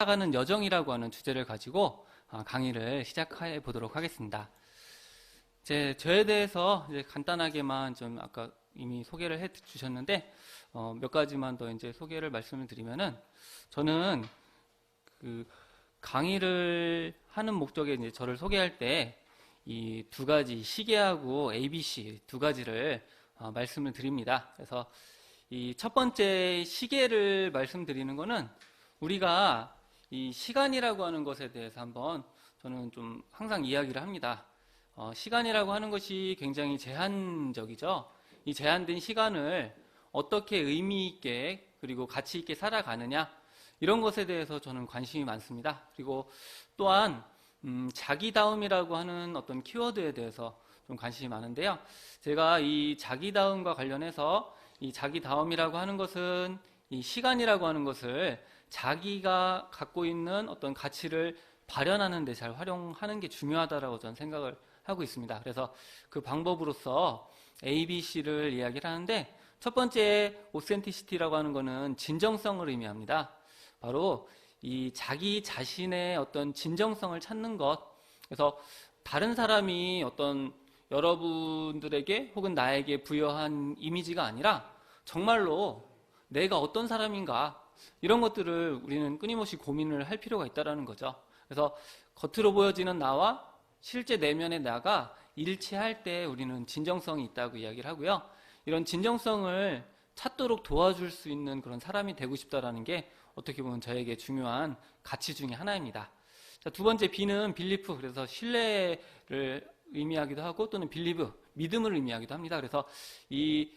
살아가는 여정이라고 하는 주제를 가지고 강의를 시작해 보도록 하겠습니다. 저에 대해서 이제 간단하게만 좀 아까 이미 소개를 해 주셨는데, 몇 가지만 더 이제 소개를 말씀을 드리면은, 저는 그 강의를 하는 목적에 이제 저를 소개할 때 이 두 가지 시계하고 ABC 두 가지를 말씀을 드립니다. 그래서 이 첫 번째 시계를 말씀드리는 거는 우리가 이 시간이라고 하는 것에 대해서 한번 저는 좀 항상 이야기를 합니다. 시간이라고 하는 것이 굉장히 제한적이죠. 이 제한된 시간을 어떻게 의미 있게 그리고 가치 있게 살아가느냐, 이런 것에 대해서 저는 관심이 많습니다. 그리고 또한 자기다움이라고 하는 어떤 키워드에 대해서 좀 관심이 많은데요. 제가 이 자기다움과 관련해서 이 자기다움이라고 하는 것은 이 시간이라고 하는 것을 자기가 갖고 있는 어떤 가치를 발현하는 데 잘 활용하는 게 중요하다라고 저는 생각을 하고 있습니다. 그래서 그 방법으로서 ABC를 이야기를 하는데, 첫 번째 오센티시티라고 하는 것은 진정성을 의미합니다. 바로 이 자기 자신의 어떤 진정성을 찾는 것. 그래서 다른 사람이 어떤 여러분들에게 혹은 나에게 부여한 이미지가 아니라 정말로 내가 어떤 사람인가, 이런 것들을 우리는 끊임없이 고민을 할 필요가 있다는 거죠. 그래서 겉으로 보여지는 나와 실제 내면의 나가 일치할 때 우리는 진정성이 있다고 이야기를 하고요. 이런 진정성을 찾도록 도와줄 수 있는 그런 사람이 되고 싶다라는 게 어떻게 보면 저에게 중요한 가치 중에 하나입니다. 자, 두 번째 B는 빌리프, 그래서 신뢰를 의미하기도 하고 또는 빌리브, 믿음을 의미하기도 합니다. 그래서 이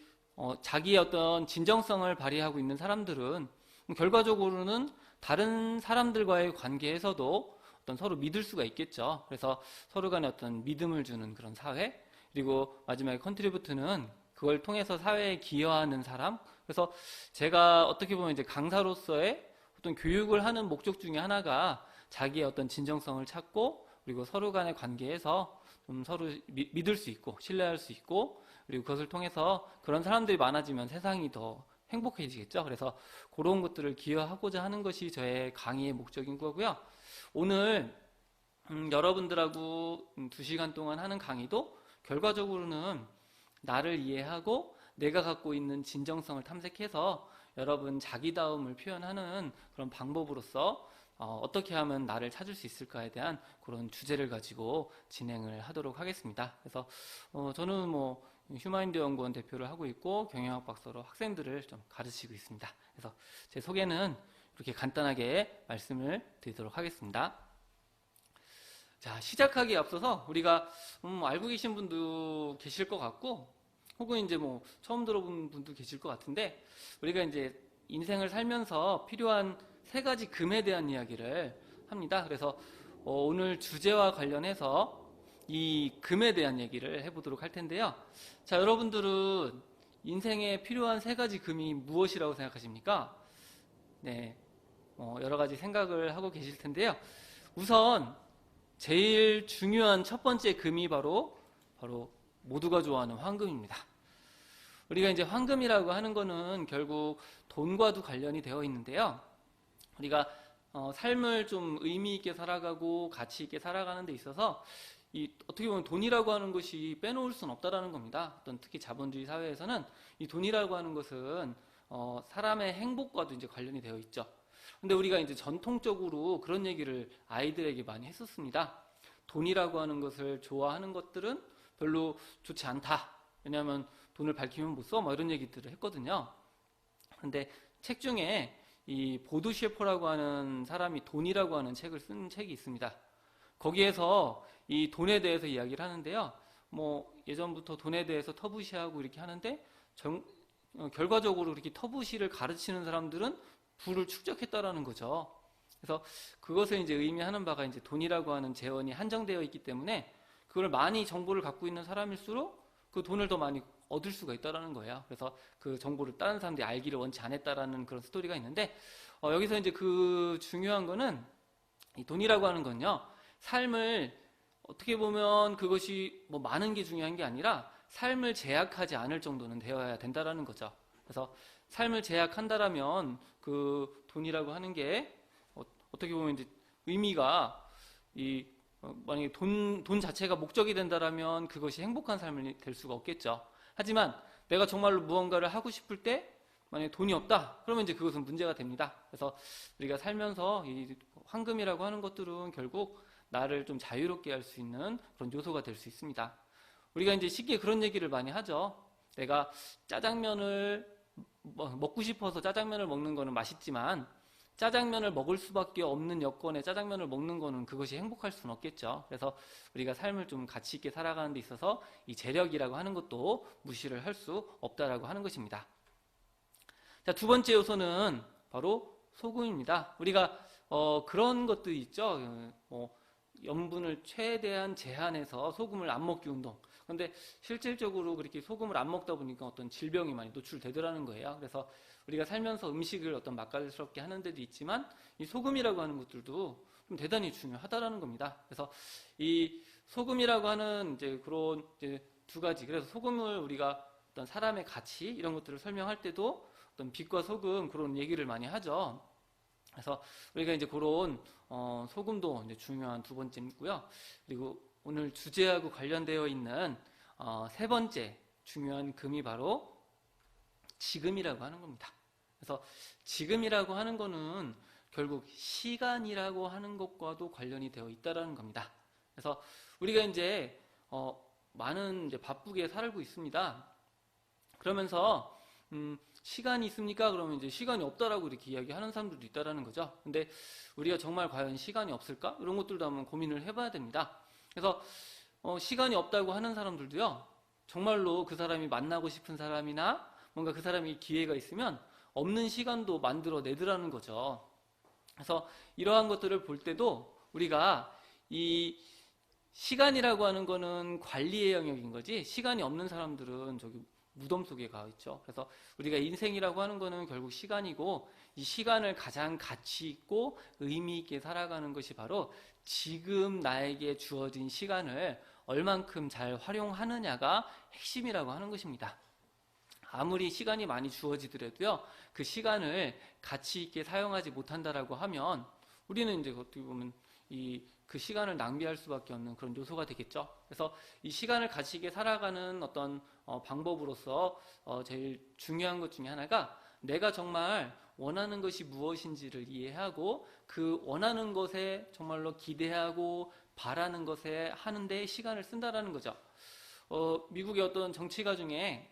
자기의 어떤 진정성을 발휘하고 있는 사람들은 결과적으로는 다른 사람들과의 관계에서도 어떤 서로 믿을 수가 있겠죠. 그래서 서로 간에 어떤 믿음을 주는 그런 사회, 그리고 마지막에 컨트리뷰트는 그걸 통해서 사회에 기여하는 사람. 그래서 제가 어떻게 보면 이제 강사로서의 어떤 교육을 하는 목적 중에 하나가 자기의 어떤 진정성을 찾고, 그리고 서로 간의 관계에서 좀 서로 믿을 수 있고 신뢰할 수 있고, 그리고 그것을 통해서 그런 사람들이 많아지면 세상이 더 행복해지겠죠. 그래서 그런 것들을 기여하고자 하는 것이 저의 강의의 목적인 거고요. 오늘 여러분들하고 2시간 동안 하는 강의도 결과적으로는 나를 이해하고 내가 갖고 있는 진정성을 탐색해서 여러분 자기다움을 표현하는 그런 방법으로서 어떻게 하면 나를 찾을 수 있을까에 대한 그런 주제를 가지고 진행을 하도록 하겠습니다. 그래서 저는 휴마인드 연구원 대표를 하고 있고 경영학 박사로 학생들을 좀 가르치고 있습니다. 그래서 제 소개는 이렇게 간단하게 말씀을 드리도록 하겠습니다. 자, 시작하기에 앞서서 우리가 알고 계신 분도 계실 것 같고, 혹은 이제 처음 들어본 분도 계실 것 같은데, 우리가 이제 인생을 살면서 필요한 3가지 금에 대한 이야기를 합니다. 그래서 오늘 주제와 관련해서 이 금에 대한 얘기를 해보도록 할 텐데요. 자, 여러분들은 인생에 필요한 3가지 금이 무엇이라고 생각하십니까? 네, 여러 가지 생각을 하고 계실 텐데요. 우선 제일 중요한 첫 번째 금이 바로 모두가 좋아하는 황금입니다. 우리가 이제 황금이라고 하는 거는 결국 돈과도 관련이 되어 있는데요. 우리가 삶을 좀 의미 있게 살아가고 가치 있게 살아가는 데 있어서 어떻게 보면 돈이라고 하는 것이 빼놓을 수는 없다라는 겁니다. 어떤 특히 자본주의 사회에서는 이 돈이라고 하는 것은 사람의 행복과도 이제 관련이 되어 있죠. 근데 우리가 이제 전통적으로 그런 얘기를 아이들에게 많이 했었습니다. 돈이라고 하는 것을 좋아하는 것들은 별로 좋지 않다. 왜냐하면 돈을 밝히면 못 써, 이런 얘기들을 했거든요. 근데 책 중에 이 보드 셰퍼라고 하는 사람이 돈이라고 하는 책을 쓴 책이 있습니다. 거기에서 이 돈에 대해서 이야기를 하는데요. 예전부터 돈에 대해서 터부시하고 이렇게 하는데 결과적으로 이렇게 터부시를 가르치는 사람들은 부를 축적했다라는 거죠. 그래서 그것을 이제 의미하는 바가 이제 돈이라고 하는 재원이 한정되어 있기 때문에 그걸 많이 정보를 갖고 있는 사람일수록 그 돈을 더 많이 얻을 수가 있다라는 거예요. 그래서 그 정보를 다른 사람들이 알기를 원치 않았다라는 그런 스토리가 있는데, 여기서 이제 그 중요한 거는 이 돈이라고 하는 건요, 삶을 어떻게 보면 그것이 많은 게 중요한 게 아니라 삶을 제약하지 않을 정도는 되어야 된다라는 거죠. 그래서 삶을 제약한다라면 그 돈이라고 하는 게 어떻게 보면 이제 의미가 만약에 돈 자체가 목적이 된다라면 그것이 행복한 삶이 될 수가 없겠죠. 하지만 내가 정말로 무언가를 하고 싶을 때 만약에 돈이 없다, 그러면 이제 그것은 문제가 됩니다. 그래서 우리가 살면서 이 황금이라고 하는 것들은 결국 나를 좀 자유롭게 할 수 있는 그런 요소가 될 수 있습니다. 우리가 이제 쉽게 그런 얘기를 많이 하죠. 내가 짜장면을 먹고 싶어서 짜장면을 먹는 거는 맛있지만 짜장면을 먹을 수밖에 없는 여건에 짜장면을 먹는 거는 그것이 행복할 수는 없겠죠. 그래서 우리가 삶을 좀 가치 있게 살아가는 데 있어서 이 재력이라고 하는 것도 무시를 할 수 없다라고 하는 것입니다. 자, 두 번째 요소는 바로 소금입니다. 우리가 그런 것도 있죠. 염분을 최대한 제한해서 소금을 안 먹기 운동. 그런데 실질적으로 그렇게 소금을 안 먹다 보니까 어떤 질병이 많이 노출되더라는 거예요. 그래서 우리가 살면서 음식을 어떤 맛깔스럽게 하는 데도 있지만 이 소금이라고 하는 것들도 좀 대단히 중요하다라는 겁니다. 그래서 이 소금이라고 하는 이제 그런 이제 두 가지. 그래서 소금을 우리가 어떤 사람의 가치 이런 것들을 설명할 때도 어떤 빛과 소금 그런 얘기를 많이 하죠. 그래서 우리가 이제 그런 소금도 이제 중요한 두 번째이고요. 그리고 오늘 주제하고 관련되어 있는 세 번째 중요한 금이 바로 지금이라고 하는 겁니다. 그래서 지금이라고 하는 거는 결국 시간이라고 하는 것과도 관련이 되어 있다라는 겁니다. 그래서 우리가 이제 많은 이제 바쁘게 살고 있습니다. 그러면서 시간이 있습니까? 그러면 이제 시간이 없다라고 이렇게 이야기하는 사람들도 있다라는 거죠. 근데 우리가 정말 과연 시간이 없을까? 이런 것들도 한번 고민을 해봐야 됩니다. 그래서 시간이 없다고 하는 사람들도요, 정말로 그 사람이 만나고 싶은 사람이나 뭔가 그 사람이 기회가 있으면 없는 시간도 만들어내더라는 거죠. 그래서 이러한 것들을 볼 때도 우리가 이 시간이라고 하는 거는 관리의 영역인 거지, 시간이 없는 사람들은 저기 무덤 속에 가 있죠. 그래서 우리가 인생이라고 하는 거는 결국 시간이고, 이 시간을 가장 가치 있고 의미 있게 살아가는 것이 바로 지금 나에게 주어진 시간을 얼만큼 잘 활용하느냐가 핵심이라고 하는 것입니다. 아무리 시간이 많이 주어지더라도요, 그 시간을 가치 있게 사용하지 못한다라고 하면 우리는 이제 어떻게 보면 그 시간을 낭비할 수밖에 없는 그런 요소가 되겠죠. 그래서 이 시간을 가치 있게 살아가는 어떤 방법으로서 제일 중요한 것 중에 하나가 내가 정말 원하는 것이 무엇인지를 이해하고 그 원하는 것에 정말로 기대하고 바라는 것에 하는데 시간을 쓴다라는 거죠. 미국의 어떤 정치가 중에,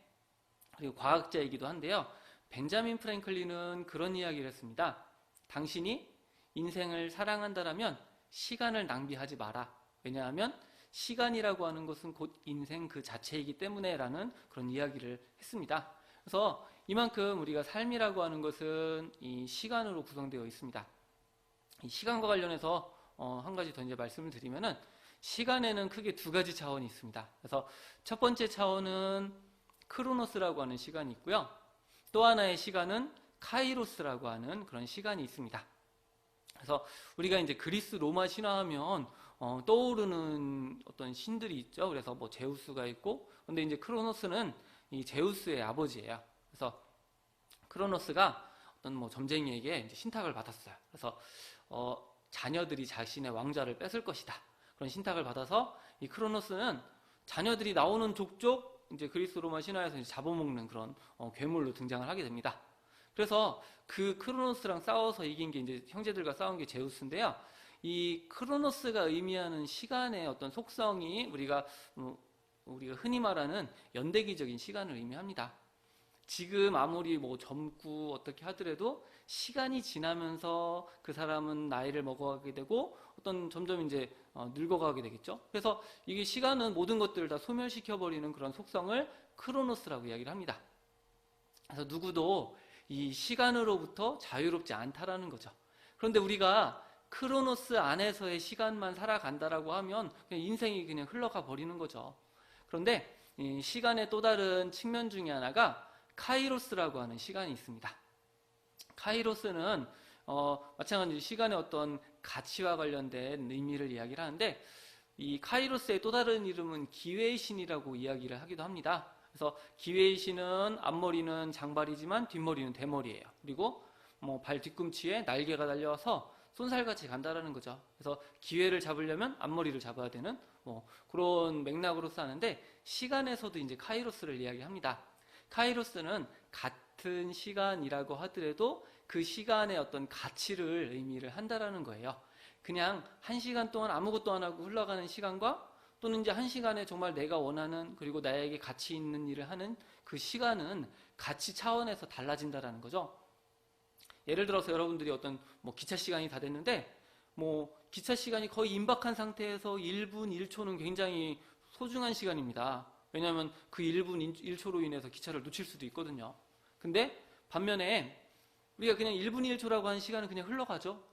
그리고 과학자이기도 한데요, 벤자민 프랭클린은 그런 이야기를 했습니다. 당신이 인생을 사랑한다라면 시간을 낭비하지 마라. 왜냐하면 시간이라고 하는 것은 곧 인생 그 자체이기 때문에 라는 그런 이야기를 했습니다. 그래서 이만큼 우리가 삶이라고 하는 것은 이 시간으로 구성되어 있습니다. 이 시간과 관련해서 한 가지 더 이제 말씀을 드리면은, 시간에는 크게 두 가지 차원이 있습니다. 그래서 첫 번째 차원은 크로노스라고 하는 시간이 있고요. 또 하나의 시간은 카이로스라고 하는 그런 시간이 있습니다. 그래서 우리가 이제 그리스 로마 신화하면 떠오르는 어떤 신들이 있죠. 그래서 뭐 제우스가 있고, 근데 이제 크로노스는 이 제우스의 아버지예요. 그래서 크로노스가 어떤 뭐 점쟁이에게 이제 신탁을 받았어요. 그래서 자녀들이 자신의 왕좌를 뺏을 것이다. 그런 신탁을 받아서 이 크로노스는 자녀들이 나오는 족족 이제 그리스 로마 신화에서 이제 잡아먹는 그런 괴물로 등장을 하게 됩니다. 그래서 그 크로노스랑 싸워서 이긴 게 이제 형제들과 싸운 게 제우스인데요. 이 크로노스가 의미하는 시간의 어떤 속성이 우리가 흔히 말하는 연대기적인 시간을 의미합니다. 지금 아무리 뭐 젊고 어떻게 하더라도 시간이 지나면서 그 사람은 나이를 먹어가게 되고 어떤 점점 이제 늙어가게 되겠죠. 그래서 이게 시간은 모든 것들을 다 소멸시켜버리는 그런 속성을 크로노스라고 이야기를 합니다. 그래서 누구도 이 시간으로부터 자유롭지 않다라는 거죠. 그런데 우리가 크로노스 안에서의 시간만 살아간다라고 하면 그냥 인생이 그냥 흘러가 버리는 거죠. 그런데 이 시간의 또 다른 측면 중에 하나가 카이로스라고 하는 시간이 있습니다. 카이로스는 마찬가지로 시간의 어떤 가치와 관련된 의미를 이야기를 하는데, 이 카이로스의 또 다른 이름은 기회의 신이라고 이야기를 하기도 합니다. 그래서 기회의 신은 앞머리는 장발이지만 뒷머리는 대머리예요. 그리고 뭐 발 뒤꿈치에 날개가 달려서 쏜살같이 간다라는 거죠. 그래서 기회를 잡으려면 앞머리를 잡아야 되는 뭐 그런 맥락으로 쓰는데, 시간에서도 이제 카이로스를 이야기합니다. 카이로스는 같은 시간이라고 하더라도 그 시간의 어떤 가치를 의미를 한다라는 거예요. 그냥 한 시간 동안 아무것도 안 하고 흘러가는 시간과, 또는 이제 한 시간에 정말 내가 원하는, 그리고 나에게 가치 있는 일을 하는 그 시간은 가치 차원에서 달라진다라는 거죠. 예를 들어서 여러분들이 어떤 뭐 기차 시간이 다 됐는데, 뭐 기차 시간이 거의 임박한 상태에서 1분 1초는 굉장히 소중한 시간입니다. 왜냐하면 그 1분 1초로 인해서 기차를 놓칠 수도 있거든요. 근데 반면에 우리가 그냥 1분 1초라고 하는 시간은 그냥 흘러가죠.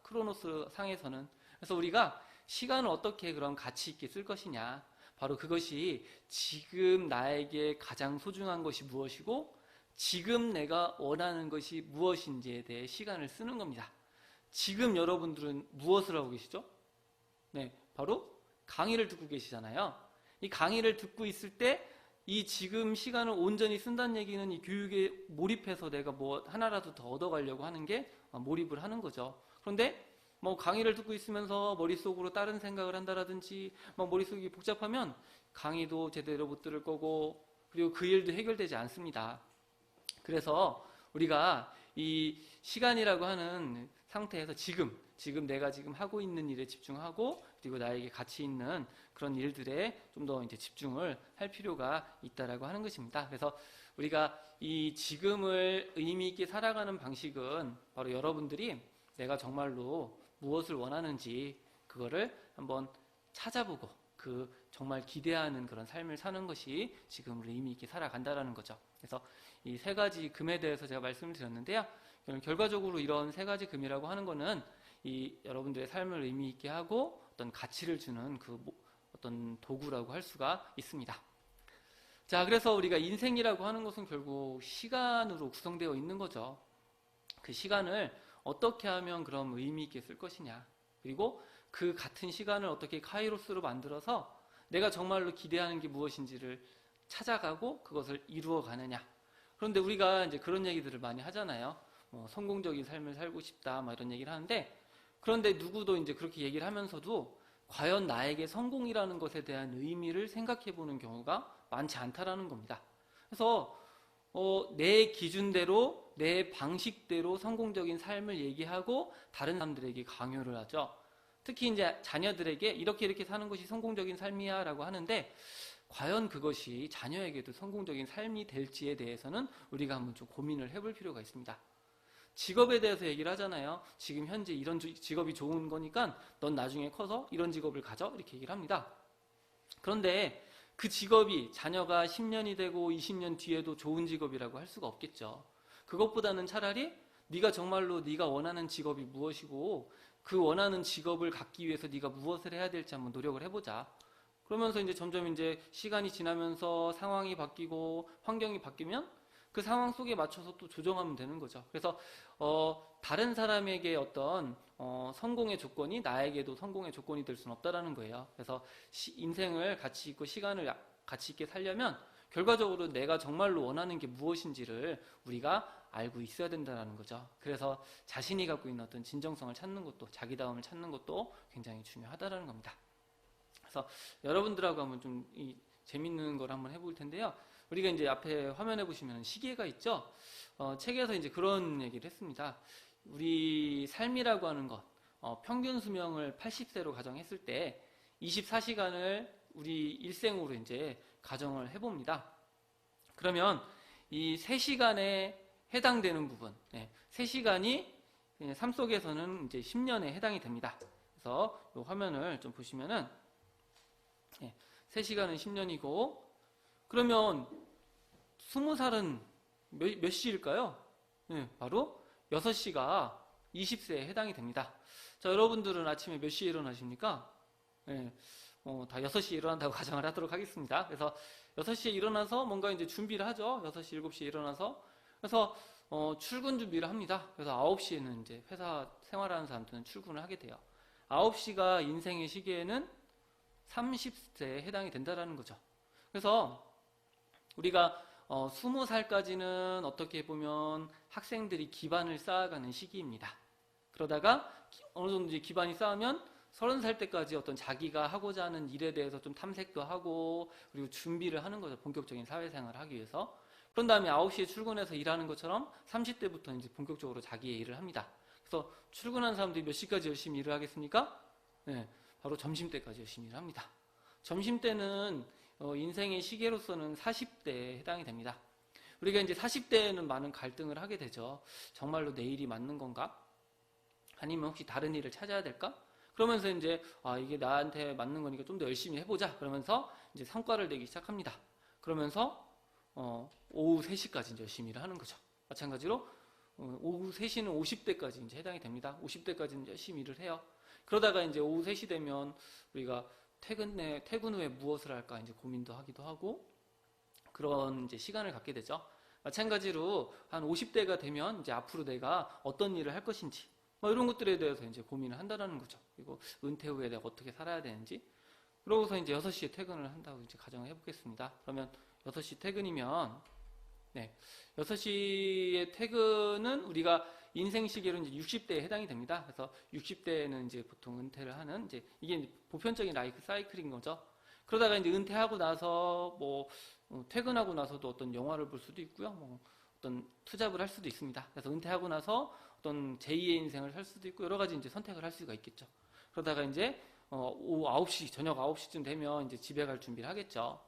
크로노스 상에서는. 그래서 우리가 시간을 어떻게 그런 가치 있게 쓸 것이냐, 바로 그것이 지금 나에게 가장 소중한 것이 무엇이고 지금 내가 원하는 것이 무엇인지에 대해 시간을 쓰는 겁니다. 지금 여러분들은 무엇을 하고 계시죠? 네, 바로 강의를 듣고 계시잖아요. 이 강의를 듣고 있을 때 이 지금 시간을 온전히 쓴다는 얘기는 이 교육에 몰입해서 내가 뭐 하나라도 더 얻어가려고 하는 게 몰입을 하는 거죠. 그런데 뭐 강의를 듣고 있으면서 머릿속으로 다른 생각을 한다라든지 막 머릿속이 복잡하면 강의도 제대로 못 들을 거고, 그리고 그 일도 해결되지 않습니다. 그래서 우리가 이 시간이라고 하는 상태에서 지금 내가 지금 하고 있는 일에 집중하고, 그리고 나에게 가치 있는 그런 일들에 좀 더 이제 집중을 할 필요가 있다라고 하는 것입니다. 그래서 우리가 이 지금을 의미 있게 살아가는 방식은 바로 여러분들이 내가 정말로 무엇을 원하는지 그거를 한번 찾아보고 그 정말 기대하는 그런 삶을 사는 것이 지금을 의미 있게 살아간다라는 거죠. 그래서 이 세 가지 금에 대해서 제가 말씀을 드렸는데요. 결과적으로 이런 세 가지 금이라고 하는 거는 이 여러분들의 삶을 의미 있게 하고 어떤 가치를 주는 그 어떤 도구라고 할 수가 있습니다. 자, 그래서 우리가 인생이라고 하는 것은 결국 시간으로 구성되어 있는 거죠. 그 시간을 어떻게 하면 그럼 의미 있게 쓸 것이냐, 그리고 그 같은 시간을 어떻게 카이로스로 만들어서 내가 정말로 기대하는 게 무엇인지를 찾아가고 그것을 이루어 가느냐. 그런데 우리가 이제 그런 얘기들을 많이 하잖아요. 성공적인 삶을 살고 싶다, 막 이런 얘기를 하는데, 그런데 누구도 이제 그렇게 얘기를 하면서도 과연 나에게 성공이라는 것에 대한 의미를 생각해 보는 경우가 많지 않다라는 겁니다. 그래서 내 기준대로, 내 방식대로 성공적인 삶을 얘기하고 다른 사람들에게 강요를 하죠. 특히 이제 자녀들에게 이렇게 사는 것이 성공적인 삶이야 라고 하는데, 과연 그것이 자녀에게도 성공적인 삶이 될지에 대해서는 우리가 한번 좀 고민을 해볼 필요가 있습니다. 직업에 대해서 얘기를 하잖아요. 지금 현재 이런 직업이 좋은 거니까 넌 나중에 커서 이런 직업을 가져, 이렇게 얘기를 합니다. 그런데 그 직업이 자녀가 10년이 되고 20년 뒤에도 좋은 직업이라고 할 수가 없겠죠. 그것보다는 차라리 네가 정말로 네가 원하는 직업이 무엇이고 그 원하는 직업을 갖기 위해서 네가 무엇을 해야 될지 한번 노력을 해보자. 그러면서 이제 점점 이제 시간이 지나면서 상황이 바뀌고 환경이 바뀌면 그 상황 속에 맞춰서 또 조정하면 되는 거죠. 그래서 다른 사람에게 어떤 성공의 조건이 나에게도 성공의 조건이 될 수는 없다라는 거예요. 그래서 인생을 가치 있고 시간을 가치 있게 살려면 결과적으로 내가 정말로 원하는 게 무엇인지를 우리가 알고 있어야 된다는 거죠. 그래서 자신이 갖고 있는 어떤 진정성을 찾는 것도, 자기다움을 찾는 것도 굉장히 중요하다는 겁니다. 그래서 여러분들하고 한번 좀 재밌는 걸 한번 해볼 텐데요. 우리가 이제 앞에 화면에 보시면 시계가 있죠. 책에서 이제 그런 얘기를 했습니다. 우리 삶이라고 하는 것, 평균 수명을 80세로 가정했을 때 24시간을 우리 일생으로 이제 가정을 해봅니다. 그러면 이 3시간에 해당되는 부분, 3시간이 삶 속에서는 이제 10년에 해당이 됩니다. 그래서 이 화면을 좀 보시면은 3시간은 10년이고, 그러면 20살은 몇 시일까요? 바로 6시가 20세에 해당이 됩니다. 자, 여러분들은 아침에 몇 시에 일어나십니까? 다 6시에 일어난다고 가정을 하도록 하겠습니다. 그래서 6시에 일어나서 뭔가 이제 준비를 하죠. 6시, 7시에 일어나서. 그래서 출근 준비를 합니다. 그래서 9시에는 이제 회사 생활하는 사람들은 출근을 하게 돼요. 9시가 인생의 시기에는 30세에 해당이 된다는 거죠. 그래서 우리가 20살까지는 어떻게 보면 학생들이 기반을 쌓아가는 시기입니다. 그러다가 어느 정도 이제 기반이 쌓으면 30살 때까지 어떤 자기가 하고자 하는 일에 대해서 좀 탐색도 하고 그리고 준비를 하는 거죠. 본격적인 사회생활을 하기 위해서. 그런 다음에 9시에 출근해서 일하는 것처럼 30대부터 이제 본격적으로 자기의 일을 합니다. 그래서 출근하는 사람들이 몇 시까지 열심히 일을 하겠습니까? 네, 바로 점심때까지 열심히 일을 합니다. 점심때는 인생의 시계로서는 40대에 해당이 됩니다. 우리가 이제 40대에는 많은 갈등을 하게 되죠. 정말로 내 일이 맞는 건가? 아니면 혹시 다른 일을 찾아야 될까? 그러면서 이제 이게 나한테 맞는 거니까 좀 더 열심히 해보자. 그러면서 이제 성과를 내기 시작합니다. 그러면서 오후 3시까지 이제 열심히 일을 하는 거죠. 마찬가지로 오후 3시는 50대까지 이제 해당이 됩니다. 50대까지는 열심히 일을 해요. 그러다가 이제 오후 3시 되면 우리가 퇴근 후에 무엇을 할까 이제 고민도 하기도 하고 그런 이제 시간을 갖게 되죠. 마찬가지로 한 50대가 되면 이제 앞으로 내가 어떤 일을 할 것인지 뭐 이런 것들에 대해서 이제 고민을 한다는 거죠. 그리고 은퇴 후에 내가 어떻게 살아야 되는지. 그러고서 이제 6시에 퇴근을 한다고 이제 가정을 해보겠습니다. 그러면 6시 퇴근이면, 네, 6시에 퇴근은 우리가 인생 시계로 이제 60대에 해당이 됩니다. 그래서 60대에는 이제 보통 은퇴를 하는, 이제 이게 이제 보편적인 라이프 사이클인 거죠. 그러다가 이제 은퇴하고 나서 뭐, 퇴근하고 나서도 어떤 영화를 볼 수도 있고요. 뭐, 어떤 투잡을 할 수도 있습니다. 그래서 은퇴하고 나서 어떤 제2의 인생을 살 수도 있고 여러 가지 이제 선택을 할 수가 있겠죠. 그러다가 이제 오후 9시, 저녁 9시쯤 되면 이제 집에 갈 준비를 하겠죠.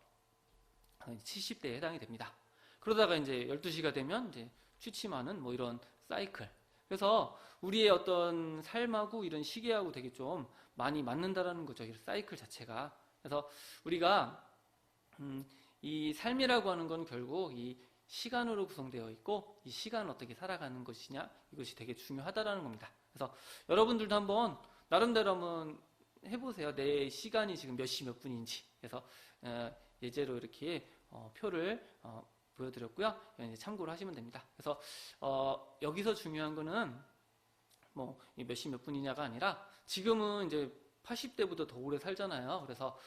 70대에 해당이 됩니다. 그러다가 이제 12시가 되면 이제 취침하는 뭐 이런 사이클. 그래서 우리의 어떤 삶하고 이런 시계하고 되게 좀 많이 맞는다라는 거죠. 이 사이클 자체가. 그래서 우리가 이 삶이라고 하는 건 결국 이 시간으로 구성되어 있고 이 시간을 어떻게 살아가는 것이냐 이것이 되게 중요하다라는 겁니다. 그래서 여러분들도 한번 나름대로 한번 해보세요. 내 시간이 지금 몇 시 몇 분인지. 그래서 예제로 이렇게 표를 보여드렸고요. 이제 참고를 하시면 됩니다. 그래서 여기서 중요한 거는 뭐 몇 시 몇 분이냐가 아니라 지금은 이제 80대보다 더 오래 살잖아요. 그래서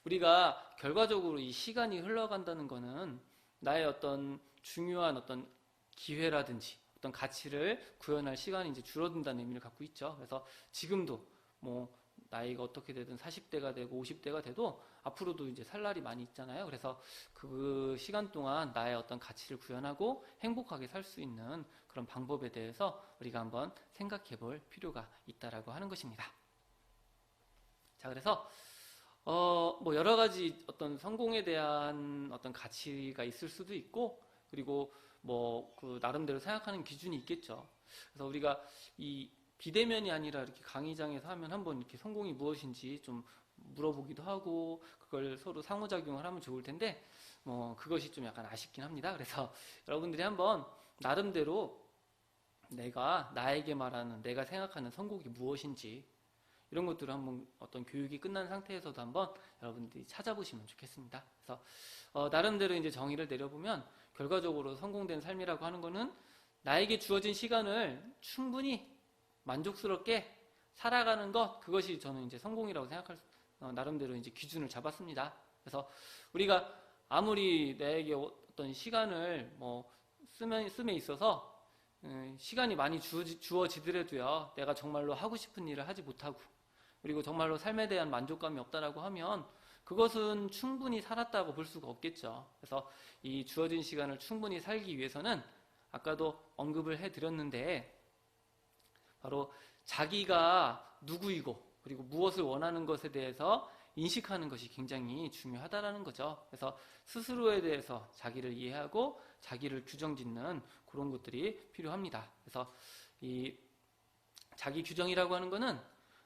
우리가 결과적으로 이 시간이 흘러간다는 거는 나의 어떤 중요한 어떤 기회라든지 어떤 가치를 구현할 시간이 이제 줄어든다는 의미를 갖고 있죠. 그래서 지금도 뭐 나이가 어떻게 되든 40대가 되고 50대가 돼도 앞으로도 이제 살 날이 많이 있잖아요. 그래서 그 시간 동안 나의 어떤 가치를 구현하고 행복하게 살 수 있는 그런 방법에 대해서 우리가 한번 생각해 볼 필요가 있다라고 하는 것입니다. 자, 그래서 뭐 여러 가지 어떤 성공에 대한 어떤 가치가 있을 수도 있고 그리고 뭐 그 나름대로 생각하는 기준이 있겠죠. 그래서 우리가 이 비대면이 아니라 이렇게 강의장에서 하면 한번 이렇게 성공이 무엇인지 좀 물어보기도 하고 그걸 서로 상호작용을 하면 좋을 텐데 뭐 그것이 좀 약간 아쉽긴 합니다. 그래서 여러분들이 한번 나름대로 내가 나에게 말하는 내가 생각하는 성공이 무엇인지 이런 것들을 한번 어떤 교육이 끝난 상태에서도 한번 여러분들이 찾아보시면 좋겠습니다. 그래서 나름대로 이제 정의를 내려보면 결과적으로 성공된 삶이라고 하는 거는 나에게 주어진 시간을 충분히 만족스럽게 살아가는 것, 그것이 저는 이제 성공이라고 생각할 나름대로 이제 기준을 잡았습니다. 그래서 우리가 아무리 나에게 어떤 시간을 뭐 씀에 있어서 시간이 많이 주어지더라도요, 내가 정말로 하고 싶은 일을 하지 못하고 그리고 정말로 삶에 대한 만족감이 없다라고 하면 그것은 충분히 살았다고 볼 수가 없겠죠. 그래서 이 주어진 시간을 충분히 살기 위해서는 아까도 언급을 해드렸는데 바로 자기가 누구이고 그리고 무엇을 원하는 것에 대해서 인식하는 것이 굉장히 중요하다라는 거죠. 그래서 스스로에 대해서 자기를 이해하고 자기를 규정짓는 그런 것들이 필요합니다. 그래서 이 자기 규정이라고 하는 것은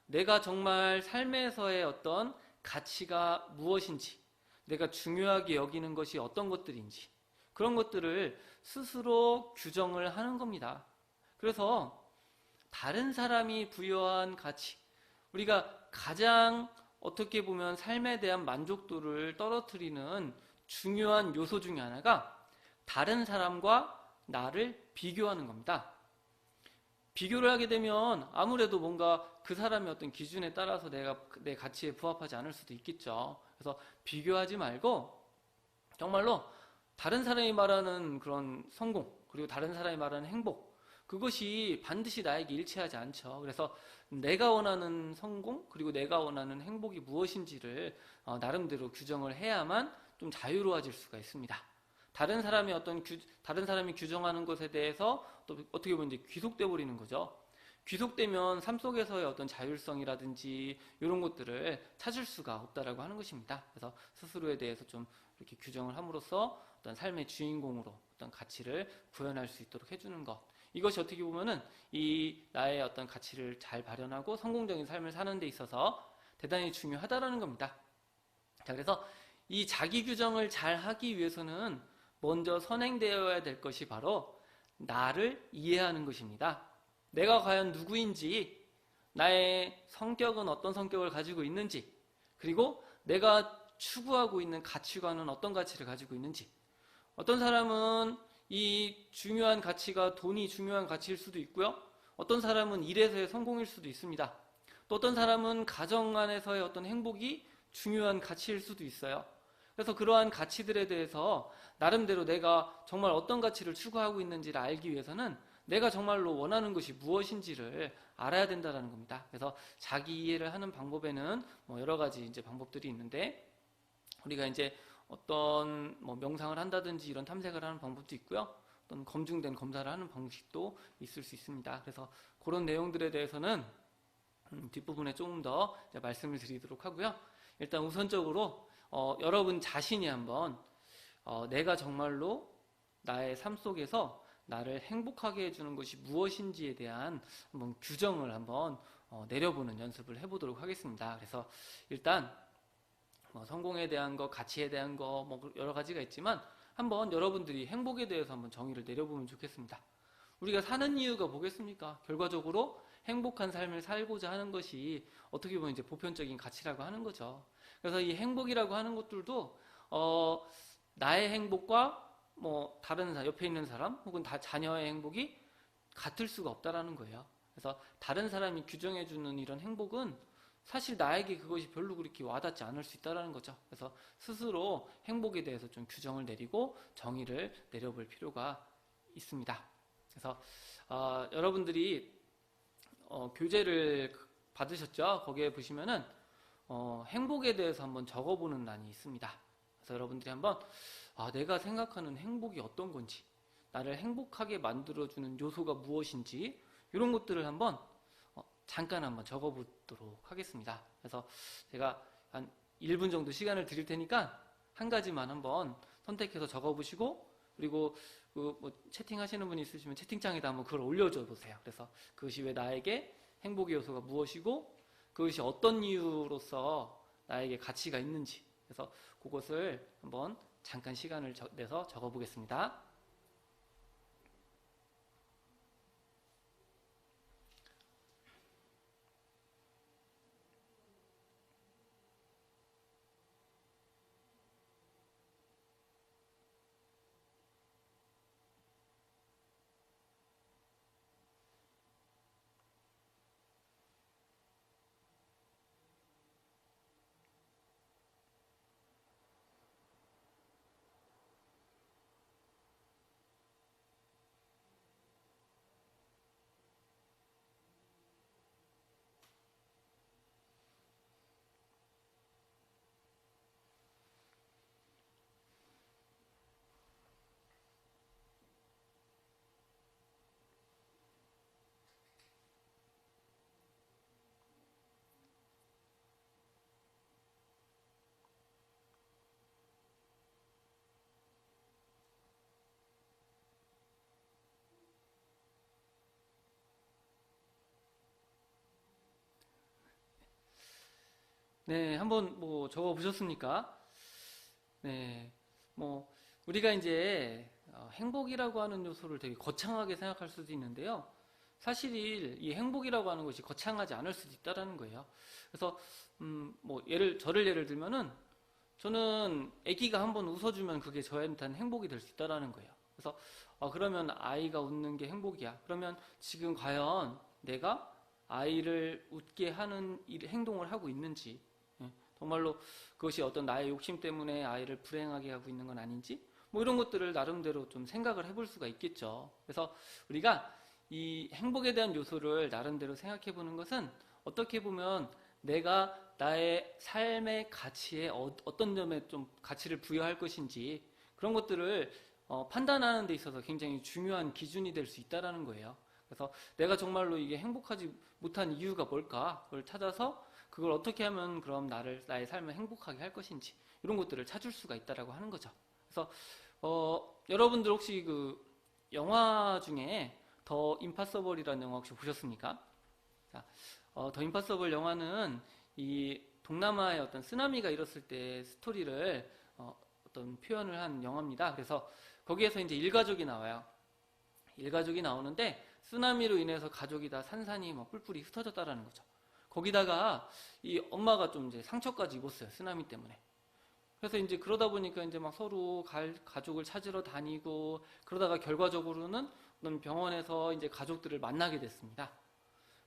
내가 정말 삶에서의 어떤 가치가 무엇인지, 내가 중요하게 여기는 것이 어떤 것들인지 그런 것들을 스스로 규정을 하는 겁니다. 그래서 다른 사람이 부여한 가치, 우리가 가장 어떻게 보면 삶에 대한 만족도를 떨어뜨리는 중요한 요소 중에 하나가 다른 사람과 나를 비교하는 겁니다. 비교를 하게 되면 아무래도 뭔가 그 사람의 어떤 기준에 따라서 내가 내 가치에 부합하지 않을 수도 있겠죠. 그래서 비교하지 말고 정말로 다른 사람이 말하는 그런 성공, 그리고 다른 사람이 말하는 행복, 그것이 반드시 나에게 일치하지 않죠. 그래서 내가 원하는 성공 그리고 내가 원하는 행복이 무엇인지를 나름대로 규정을 해야만 좀 자유로워질 수가 있습니다. 다른 사람이 규정하는 것에 대해서 또 어떻게 보면 이제 귀속돼 버리는 거죠. 귀속되면 삶 속에서의 어떤 자율성이라든지 이런 것들을 찾을 수가 없다라고 하는 것입니다. 그래서 스스로에 대해서 좀 이렇게 규정을 함으로써 어떤 삶의 주인공으로 어떤 가치를 구현할 수 있도록 해주는 것. 이것이 어떻게 보면은 이 나의 어떤 가치를 잘 발현하고 성공적인 삶을 사는 데 있어서 대단히 중요하다라는 겁니다. 자, 그래서 이 자기 규정을 잘 하기 위해서는 먼저 선행되어야 될 것이 바로 나를 이해하는 것입니다. 내가 과연 누구인지, 나의 성격은 어떤 성격을 가지고 있는지, 그리고 내가 추구하고 있는 가치관은 어떤 가치를 가지고 있는지. 어떤 사람은 이 중요한 가치가 돈이 중요한 가치일 수도 있고요. 어떤 사람은 일에서의 성공일 수도 있습니다. 또 어떤 사람은 가정 안에서의 어떤 행복이 중요한 가치일 수도 있어요. 그래서 그러한 가치들에 대해서 나름대로 내가 정말 어떤 가치를 추구하고 있는지를 알기 위해서는 내가 정말로 원하는 것이 무엇인지를 알아야 된다는 겁니다. 그래서 자기 이해를 하는 방법에는 여러 가지 이제 방법들이 있는데, 우리가 이제 어떤 명상을 한다든지 이런 탐색을 하는 방법도 있고요. 어떤 검증된 검사를 하는 방식도 있을 수 있습니다. 그래서 그런 내용들에 대해서는 뒷부분에 조금 더 말씀을 드리도록 하고요. 일단 우선적으로 여러분 자신이 한번 내가 정말로 나의 삶 속에서 나를 행복하게 해주는 것이 무엇인지에 대한 한번 규정을 한번 내려보는 연습을 해보도록 하겠습니다. 그래서 일단 성공에 대한 거, 가치에 대한 거 여러 가지가 있지만 한번 여러분들이 행복에 대해서 한번 정의를 내려보면 좋겠습니다. 우리가 사는 이유가 뭐겠습니까? 결과적으로 행복한 삶을 살고자 하는 것이 어떻게 보면 이제 보편적인 가치라고 하는 거죠. 그래서 이 행복이라고 하는 것들도 나의 행복과 다른 옆에 있는 사람 혹은 자녀의 행복이 같을 수가 없다라는 거예요. 그래서 다른 사람이 규정해주는 이런 행복은 사실 나에게 그것이 별로 그렇게 와닿지 않을 수 있다는 거죠. 그래서 스스로 행복에 대해서 좀 규정을 내리고 정의를 내려볼 필요가 있습니다. 그래서 여러분들이 교재를 받으셨죠? 거기에 보시면은 행복에 대해서 한번 적어보는欄이 있습니다. 그래서 여러분들이 한번 내가 생각하는 행복이 어떤 건지, 나를 행복하게 만들어주는 요소가 무엇인지 이런 것들을 한번 잠깐 한번 적어보도록 하겠습니다. 그래서 제가 한 1분 정도 시간을 드릴 테니까 한 가지만 한번 선택해서 적어보시고, 그리고 채팅하시는 분이 있으시면 채팅창에다 한번 그걸 올려줘 보세요. 그래서 그것이 왜 나에게 행복의 요소가 무엇이고 그것이 어떤 이유로서 나에게 가치가 있는지, 그래서 그것을 한번 잠깐 시간을 내서 적어보겠습니다. 네, 한번 적어보셨습니까? 네, 우리가 이제 행복이라고 하는 요소를 되게 거창하게 생각할 수도 있는데요. 사실 이 행복이라고 하는 것이 거창하지 않을 수도 있다는 거예요. 그래서 저를 예를 들면은 저는 아기가 한번 웃어주면 그게 저한테는 행복이 될 수 있다는 거예요. 그래서 그러면 아이가 웃는 게 행복이야. 그러면 지금 과연 내가 아이를 웃게 하는 행동을 하고 있는지, 정말로 그것이 어떤 나의 욕심 때문에 아이를 불행하게 하고 있는 건 아닌지, 이런 것들을 나름대로 좀 생각을 해볼 수가 있겠죠. 그래서 우리가 이 행복에 대한 요소를 나름대로 생각해 보는 것은 어떻게 보면 내가 나의 삶의 가치에 어떤 점에 좀 가치를 부여할 것인지 그런 것들을 판단하는 데 있어서 굉장히 중요한 기준이 될 수 있다는 거예요. 그래서 내가 정말로 이게 행복하지 못한 이유가 뭘까? 그걸 찾아서 그걸 어떻게 하면 그럼 나의 삶을 행복하게 할 것인지 이런 것들을 찾을 수가 있다라고 하는 거죠. 그래서 여러분들 혹시 그 영화 중에 더 임파서블이라는 영화 혹시 보셨습니까? 자, 더 임파서블 영화는 이 동남아의 어떤 쓰나미가 일었을 때 스토리를 어떤 표현을 한 영화입니다. 그래서 거기에서 이제 일가족이 나와요. 일가족이 나오는데 쓰나미로 인해서 가족이 다 산산이 막 뿔뿔이 흩어졌다라는 거죠. 거기다가 이 엄마가 좀 이제 상처까지 입었어요. 쓰나미 때문에. 그래서 이제 그러다 보니까 이제 막 서로 가족을 찾으러 다니고 그러다가 결과적으로는 어떤 병원에서 이제 가족들을 만나게 됐습니다.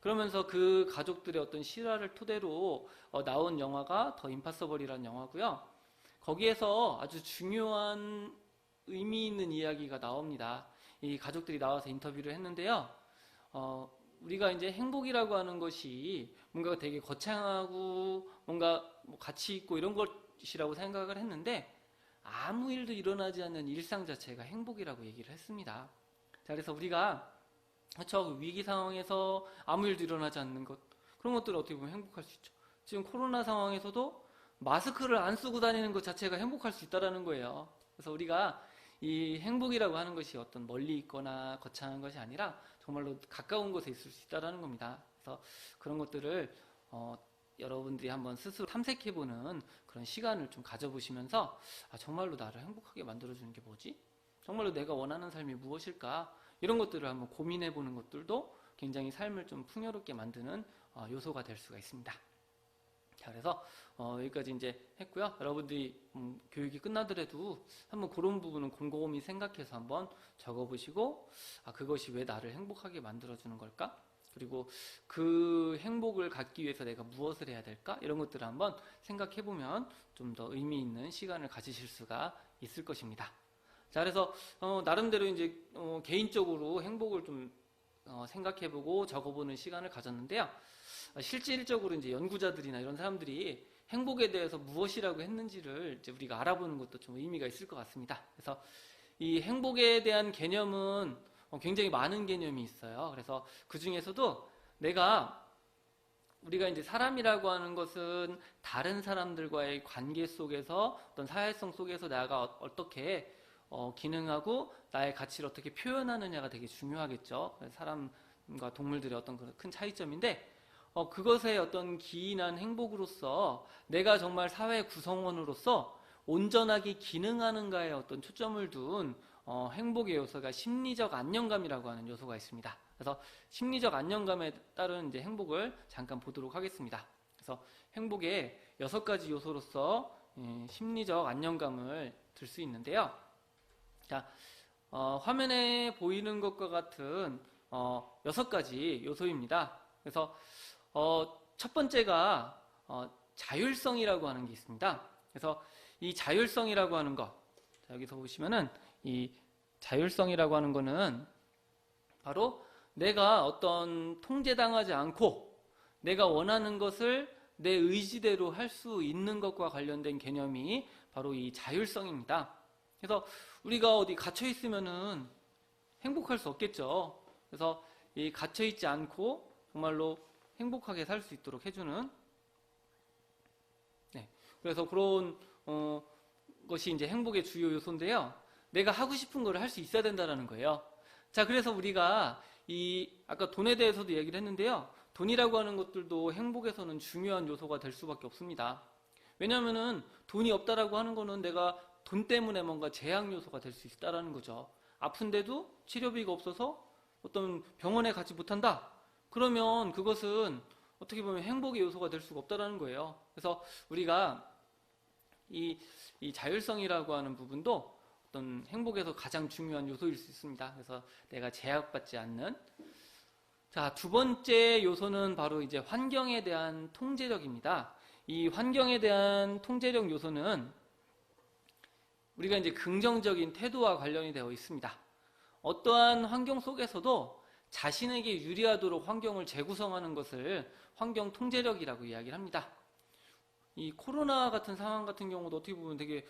그러면서 그 가족들의 어떤 실화를 토대로 나온 영화가 더 임파서블이라는 영화고요. 거기에서 아주 중요한 의미 있는 이야기가 나옵니다. 이 가족들이 나와서 인터뷰를 했는데요. 우리가 이제 행복이라고 하는 것이 뭔가 되게 거창하고 뭔가 뭐 가치 있고 이런 것이라고 생각을 했는데 아무 일도 일어나지 않는 일상 자체가 행복이라고 얘기를 했습니다. 자, 그래서 우리가 그렇죠. 위기 상황에서 아무 일도 일어나지 않는 것 그런 것들을 어떻게 보면 행복할 수 있죠. 지금 코로나 상황에서도 마스크를 안 쓰고 다니는 것 자체가 행복할 수 있다는 거예요. 그래서 우리가 이 행복이라고 하는 것이 어떤 멀리 있거나 거창한 것이 아니라 정말로 가까운 곳에 있을 수 있다는 겁니다. 그래서 그런 것들을 여러분들이 한번 스스로 탐색해보는 그런 시간을 좀 가져보시면서 정말로 나를 행복하게 만들어주는 게 뭐지? 정말로 내가 원하는 삶이 무엇일까? 이런 것들을 한번 고민해보는 것들도 굉장히 삶을 좀 풍요롭게 만드는 요소가 될 수가 있습니다. 자, 그래서 여기까지 이제 했고요. 여러분들이 교육이 끝나더라도 한번 그런 부분은 곰곰이 생각해서 한번 적어보시고 그것이 왜 나를 행복하게 만들어주는 걸까? 그리고 그 행복을 갖기 위해서 내가 무엇을 해야 될까? 이런 것들을 한번 생각해보면 좀 더 의미 있는 시간을 가지실 수가 있을 것입니다. 자, 그래서 나름대로 이제 개인적으로 행복을 좀 생각해보고 적어보는 시간을 가졌는데요. 실질적으로 이제 연구자들이나 이런 사람들이 행복에 대해서 무엇이라고 했는지를 이제 우리가 알아보는 것도 좀 의미가 있을 것 같습니다. 그래서 이 행복에 대한 개념은 굉장히 많은 개념이 있어요. 그래서 그 중에서도 우리가 이제 사람이라고 하는 것은 다른 사람들과의 관계 속에서 어떤 사회성 속에서 내가 어떻게 기능하고 나의 가치를 어떻게 표현하느냐가 되게 중요하겠죠. 사람과 동물들의 어떤 큰 차이점인데 그것의 어떤 기인한 행복으로서 내가 정말 사회 구성원으로서 온전하게 기능하는가에 어떤 초점을 둔 행복의 요소가 심리적 안정감이라고 하는 요소가 있습니다. 그래서 심리적 안정감에 따른 이제 행복을 잠깐 보도록 하겠습니다. 그래서 행복의 6가지 요소로서 심리적 안정감을 들 수 있는데요. 자, 화면에 보이는 것과 같은 6가지 요소입니다. 그래서 첫 번째가 자율성이라고 하는 게 있습니다. 그래서 이 자율성이라고 하는 것, 자, 여기서 보시면은 이 자율성이라고 하는 거는 바로 내가 어떤 통제당하지 않고 내가 원하는 것을 내 의지대로 할 수 있는 것과 관련된 개념이 바로 이 자율성입니다. 그래서 우리가 어디 갇혀 있으면은 행복할 수 없겠죠. 그래서 이 갇혀 있지 않고 정말로 행복하게 살 수 있도록 해주는 그래서 그런 것이 이제 행복의 주요 요소인데요. 내가 하고 싶은 걸 할 수 있어야 된다는 거예요. 자, 그래서 우리가 아까 돈에 대해서도 얘기를 했는데요. 돈이라고 하는 것들도 행복에서는 중요한 요소가 될 수밖에 없습니다. 왜냐하면은 돈이 없다라고 하는 거는 내가 돈 때문에 뭔가 제약 요소가 될 수 있다라는 거죠. 아픈데도 치료비가 없어서 어떤 병원에 가지 못한다. 그러면 그것은 어떻게 보면 행복의 요소가 될 수가 없다라는 거예요. 그래서 우리가 이 자율성이라고 하는 부분도 어떤 행복에서 가장 중요한 요소일 수 있습니다. 그래서 내가 제약받지 않는. 자, 두 번째 요소는 바로 이제 환경에 대한 통제력입니다. 이 환경에 대한 통제력 요소는 우리가 이제 긍정적인 태도와 관련이 되어 있습니다. 어떠한 환경 속에서도 자신에게 유리하도록 환경을 재구성하는 것을 환경 통제력이라고 이야기를 합니다. 이 코로나 같은 상황 같은 경우도 어떻게 보면 되게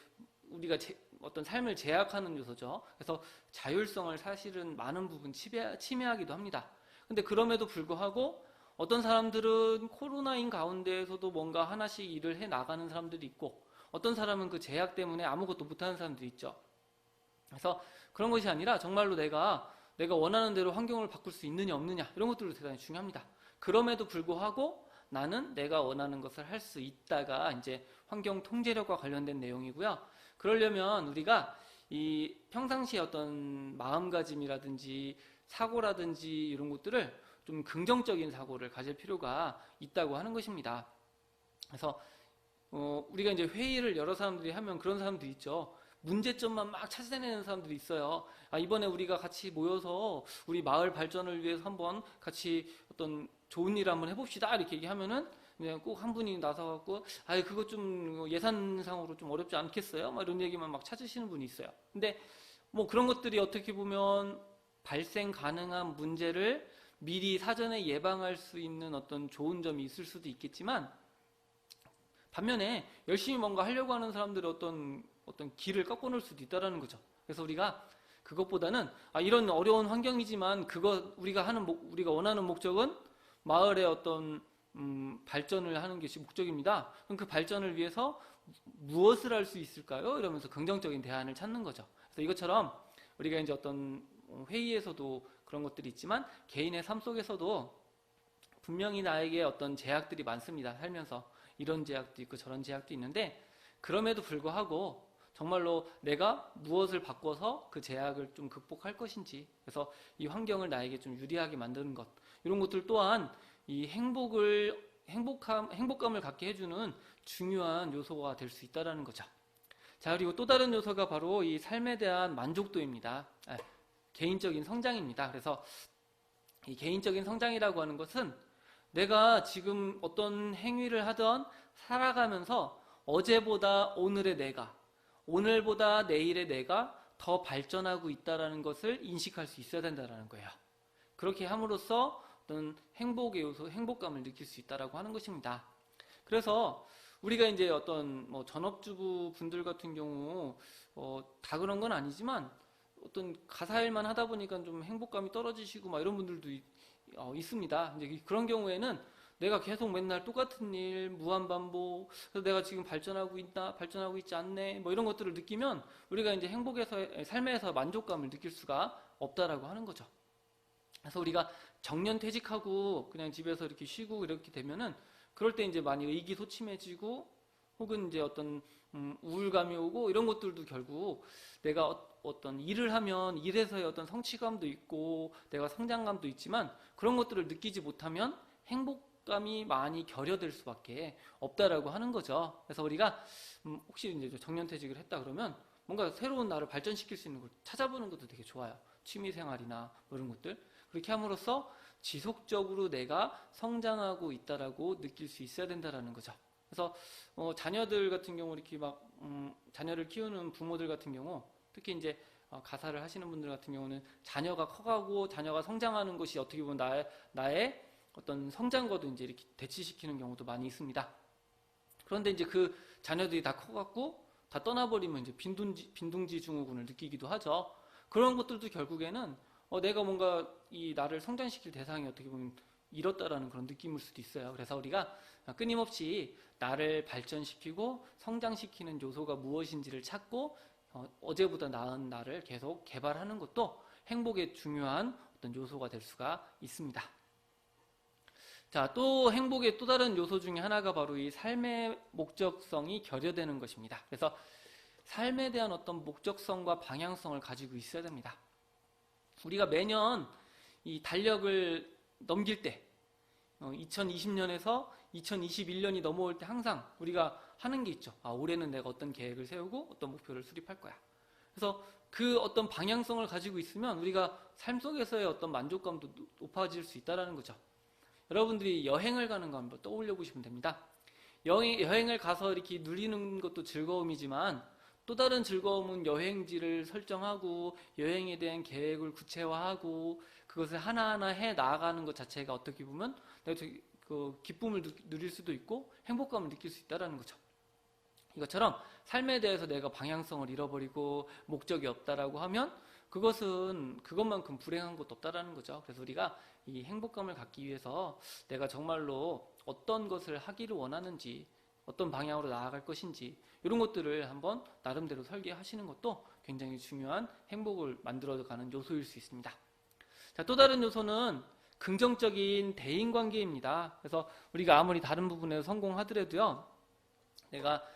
우리가 어떤 삶을 제약하는 요소죠. 그래서 자율성을 사실은 많은 부분 침해하기도 합니다. 근데 그럼에도 불구하고 어떤 사람들은 코로나인 가운데에서도 뭔가 하나씩 일을 해 나가는 사람들이 있고, 어떤 사람은 그 제약 때문에 아무것도 못하는 사람들이 있죠. 그래서 그런 것이 아니라 정말로 내가 원하는 대로 환경을 바꿀 수 있느냐 없느냐 이런 것들도 대단히 중요합니다. 그럼에도 불구하고 나는 내가 원하는 것을 할 수 있다가 이제 환경 통제력과 관련된 내용이고요. 그러려면 우리가 이 평상시에 어떤 마음가짐이라든지 사고라든지 이런 것들을 좀 긍정적인 사고를 가질 필요가 있다고 하는 것입니다. 그래서 우리가 이제 회의를 여러 사람들이 하면 그런 사람들이 있죠. 문제점만 막 찾아내는 사람들이 있어요. 이번에 우리가 같이 모여서 우리 마을 발전을 위해서 한번 같이 어떤 좋은 일 한번 해봅시다 이렇게 얘기하면은 그냥 꼭 한 분이 나서갖고 그거 좀 예산상으로 좀 어렵지 않겠어요? 막 이런 얘기만 막 찾으시는 분이 있어요. 근데 뭐 그런 것들이 어떻게 보면 발생 가능한 문제를 미리 사전에 예방할 수 있는 어떤 좋은 점이 있을 수도 있겠지만, 반면에 열심히 뭔가 하려고 하는 사람들의 어떤 길을 꺾어놓을 수도 있다는 거죠. 그래서 우리가 그것보다는 이런 어려운 환경이지만 우리가 원하는 목적은 마을의 어떤 발전을 하는 것이 목적입니다. 그럼 그 발전을 위해서 무엇을 할 수 있을까요? 이러면서 긍정적인 대안을 찾는 거죠. 그래서 이것처럼 우리가 이제 어떤 회의에서도 그런 것들이 있지만 개인의 삶 속에서도 분명히 나에게 어떤 제약들이 많습니다. 살면서 이런 제약도 있고 저런 제약도 있는데, 그럼에도 불구하고 정말로 내가 무엇을 바꿔서 그 제약을 좀 극복할 것인지, 그래서 이 환경을 나에게 좀 유리하게 만드는 것, 이런 것들 또한 이 행복감을 갖게 해주는 중요한 요소가 될 수 있다는 거죠. 자, 그리고 또 다른 요소가 바로 이 삶에 대한 만족도입니다. 개인적인 성장입니다. 그래서 이 개인적인 성장이라고 하는 것은 내가 지금 어떤 행위를 하던 살아가면서 어제보다 오늘의 내가, 오늘보다 내일의 내가 더 발전하고 있다는 것을 인식할 수 있어야 된다는 거예요. 그렇게 함으로써 어떤 행복의 요소, 행복감을 느낄 수 있다라고 하는 것입니다. 그래서 우리가 이제 어떤 전업주부 분들 같은 경우 다 그런 건 아니지만 어떤 가사일만 하다 보니까 좀 행복감이 떨어지시고 막 이런 분들도 있습니다. 이제 그런 경우에는 내가 계속 맨날 똑같은 일, 무한반복, 그래서 내가 지금 발전하고 있나, 발전하고 있지 않네, 뭐 이런 것들을 느끼면 우리가 이제 삶에서 만족감을 느낄 수가 없다라고 하는 거죠. 그래서 우리가 정년퇴직하고 그냥 집에서 이렇게 쉬고 이렇게 되면은 그럴 때 이제 많이 의기소침해지고 혹은 이제 어떤 우울감이 오고 이런 것들도 결국 내가 어떤 일을 하면 일에서의 어떤 성취감도 있고 내가 성장감도 있지만 그런 것들을 느끼지 못하면 행복감이 많이 결여될 수밖에 없다라고 하는 거죠. 그래서 우리가 혹시 이제 정년퇴직을 했다 그러면 뭔가 새로운 나를 발전시킬 수 있는 걸 찾아보는 것도 되게 좋아요. 취미생활이나 뭐 이런 것들. 그렇게 함으로써 지속적으로 내가 성장하고 있다라고 느낄 수 있어야 된다라는 거죠. 그래서 자녀들 같은 경우 이렇게 막 자녀를 키우는 부모들 같은 경우 특히 이제 가사를 하시는 분들 같은 경우는 자녀가 커가고 자녀가 성장하는 것이 어떻게 보면 나의 어떤 성장과도 이제 이렇게 대치시키는 경우도 많이 있습니다. 그런데 이제 그 자녀들이 다 커갖고 다 떠나버리면 이제 빈둥지 증후군을 느끼기도 하죠. 그런 것들도 결국에는 내가 뭔가 이 나를 성장시킬 대상이 어떻게 보면 잃었다라는 그런 느낌일 수도 있어요. 그래서 우리가 끊임없이 나를 발전시키고 성장시키는 요소가 무엇인지를 찾고 어제보다 나은 나를 계속 개발하는 것도 행복의 중요한 어떤 요소가 될 수가 있습니다. 자, 또 행복의 또 다른 요소 중에 하나가 바로 이 삶의 목적성이 결여되는 것입니다. 그래서 삶에 대한 어떤 목적성과 방향성을 가지고 있어야 됩니다. 우리가 매년 이 달력을 넘길 때 2020년에서 2021년이 넘어올 때 항상 우리가 하는 게 있죠. 올해는 내가 어떤 계획을 세우고 어떤 목표를 수립할 거야. 그래서 그 어떤 방향성을 가지고 있으면 우리가 삶 속에서의 어떤 만족감도 높아질 수 있다는 거죠. 여러분들이 여행을 가는 거 한번 떠올려 보시면 됩니다. 여행을 가서 이렇게 누리는 것도 즐거움이지만 또 다른 즐거움은 여행지를 설정하고 여행에 대한 계획을 구체화하고 그것을 하나하나 해 나아가는 것 자체가 어떻게 보면 내가 그 기쁨을 누릴 수도 있고 행복감을 느낄 수 있다는 거죠. 이것처럼 삶에 대해서 내가 방향성을 잃어버리고 목적이 없다라고 하면 그것은 그것만큼 불행한 것도 없다라는 거죠. 그래서 우리가 이 행복감을 갖기 위해서 내가 정말로 어떤 것을 하기를 원하는지, 어떤 방향으로 나아갈 것인지 이런 것들을 한번 나름대로 설계하시는 것도 굉장히 중요한 행복을 만들어가는 요소일 수 있습니다. 자, 또 다른 요소는 긍정적인 대인관계입니다. 그래서 우리가 아무리 다른 부분에서 성공하더라도요, 내가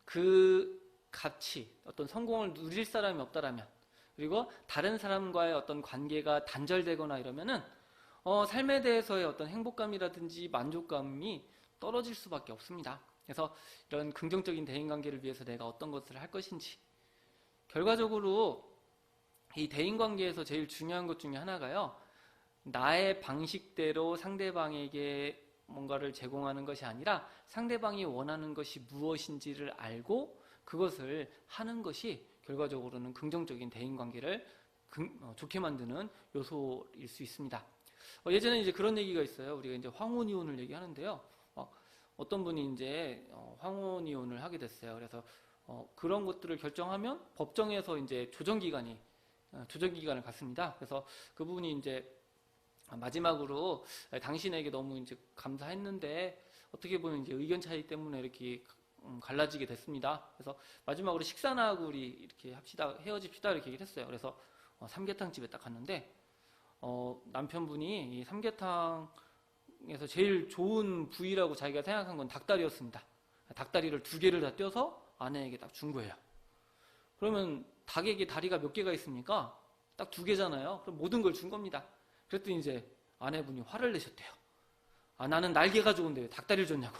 그 가치, 어떤 성공을 누릴 사람이 없다라면, 그리고 다른 사람과의 어떤 관계가 단절되거나 이러면은 삶에 대해서의 어떤 행복감이라든지 만족감이 떨어질 수밖에 없습니다. 그래서 이런 긍정적인 대인관계를 위해서 내가 어떤 것을 할 것인지, 결과적으로 이 대인관계에서 제일 중요한 것 중에 하나가요, 나의 방식대로 상대방에게 뭔가를 제공하는 것이 아니라 상대방이 원하는 것이 무엇인지를 알고 그것을 하는 것이 결과적으로는 긍정적인 대인관계를 좋게 만드는 요소일 수 있습니다. 예전에 이제 그런 얘기가 있어요. 우리가 이제 황혼이혼을 얘기하는데요. 어떤 분이 이제 황혼이혼을 하게 됐어요. 그래서 그런 것들을 결정하면 법정에서 이제 조정기간을 갖습니다. 그래서 그분이 이제 마지막으로 당신에게 너무 이제 감사했는데 어떻게 보면 이제 의견 차이 때문에 이렇게 갈라지게 됐습니다. 그래서 마지막으로 식사나 하고 우리 이렇게 합시다, 헤어집시다 이렇게 얘기를 했어요. 그래서 삼계탕 집에 딱 갔는데 남편분이 이 삼계탕에서 제일 좋은 부위라고 자기가 생각한 건 닭다리였습니다. 닭다리를 2개를 다 떼어서 아내에게 딱 준 거예요. 그러면 닭에게 다리가 몇 개가 있습니까? 딱 2개잖아요. 그럼 모든 걸 준 겁니다. 그랬더니 이제 아내분이 화를 내셨대요. 나는 날개가 좋은데 왜 닭다리를 줬냐고.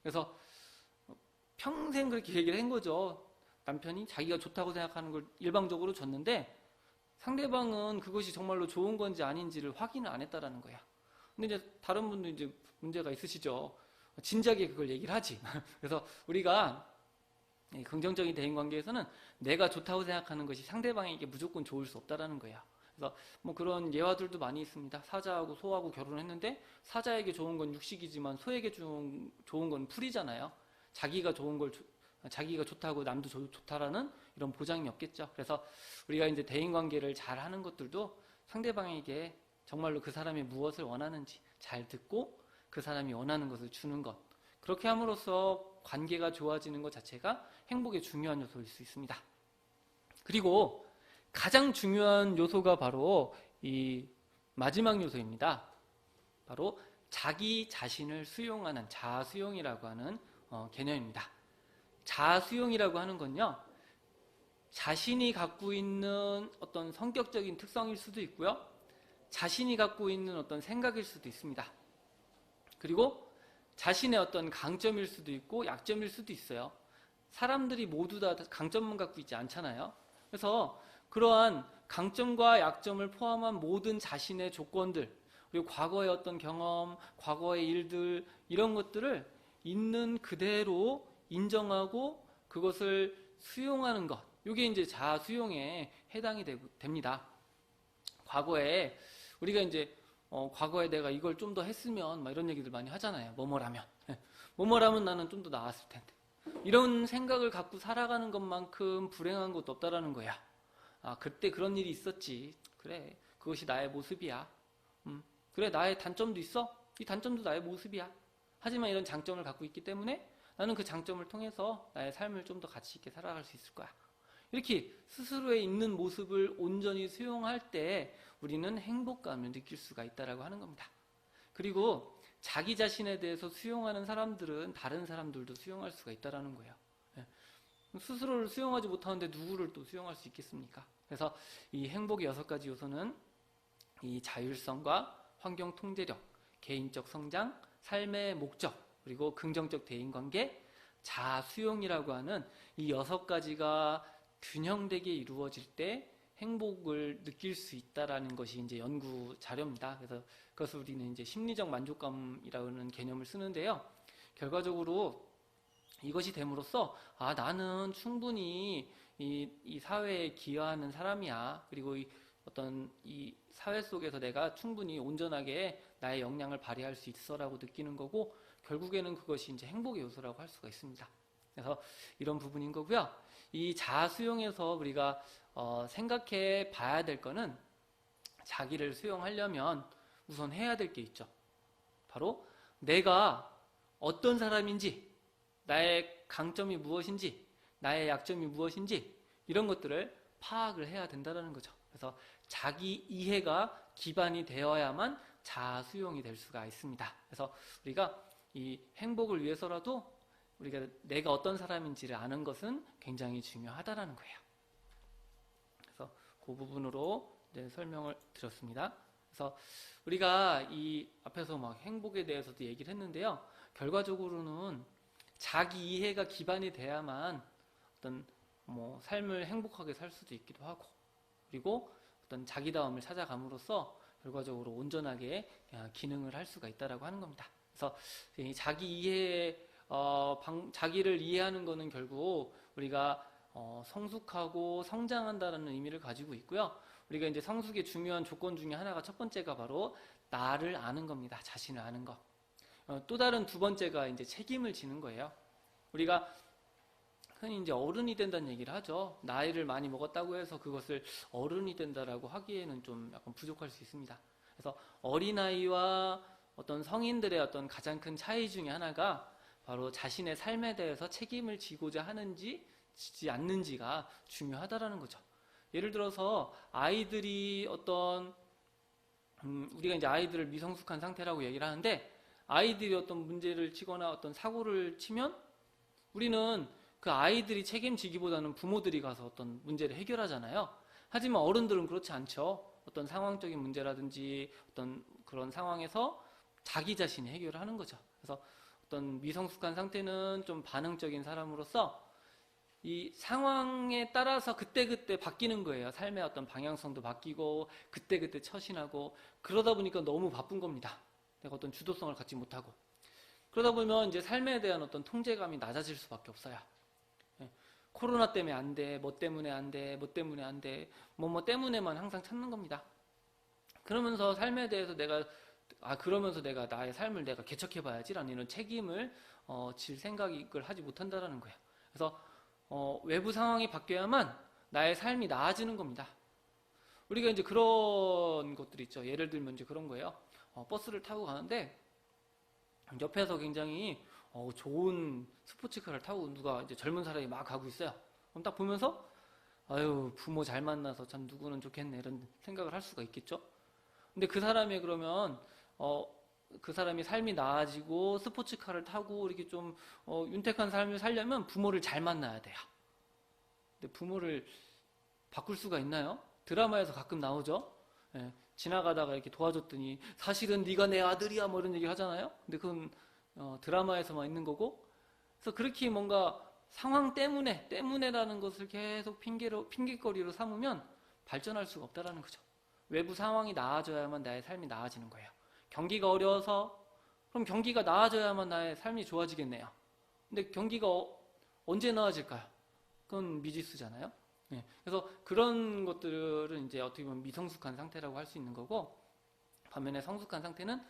그래서 평생 그렇게 얘기를 한 거죠. 남편이 자기가 좋다고 생각하는 걸 일방적으로 줬는데 상대방은 그것이 정말로 좋은 건지 아닌지를 확인을 안 했다라는 거야. 근데 이제 다른 분도 이제 문제가 있으시죠. 진작에 그걸 얘기를 하지. 그래서 우리가 긍정적인 대인관계에서는 내가 좋다고 생각하는 것이 상대방에게 무조건 좋을 수 없다라는 거야. 그래서 뭐 그런 예화들도 많이 있습니다. 사자하고 소하고 결혼했는데 사자에게 좋은 건 육식이지만 소에게 좋은 건 풀이잖아요. 자기가 좋다고 남도 좋다라는 이런 보장이 없겠죠. 그래서 우리가 이제 대인관계를 잘 하는 것들도 상대방에게 정말로 그 사람이 무엇을 원하는지 잘 듣고 그 사람이 원하는 것을 주는 것. 그렇게 함으로써 관계가 좋아지는 것 자체가 행복의 중요한 요소일 수 있습니다. 그리고 가장 중요한 요소가 바로 이 마지막 요소입니다. 바로 자기 자신을 수용하는 자아수용이라고 하는 개념입니다. 자아수용이라고 하는 건요, 자신이 갖고 있는 어떤 성격적인 특성일 수도 있고요, 자신이 갖고 있는 어떤 생각일 수도 있습니다. 그리고 자신의 어떤 강점일 수도 있고 약점일 수도 있어요. 사람들이 모두 다 강점만 갖고 있지 않잖아요. 그래서 그러한 강점과 약점을 포함한 모든 자신의 조건들, 그리고 과거의 어떤 경험, 과거의 일들, 이런 것들을 있는 그대로 인정하고 그것을 수용하는 것, 이게 이제 자아 수용에 해당이 됩니다. 과거에 우리가 이제 과거에 내가 이걸 좀 더 했으면 막 이런 얘기들 많이 하잖아요. 뭐뭐라면 나는 좀 더 나았을 텐데. 이런 생각을 갖고 살아가는 것만큼 불행한 것도 없다라는 거야. 그때 그런 일이 있었지. 그래, 그것이 나의 모습이야. 그래, 나의 단점도 있어. 이 단점도 나의 모습이야. 하지만 이런 장점을 갖고 있기 때문에 나는 그 장점을 통해서 나의 삶을 좀 더 가치 있게 살아갈 수 있을 거야. 이렇게 스스로의 있는 모습을 온전히 수용할 때 우리는 행복감을 느낄 수가 있다라고 하는 겁니다. 그리고 자기 자신에 대해서 수용하는 사람들은 다른 사람들도 수용할 수가 있다라는 거예요. 스스로를 수용하지 못하는데 누구를 또 수용할 수 있겠습니까? 그래서 이 행복의 6가지 요소는 이 자율성과 환경 통제력, 개인적 성장, 삶의 목적, 그리고 긍정적 대인관계, 자아 수용이라고 하는 이 6가지가 균형되게 이루어질 때 행복을 느낄 수 있다라는 것이 이제 연구 자료입니다. 그래서 그것을 우리는 이제 심리적 만족감이라는 개념을 쓰는데요. 결과적으로 이것이 됨으로써 나는 충분히 이 사회에 기여하는 사람이야. 그리고 어떤 이 사회 속에서 내가 충분히 온전하게 나의 역량을 발휘할 수 있어라고 느끼는 거고, 결국에는 그것이 이제 행복의 요소라고 할 수가 있습니다. 그래서 이런 부분인 거고요. 이 자아 수용에서 우리가 생각해 봐야 될 거는, 자기를 수용하려면 우선 해야 될 게 있죠. 바로 내가 어떤 사람인지, 나의 강점이 무엇인지, 나의 약점이 무엇인지, 이런 것들을 파악을 해야 된다는 거죠. 그래서 자기 이해가 기반이 되어야만 자아 수용이 될 수가 있습니다. 그래서 우리가 이 행복을 위해서라도 우리가 내가 어떤 사람인지를 아는 것은 굉장히 중요하다라는 거예요. 그래서 그 부분으로 설명을 드렸습니다. 그래서 우리가 이 앞에서 막 행복에 대해서도 얘기를 했는데요. 결과적으로는 자기 이해가 기반이 돼야만 어떤 삶을 행복하게 살 수도 있기도 하고, 그리고 어떤 자기다움을 찾아감으로써 결과적으로 온전하게 기능을 할 수가 있다라고 하는 겁니다. 그래서 이 자기 이해, 자기를 이해하는 것은 결국 우리가 성숙하고 성장한다는 의미를 가지고 있고요. 우리가 이제 성숙의 중요한 조건 중에 하나가, 첫 번째가 바로 나를 아는 겁니다. 자신을 아는 것. 또 다른 두 번째가 이제 책임을 지는 거예요. 우리가 흔히 이제 어른이 된다는 얘기를 하죠. 나이를 많이 먹었다고 해서 그것을 어른이 된다라고 하기에는 좀 약간 부족할 수 있습니다. 그래서 어린아이와 어떤 성인들의 어떤 가장 큰 차이 중에 하나가 바로 자신의 삶에 대해서 책임을 지고자 하는지 지지 않는지가 중요하다라는 거죠. 예를 들어서 아이들이 우리가 이제 아이들을 미성숙한 상태라고 얘기를 하는데, 아이들이 어떤 문제를 치거나 어떤 사고를 치면 우리는 그 아이들이 책임지기보다는 부모들이 가서 어떤 문제를 해결하잖아요. 하지만 어른들은 그렇지 않죠. 어떤 상황적인 문제라든지 어떤 그런 상황에서 자기 자신이 해결을 하는 거죠. 그래서 어떤 미성숙한 상태는 좀 반응적인 사람으로서 이 상황에 따라서 그때그때 바뀌는 거예요. 삶의 어떤 방향성도 바뀌고 그때그때 처신하고, 그러다 보니까 너무 바쁜 겁니다. 내가 어떤 주도성을 갖지 못하고, 그러다 보면 이제 삶에 대한 어떤 통제감이 낮아질 수밖에 없어요. 코로나 때문에 안 돼, 뭐 때문에 안 돼, 뭐 때문에 안 돼, 뭐 때문에만 항상 찾는 겁니다. 그러면서 삶에 대해서 그러면서 내가 나의 삶을 내가 개척해봐야지라는 이런 책임을 질 생각을 하지 못한다라는 거예요. 그래서 외부 상황이 바뀌어야만 나의 삶이 나아지는 겁니다. 우리가 이제 그런 것들이 있죠. 예를 들면 이제 그런 거예요. 버스를 타고 가는데 옆에서 굉장히 좋은 스포츠카를 타고 누가 이제 젊은 사람이 막 가고 있어요. 그럼 딱 보면서 아유, 부모 잘 만나서 참 누구는 좋겠네, 이런 생각을 할 수가 있겠죠. 근데 그 사람이 그러면 그 사람이 삶이 나아지고 스포츠카를 타고 이렇게 좀 윤택한 삶을 살려면 부모를 잘 만나야 돼요. 근데 부모를 바꿀 수가 있나요? 드라마에서 가끔 나오죠. 예, 지나가다가 이렇게 도와줬더니 사실은 네가 내 아들이야, 뭐 이런 얘기 하잖아요. 근데 그건 드라마에서만 있는 거고, 그래서 그렇게 뭔가 상황 때문에라는 것을 계속 핑계거리로 삼으면 발전할 수가 없다라는 거죠. 외부 상황이 나아져야만 나의 삶이 나아지는 거예요. 경기가 어려워서, 그럼 경기가 나아져야만 나의 삶이 좋아지겠네요. 근데 경기가 언제 나아질까요? 그건 미지수잖아요. 네. 그래서 그런 것들은 이제 어떻게 보면 미성숙한 상태라고 할 수 있는 거고, 반면에 성숙한 상태는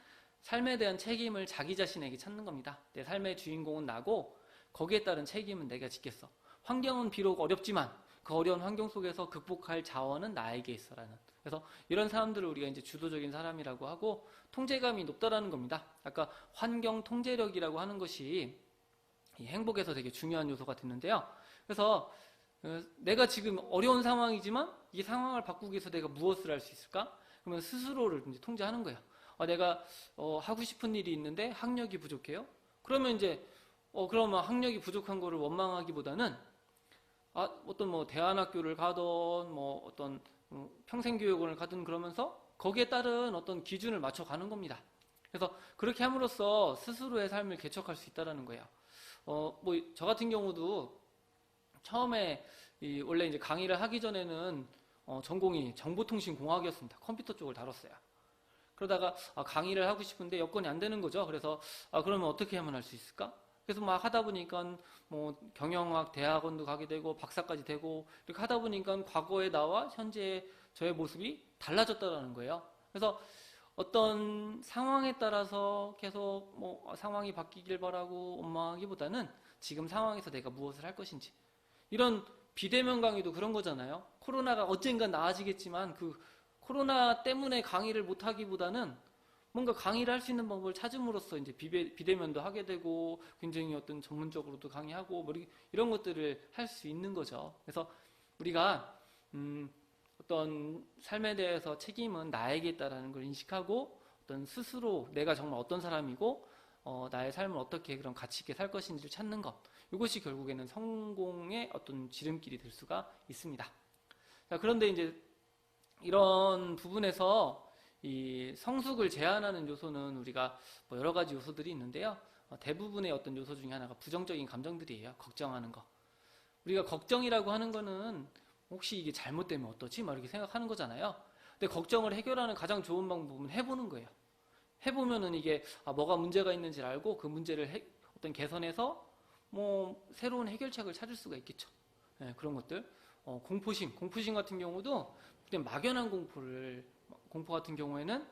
삶에 대한 책임을 자기 자신에게 찾는 겁니다. 내 삶의 주인공은 나고 거기에 따른 책임은 내가 짓겠어. 환경은 비록 어렵지만 그 어려운 환경 속에서 극복할 자원은 나에게 있어라는. 그래서 이런 사람들을 우리가 이제 주도적인 사람이라고 하고, 통제감이 높다라는 겁니다. 아까 환경 통제력이라고 하는 것이 이 행복에서 되게 중요한 요소가 됐는데요. 그래서 내가 지금 어려운 상황이지만 이 상황을 바꾸기 위해서 내가 무엇을 할 수 있을까? 그러면 스스로를 이제 통제하는 거예요. 내가 하고 싶은 일이 있는데 학력이 부족해요. 그러면 이제 그러면 학력이 부족한 거를 원망하기보다는 어떤 뭐 대안학교를 가든 뭐 어떤 평생교육원을 가든 그러면서 거기에 따른 어떤 기준을 맞춰가는 겁니다. 그래서 그렇게 함으로써 스스로의 삶을 개척할 수 있다라는 거예요. 뭐 저 같은 경우도 처음에 원래 이제 강의를 하기 전에는 전공이 정보통신공학이었습니다. 컴퓨터 쪽을 다뤘어요. 그러다가 강의를 하고 싶은데 여건이 안 되는 거죠. 그래서 그러면 어떻게 하면 할 수 있을까? 그래서 막 하다 보니까 뭐 경영학 대학원도 가게 되고 박사까지 되고 이렇게 하다 보니까 과거의 나와 현재 저의 모습이 달라졌다라는 거예요. 그래서 어떤 상황에 따라서 계속 뭐 상황이 바뀌길 바라고 원망하기보다는 지금 상황에서 내가 무엇을 할 것인지, 이런 비대면 강의도 그런 거잖아요. 코로나가 언젠간 나아지겠지만 그 코로나 때문에 강의를 못 하기보다는 뭔가 강의를 할 수 있는 방법을 찾음으로써 이제 비대면도 하게 되고 굉장히 어떤 전문적으로도 강의하고 뭐 이런 것들을 할 수 있는 거죠. 그래서 우리가 어떤 삶에 대해서 책임은 나에게 있다라는 걸 인식하고 어떤 스스로 내가 정말 어떤 사람이고 나의 삶을 어떻게 그런 가치 있게 살 것인지를 찾는 것, 이것이 결국에는 성공의 어떤 지름길이 될 수가 있습니다. 자, 그런데 이제 이런 부분에서 이 성숙을 제한하는 요소는 우리가 뭐 여러 가지 요소들이 있는데요. 대부분의 어떤 요소 중에 하나가 부정적인 감정들이에요. 걱정하는 거. 우리가 걱정이라고 하는 거는 혹시 이게 잘못되면 어떠지? 막 이렇게 생각하는 거잖아요. 근데 걱정을 해결하는 가장 좋은 방법은 해보는 거예요. 해보면은 이게 뭐가 문제가 있는지를 알고 그 문제를 어떤 개선해서 뭐 새로운 해결책을 찾을 수가 있겠죠. 네, 그런 것들. 공포심 같은 경우도 그냥 막연한 공포 같은 경우에는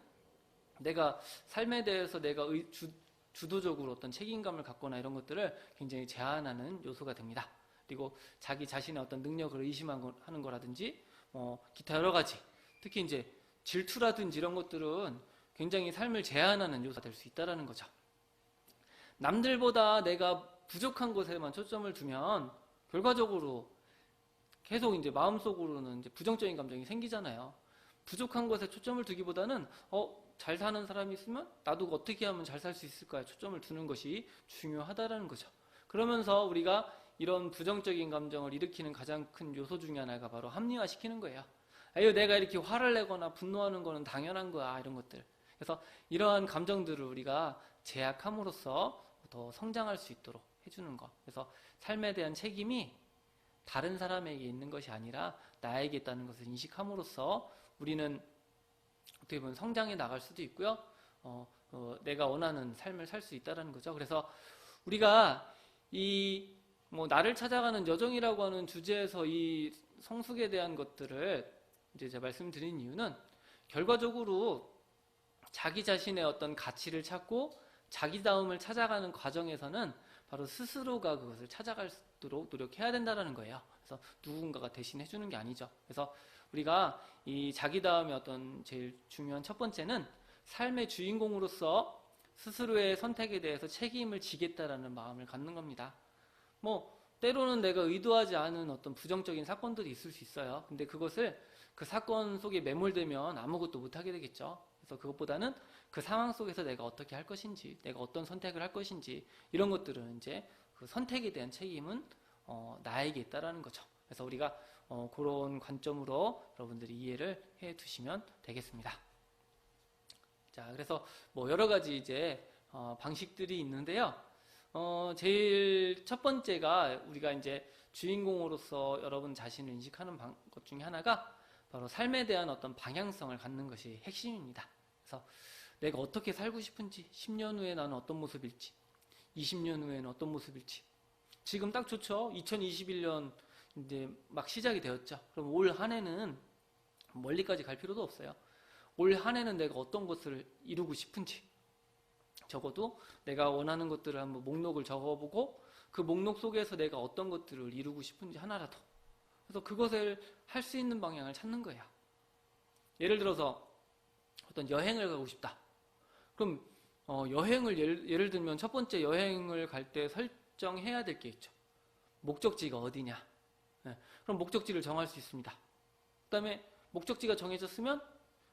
내가 삶에 대해서 내가 주도적으로 어떤 책임감을 갖거나 이런 것들을 굉장히 제한하는 요소가 됩니다. 그리고 자기 자신의 어떤 능력을 의심하는 거라든지 기타 여러 가지, 특히 이제 질투라든지 이런 것들은 굉장히 삶을 제한하는 요소가 될 수 있다는 거죠. 남들보다 내가 부족한 것에만 초점을 두면 결과적으로 계속 이제 마음속으로는 이제 부정적인 감정이 생기잖아요. 부족한 것에 초점을 두기보다는 잘 사는 사람이 있으면 나도 어떻게 하면 잘 살 수 있을까에 초점을 두는 것이 중요하다라는 거죠. 그러면서 우리가 이런 부정적인 감정을 일으키는 가장 큰 요소 중에 하나가 바로 합리화시키는 거예요. 아유, 내가 이렇게 화를 내거나 분노하는 거는 당연한 거야, 이런 것들. 그래서 이러한 감정들을 우리가 제약함으로써 더 성장할 수 있도록 해주는 것. 그래서 삶에 대한 책임이 다른 사람에게 있는 것이 아니라 나에게 있다는 것을 인식함으로써 우리는 어떻게 보면 성장해 나갈 수도 있고요. 내가 원하는 삶을 살 수 있다는 거죠. 그래서 우리가 나를 찾아가는 여정이라고 하는 주제에서 이 성숙에 대한 것들을 이제 제가 말씀드린 이유는 결과적으로 자기 자신의 어떤 가치를 찾고 자기다움을 찾아가는 과정에서는 바로 스스로가 그것을 찾아갈수록 노력해야 된다는 거예요. 그래서 누군가가 대신 해주는 게 아니죠. 그래서 우리가 이 자기다움의 어떤 제일 중요한 첫 번째는 삶의 주인공으로서 스스로의 선택에 대해서 책임을 지겠다라는 마음을 갖는 겁니다. 때로는 내가 의도하지 않은 어떤 부정적인 사건들이 있을 수 있어요. 근데 그것을 그 사건 속에 매몰되면 아무것도 못하게 되겠죠. 그래서 그것보다는 그 상황 속에서 내가 어떻게 할 것인지, 내가 어떤 선택을 할 것인지, 이런 것들은 이제 그 선택에 대한 책임은 나에게 있다라는 거죠. 그래서 우리가 그런 관점으로 여러분들이 이해를 해 두시면 되겠습니다. 자, 그래서 여러 가지 이제 방식들이 있는데요. 제일 첫 번째가 우리가 이제 주인공으로서 여러분 자신을 인식하는 것 중에 하나가 바로 삶에 대한 어떤 방향성을 갖는 것이 핵심입니다. 그래서 내가 어떻게 살고 싶은지, 10년 후에 나는 어떤 모습일지, 20년 후에는 어떤 모습일지. 지금 딱 좋죠. 2021년 이제 막 시작이 되었죠. 그럼 올 한 해는 멀리까지 갈 필요도 없어요. 올 한 해는 내가 어떤 것을 이루고 싶은지, 적어도 내가 원하는 것들을 한번 목록을 적어보고 그 목록 속에서 내가 어떤 것들을 이루고 싶은지 하나라도, 그래서 그것을 할 수 있는 방향을 찾는 거예요. 예를 들어서 어떤 여행을 가고 싶다. 그럼 여행을 예를 들면 첫 번째 여행을 갈 때 설정해야 될 게 있죠. 목적지가 어디냐. 네. 그럼 목적지를 정할 수 있습니다. 그 다음에 목적지가 정해졌으면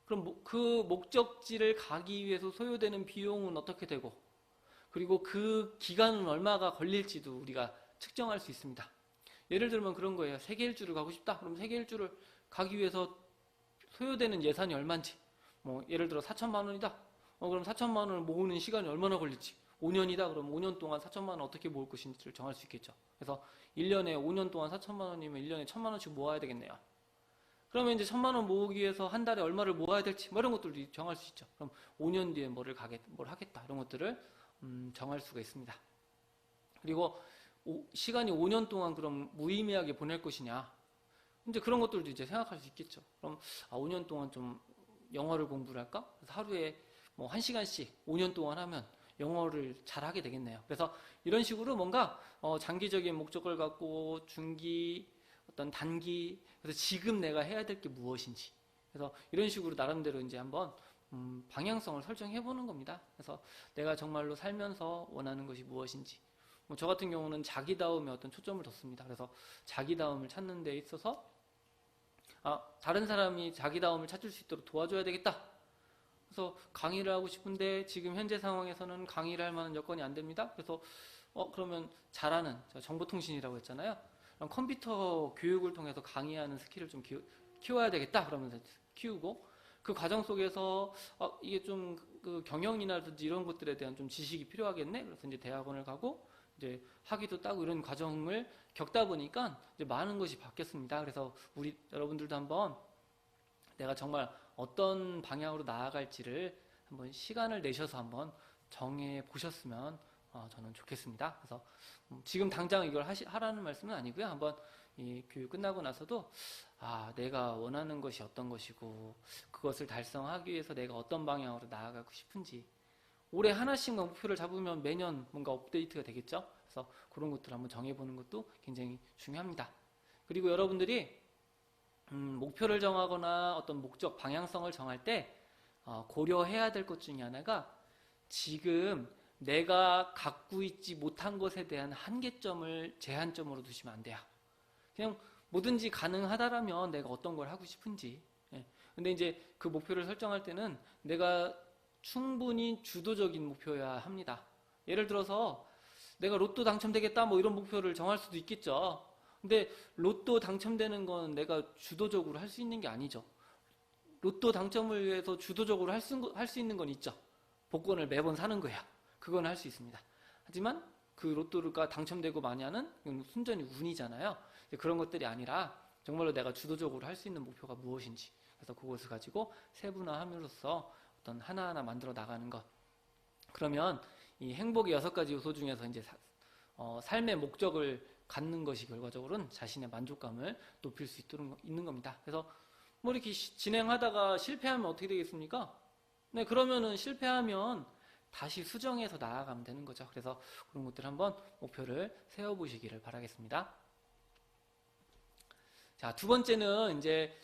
그럼 그 목적지를 가기 위해서 소요되는 비용은 어떻게 되고, 그리고 그 기간은 얼마가 걸릴지도 우리가 측정할 수 있습니다. 예를 들면 그런 거예요. 세계 일주를 가고 싶다. 그럼 세계 일주를 가기 위해서 소요되는 예산이 얼마인지. 예를 들어 4천만 원이다. 그럼 4천만 원을 모으는 시간이 얼마나 걸릴지. 5년이다. 그럼 5년 동안 4천만 원 어떻게 모을 것인지를 정할 수 있겠죠. 그래서 1년에 5년 동안 4천만 원이면 1년에 1천만 원씩 모아야 되겠네요. 그러면 이제 1천만 원 모으기 위해서 한 달에 얼마를 모아야 될지 이런 것들도 정할 수 있죠. 그럼 5년 뒤에 뭘 하겠다 이런 것들을 정할 수가 있습니다. 그리고 시간이 5년 동안 그럼 무의미하게 보낼 것이냐, 이제 그런 것들도 이제 생각할 수 있겠죠. 그럼 5년 동안 좀 영어를 공부를 할까? 그래서 하루에 뭐 1시간씩 5년 동안 하면 영어를 잘하게 되겠네요. 그래서 이런 식으로 뭔가 장기적인 목적을 갖고 중기, 어떤 단기, 그래서 지금 내가 해야 될 게 무엇인지, 그래서 이런 식으로 나름대로 이제 한번 방향성을 설정해 보는 겁니다. 그래서 내가 정말로 살면서 원하는 것이 무엇인지, 뭐 저 같은 경우는 자기다움에 어떤 초점을 뒀습니다. 그래서 자기다움을 찾는 데 있어서 다른 사람이 자기다움을 찾을 수 있도록 도와줘야 되겠다. 그래서 강의를 하고 싶은데 지금 현재 상황에서는 강의를 할 만한 여건이 안 됩니다. 그래서 그러면 잘하는 정보통신이라고 했잖아요. 그럼 컴퓨터 교육을 통해서 강의하는 스킬을 좀 키워야 되겠다. 그러면서 키우고, 그 과정 속에서 이게 좀 그 경영이라든지 이런 것들에 대한 좀 지식이 필요하겠네. 그래서 이제 대학원을 가고 이제 학위도 따고 이런 과정을 겪다 보니까 이제 많은 것이 바뀌었습니다. 그래서 우리 여러분들도 한번 내가 정말 어떤 방향으로 나아갈지를 한번 시간을 내셔서 한번 정해 보셨으면 저는 좋겠습니다. 그래서 지금 당장 이걸 하라는 말씀은 아니고요. 한번 이 교육 끝나고 나서도 내가 원하는 것이 어떤 것이고 그것을 달성하기 위해서 내가 어떤 방향으로 나아가고 싶은지, 올해 하나씩만 목표를 잡으면 매년 뭔가 업데이트가 되겠죠. 그래서 그런 것들을 한번 정해보는 것도 굉장히 중요합니다. 그리고 여러분들이 목표를 정하거나 어떤 목적, 방향성을 정할 때 고려해야 될 것 중에 하나가 지금 내가 갖고 있지 못한 것에 대한 한계점을 제한점으로 두시면 안 돼요. 그냥 뭐든지 가능하다라면 내가 어떤 걸 하고 싶은지. 근데 이제 그 목표를 설정할 때는 내가 충분히 주도적인 목표여야 합니다. 예를 들어서 내가 로또 당첨되겠다 뭐 이런 목표를 정할 수도 있겠죠. 근데 로또 당첨되는 건 내가 주도적으로 할 수 있는 게 아니죠. 로또 당첨을 위해서 주도적으로 할 수 있는 건 있죠. 복권을 매번 사는 거야. 그건 할 수 있습니다. 하지만 그 로또가 당첨되고 마냐는 순전히 운이잖아요. 그런 것들이 아니라 정말로 내가 주도적으로 할 수 있는 목표가 무엇인지, 그래서 그것을 가지고 세분화함으로써 어떤 하나하나 만들어 나가는 것. 그러면 이 행복의 6가지 요소 중에서 이제 삶의 목적을 갖는 것이 결과적으로는 자신의 만족감을 높일 수 있는 겁니다. 그래서 뭐 이렇게 진행하다가 실패하면 어떻게 되겠습니까? 네, 그러면은 실패하면 다시 수정해서 나아가면 되는 거죠. 그래서 그런 것들 한번 목표를 세워보시기를 바라겠습니다. 자, 두 번째는 이제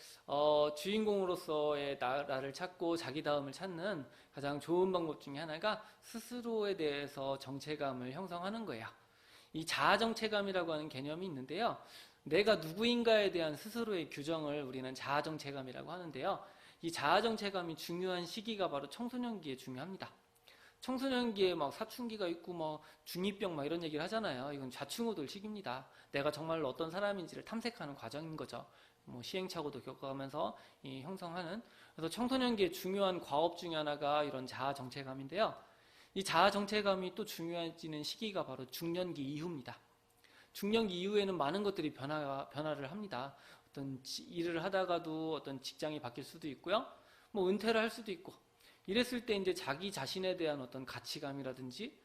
주인공으로서의 나를 찾고 자기다움을 찾는 가장 좋은 방법 중에 하나가 스스로에 대해서 정체감을 형성하는 거예요. 이 자아정체감이라고 하는 개념이 있는데요. 내가 누구인가에 대한 스스로의 규정을 우리는 자아정체감이라고 하는데요. 이 자아정체감이 중요한 시기가 바로 청소년기에 중요합니다. 청소년기에 막 사춘기가 있고 뭐 중2병 막 이런 얘기를 하잖아요. 이건 좌충우돌 시기입니다. 내가 정말로 어떤 사람인지를 탐색하는 과정인 거죠. 뭐 시행착오도 겪어가면서 형성하는. 그래서 청소년기의 중요한 과업 중에 하나가 이런 자아정체감인데요. 이 자아정체감이 또 중요해지는 시기가 바로 중년기 이후입니다. 중년기 이후에는 많은 것들이 변화를 합니다. 어떤 일을 하다가도 어떤 직장이 바뀔 수도 있고요. 뭐 은퇴를 할 수도 있고. 이랬을 때 이제 자기 자신에 대한 어떤 가치감이라든지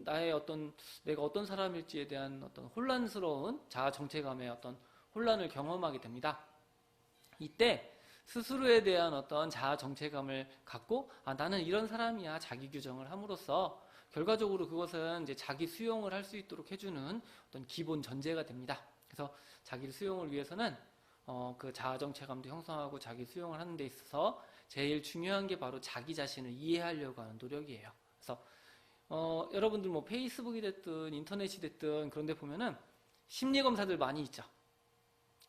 내가 어떤 사람일지에 대한 어떤 혼란스러운 자아 정체감의 어떤 혼란을 경험하게 됩니다. 이때 스스로에 대한 어떤 자아 정체감을 갖고 나는 이런 사람이야 자기 규정을 함으로써 결과적으로 그것은 이제 자기 수용을 할 수 있도록 해주는 어떤 기본 전제가 됩니다. 그래서 자기를 수용을 위해서는 그 자아 정체감도 형성하고 자기 수용을 하는 데 있어서 제일 중요한 게 바로 자기 자신을 이해하려고 하는 노력이에요. 그래서 여러분들 뭐 페이스북이 됐든 인터넷이 됐든 그런 데 보면은 심리검사들 많이 있죠.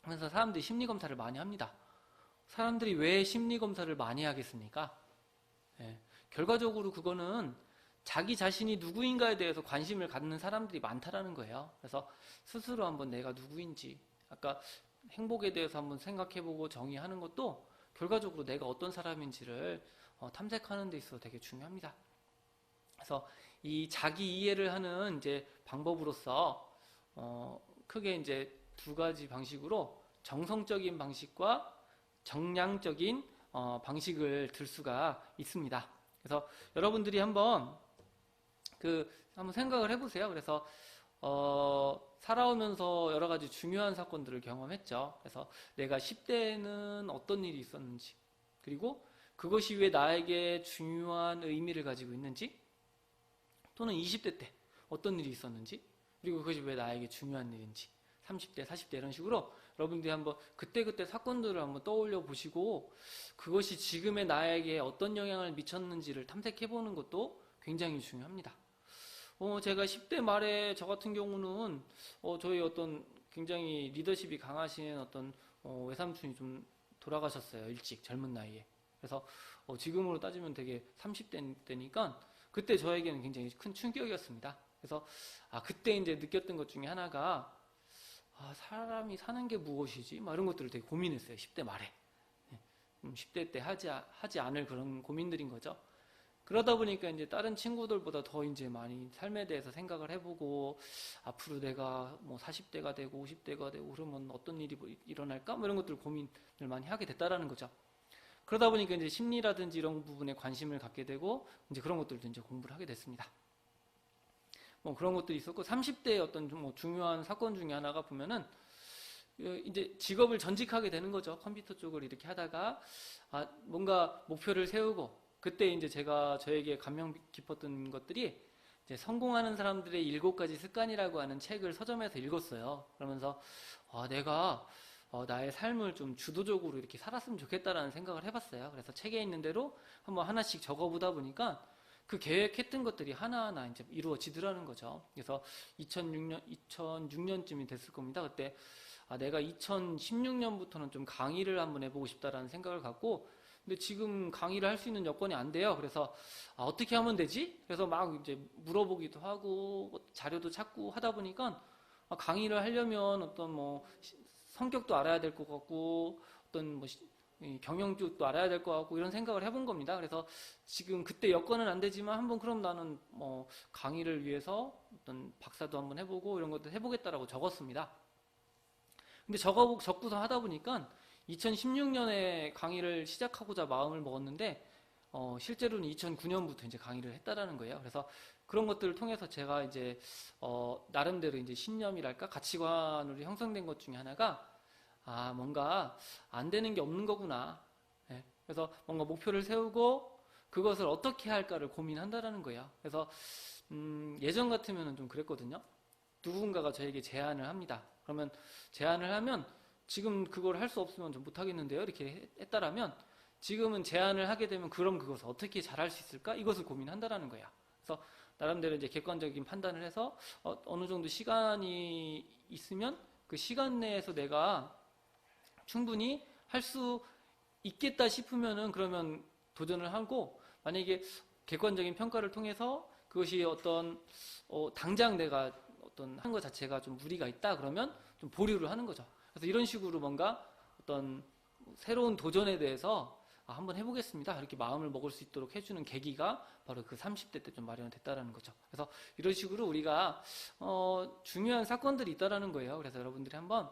그래서 사람들이 심리검사를 많이 합니다. 사람들이 왜 심리검사를 많이 하겠습니까? 결과적으로 그거는 자기 자신이 누구인가에 대해서 관심을 갖는 사람들이 많다라는 거예요. 그래서 스스로 한번 내가 누구인지, 아까 행복에 대해서 한번 생각해보고 정의하는 것도 결과적으로 내가 어떤 사람인지를 탐색하는 데 있어서 되게 중요합니다. 그래서 이 자기 이해를 하는 이제 방법으로서 크게 이제 두 가지 방식으로 정성적인 방식과 정량적인 방식을 들 수가 있습니다. 그래서 여러분들이 한번 생각을 해보세요. 그래서 살아오면서 여러 가지 중요한 사건들을 경험했죠. 그래서 내가 10대에는 어떤 일이 있었는지, 그리고 그것이 왜 나에게 중요한 의미를 가지고 있는지, 또는 20대 때 어떤 일이 있었는지, 그리고 그것이 왜 나에게 중요한 일인지, 30대, 40대 이런 식으로 여러분들이 한번 그때그때 사건들을 한번 떠올려 보시고 그것이 지금의 나에게 어떤 영향을 미쳤는지를 탐색해 보는 것도 굉장히 중요합니다. 제가 10대 말에 저 같은 경우는 저희 어떤 굉장히 리더십이 강하신 어떤 외삼촌이 좀 돌아가셨어요. 일찍 젊은 나이에. 그래서 지금으로 따지면 되게 30대 때니까 그때 저에게는 굉장히 큰 충격이었습니다. 그래서 그때 이제 느꼈던 것 중에 하나가 사람이 사는 게 무엇이지? 막 이런 것들을 되게 고민했어요. 10대 말에. 10대 때 하지 않을 그런 고민들인 거죠. 그러다 보니까 이제 다른 친구들보다 더 이제 많이 삶에 대해서 생각을 해보고 앞으로 내가 뭐 40대가 되고 50대가 되고 그러면 어떤 일이 일어날까? 뭐 이런 것들 고민을 많이 하게 됐다라는 거죠. 그러다 보니까 이제 심리라든지 이런 부분에 관심을 갖게 되고 이제 그런 것들도 이제 공부를 하게 됐습니다. 뭐 그런 것들이 있었고 30대의 어떤 뭐 중요한 사건 중에 하나가 보면은 이제 직업을 전직하게 되는 거죠. 컴퓨터 쪽을 이렇게 하다가 뭔가 목표를 세우고 그때 이제 제가 저에게 감명 깊었던 것들이 이제 성공하는 사람들의 7가지 습관이라고 하는 책을 서점에서 읽었어요. 그러면서 내가 나의 삶을 좀 주도적으로 이렇게 살았으면 좋겠다라는 생각을 해봤어요. 그래서 책에 있는 대로 한번 하나씩 적어보다 보니까 그 계획했던 것들이 하나하나 이제 이루어지더라는 거죠. 그래서 2006년쯤이 됐을 겁니다. 그때 내가 2016년부터는 좀 강의를 한번 해보고 싶다라는 생각을 갖고 근데 지금 강의를 할 수 있는 여건이 안 돼요. 그래서 어떻게 하면 되지? 그래서 막 이제 물어보기도 하고 자료도 찾고 하다 보니까 강의를 하려면 어떤 뭐 성격도 알아야 될 것 같고 어떤 뭐 경영주도 알아야 될 것 같고 이런 생각을 해본 겁니다. 그래서 지금 그때 여건은 안 되지만 한번 그럼 나는 뭐 강의를 위해서 어떤 박사도 한번 해보고 이런 것도 해보겠다라고 적었습니다. 근데 적고서 하다 보니까 2016년에 강의를 시작하고자 마음을 먹었는데 실제로는 2009년부터 이제 강의를 했다라는 거예요. 그래서 그런 것들을 통해서 제가 이제 나름대로 이제 신념이랄까 가치관으로 형성된 것 중에 하나가 뭔가 안 되는 게 없는 거구나. 네. 그래서 뭔가 목표를 세우고 그것을 어떻게 할까를 고민한다라는 거예요. 그래서 예전 같으면은 좀 그랬거든요. 누군가가 저에게 제안을 합니다. 그러면 제안을 하면 지금 그걸 할 수 없으면 좀 못하겠는데요. 이렇게 했다라면 지금은 제안을 하게 되면 그럼 그것을 어떻게 잘할 수 있을까? 이것을 고민한다라는 거야. 그래서 나름대로 이제 객관적인 판단을 해서 어느 정도 시간이 있으면 그 시간 내에서 내가 충분히 할 수 있겠다 싶으면은 그러면 도전을 하고 만약에 객관적인 평가를 통해서 그것이 어떤 당장 내가 어떤 한 것 자체가 좀 무리가 있다 그러면 좀 보류를 하는 거죠. 그래서 이런 식으로 뭔가 어떤 새로운 도전에 대해서 한번 해보겠습니다. 이렇게 마음을 먹을 수 있도록 해주는 계기가 바로 그 30대 때 좀 마련됐다라는 거죠. 그래서 이런 식으로 우리가 중요한 사건들이 있다라는 거예요. 그래서 여러분들이 한번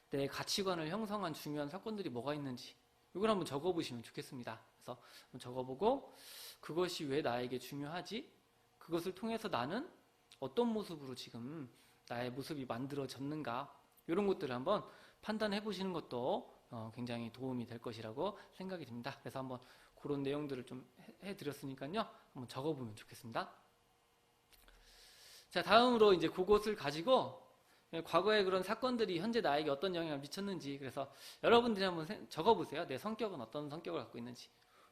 내 가치관을 형성한 중요한 사건들이 뭐가 있는지 이걸 한번 적어보시면 좋겠습니다. 그래서 한번 적어보고 그것이 왜 나에게 중요하지? 그것을 통해서 나는 어떤 모습으로 지금 나의 모습이 만들어졌는가? 이런 것들을 한번 판단해 보시는 것도 굉장히 도움이 될 것이라고 생각이 듭니다. 그래서 한번 그런 내용들을 좀 해드렸으니까요. 한번 적어보면 좋겠습니다. 자, 다음으로 이제 그것을 가지고 과거의 그런 사건들이 현재 나에게 어떤 영향을 미쳤는지 그래서 여러분들이 한번 적어보세요. 내 성격은 어떤 성격을 갖고 있는지.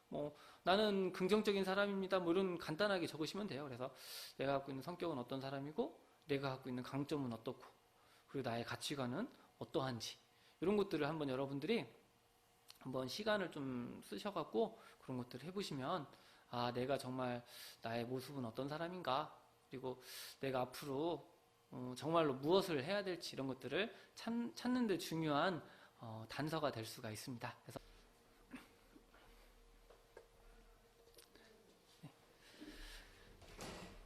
뭐 나는 긍정적인 사람입니다. 뭐 이런 간단하게 적으시면 돼요. 그래서 내가 갖고 있는 성격은 어떤 사람이고 내가 갖고 있는 강점은 어떻고 그리고 나의 가치관은 어떠한지 이런 것들을 한번 여러분들이 한번 시간을 좀 쓰셔갖고 그런 것들을 해보시면 내가 정말 나의 모습은 어떤 사람인가 그리고 내가 앞으로 정말로 무엇을 해야 될지 이런 것들을 찾는 데 중요한 단서가 될 수가 있습니다. 그래서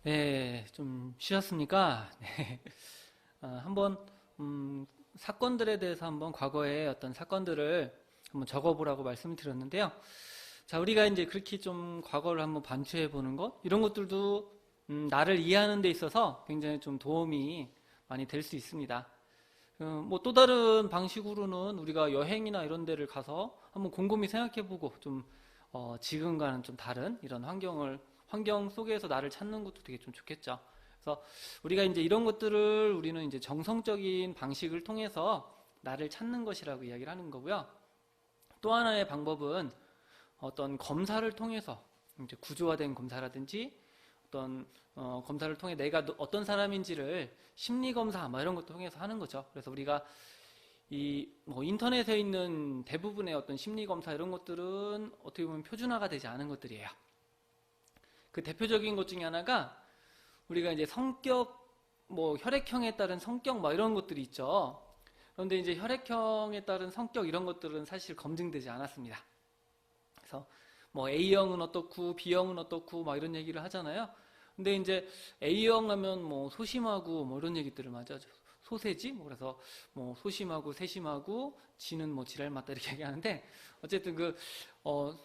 네, 좀 쉬셨습니까? 네. 한번 사건들에 대해서 한번 과거의 어떤 사건들을 한번 적어보라고 말씀을 드렸는데요. 자, 우리가 이제 그렇게 좀 과거를 한번 반추해 보는 것 이런 것들도 나를 이해하는 데 있어서 굉장히 좀 도움이 많이 될 수 있습니다. 뭐 또 다른 방식으로는 우리가 여행이나 이런 데를 가서 한번 곰곰이 생각해보고 좀 지금과는 좀 다른 이런 환경 속에서 나를 찾는 것도 되게 좀 좋겠죠. 그래서 우리가 이제 이런 것들을 우리는 이제 정성적인 방식을 통해서 나를 찾는 것이라고 이야기를 하는 거고요. 또 하나의 방법은 어떤 검사를 통해서 이제 구조화된 검사라든지 어떤 검사를 통해 내가 어떤 사람인지를 심리 검사 뭐 이런 것도 통해서 하는 거죠. 그래서 우리가 이 뭐 인터넷에 있는 대부분의 어떤 심리 검사 이런 것들은 어떻게 보면 표준화가 되지 않은 것들이에요. 그 대표적인 것 중에 하나가 우리가 이제 성격, 뭐 혈액형에 따른 성격 뭐 이런 것들이 있죠. 그런데 이제 혈액형에 따른 성격 이런 것들은 사실 검증되지 않았습니다. 그래서 뭐 A형은 어떻고 B형은 어떻고 막 이런 얘기를 하잖아요. 근데 이제 A형 하면 뭐 소심하고 뭐 이런 얘기들을 많이 하죠. 소세지? 뭐 그래서 뭐 소심하고 세심하고 지는 뭐 지랄 맞다 이렇게 얘기하는데 어쨌든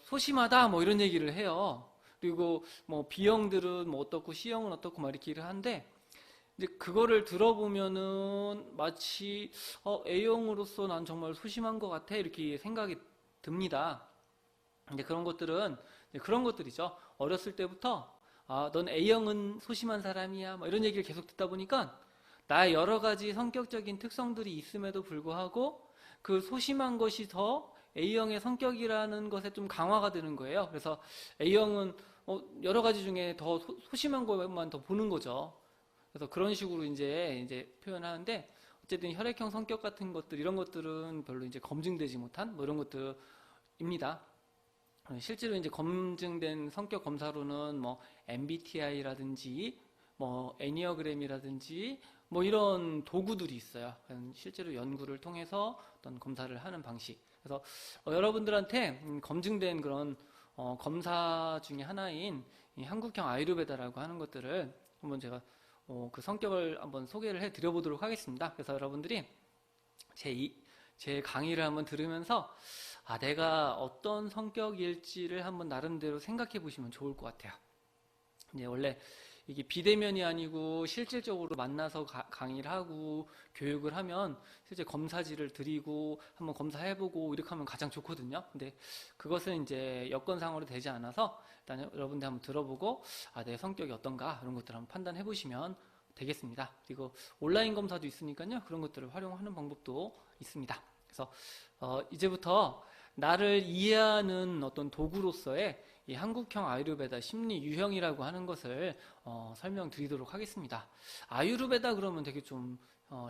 소심하다 뭐 이런 얘기를 해요. 그리고 뭐 B형들은 뭐 어떻고 C형은 어떻고 막 이렇게 얘기를 하는데 이제 그거를 들어보면은 마치 A형으로서 난 정말 소심한 것 같아 이렇게 생각이 듭니다. 이제 그런 것들은 이제 그런 것들이죠. 어렸을 때부터 넌 A형은 소심한 사람이야 뭐 이런 얘기를 계속 듣다 보니까 나의 여러 가지 성격적인 특성들이 있음에도 불구하고 그 소심한 것이 더 A형의 성격이라는 것에 좀 강화가 되는 거예요. 그래서 A형은 여러 가지 중에 더 소심한 것만 더 보는 거죠. 그래서 그런 식으로 이제 표현하는데 어쨌든 혈액형 성격 같은 것들 이런 것들은 별로 이제 검증되지 못한 뭐 이런 것들입니다. 실제로 이제 검증된 성격 검사로는 뭐 MBTI라든지 뭐 애니어그램이라든지 뭐 이런 도구들이 있어요. 실제로 연구를 통해서 어떤 검사를 하는 방식. 그래서 여러분들한테 검증된 그런 검사 중에 하나인 이 한국형 아유르베다라고 하는 것들을 한번 제가 그 성격을 한번 소개를 해 드려보도록 하겠습니다. 그래서 여러분들이 제 강의를 한번 들으면서 내가 어떤 성격일지를 한번 나름대로 생각해 보시면 좋을 것 같아요. 이제 원래 이게 비대면이 아니고 실질적으로 만나서 강의를 하고 교육을 하면 실제 검사지를 드리고 한번 검사해보고 이렇게 하면 가장 좋거든요. 근데 그것은 이제 여건상으로 되지 않아서 일단 여러분들 한번 들어보고 내 성격이 어떤가 이런 것들 한번 판단해 보시면 되겠습니다. 그리고 온라인 검사도 있으니까요. 그런 것들을 활용하는 방법도 있습니다. 그래서 이제부터 나를 이해하는 어떤 도구로서의 이 한국형 아유르베다 심리 유형이라고 하는 것을 설명드리도록 하겠습니다. 아유르베다 그러면 되게 좀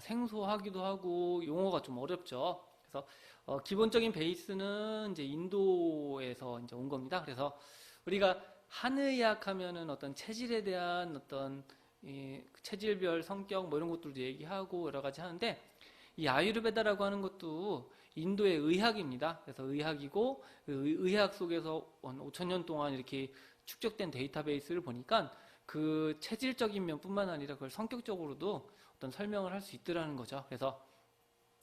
생소하기도 하고 용어가 좀 어렵죠. 그래서 기본적인 베이스는 이제 인도에서 이제 온 겁니다. 그래서 우리가 한의학 하면은 어떤 체질에 대한 어떤 체질별 성격 뭐 이런 것들도 얘기하고 여러 가지 하는데 이 아유르베다라고 하는 것도 인도의 의학입니다. 그래서 의학이고 의학 속에서 5,000년 동안 이렇게 축적된 데이터베이스를 보니까 그 체질적인 면뿐만 아니라 그걸 성격적으로도 어떤 설명을 할 수 있더라는 거죠. 그래서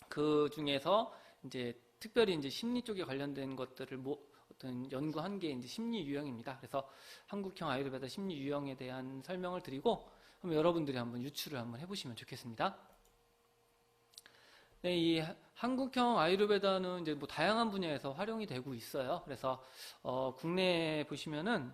그 중에서 이제 특별히 이제 심리 쪽에 관련된 것들을 어떤 연구한 게 이제 심리 유형입니다. 그래서 한국형 아유르베다 심리 유형에 대한 설명을 드리고 그럼 여러분들이 한번 유추를 한번 해보시면 좋겠습니다. 네, 이 한국형 아유르베다는 이제 뭐 다양한 분야에서 활용이 되고 있어요. 그래서 국내에 보시면은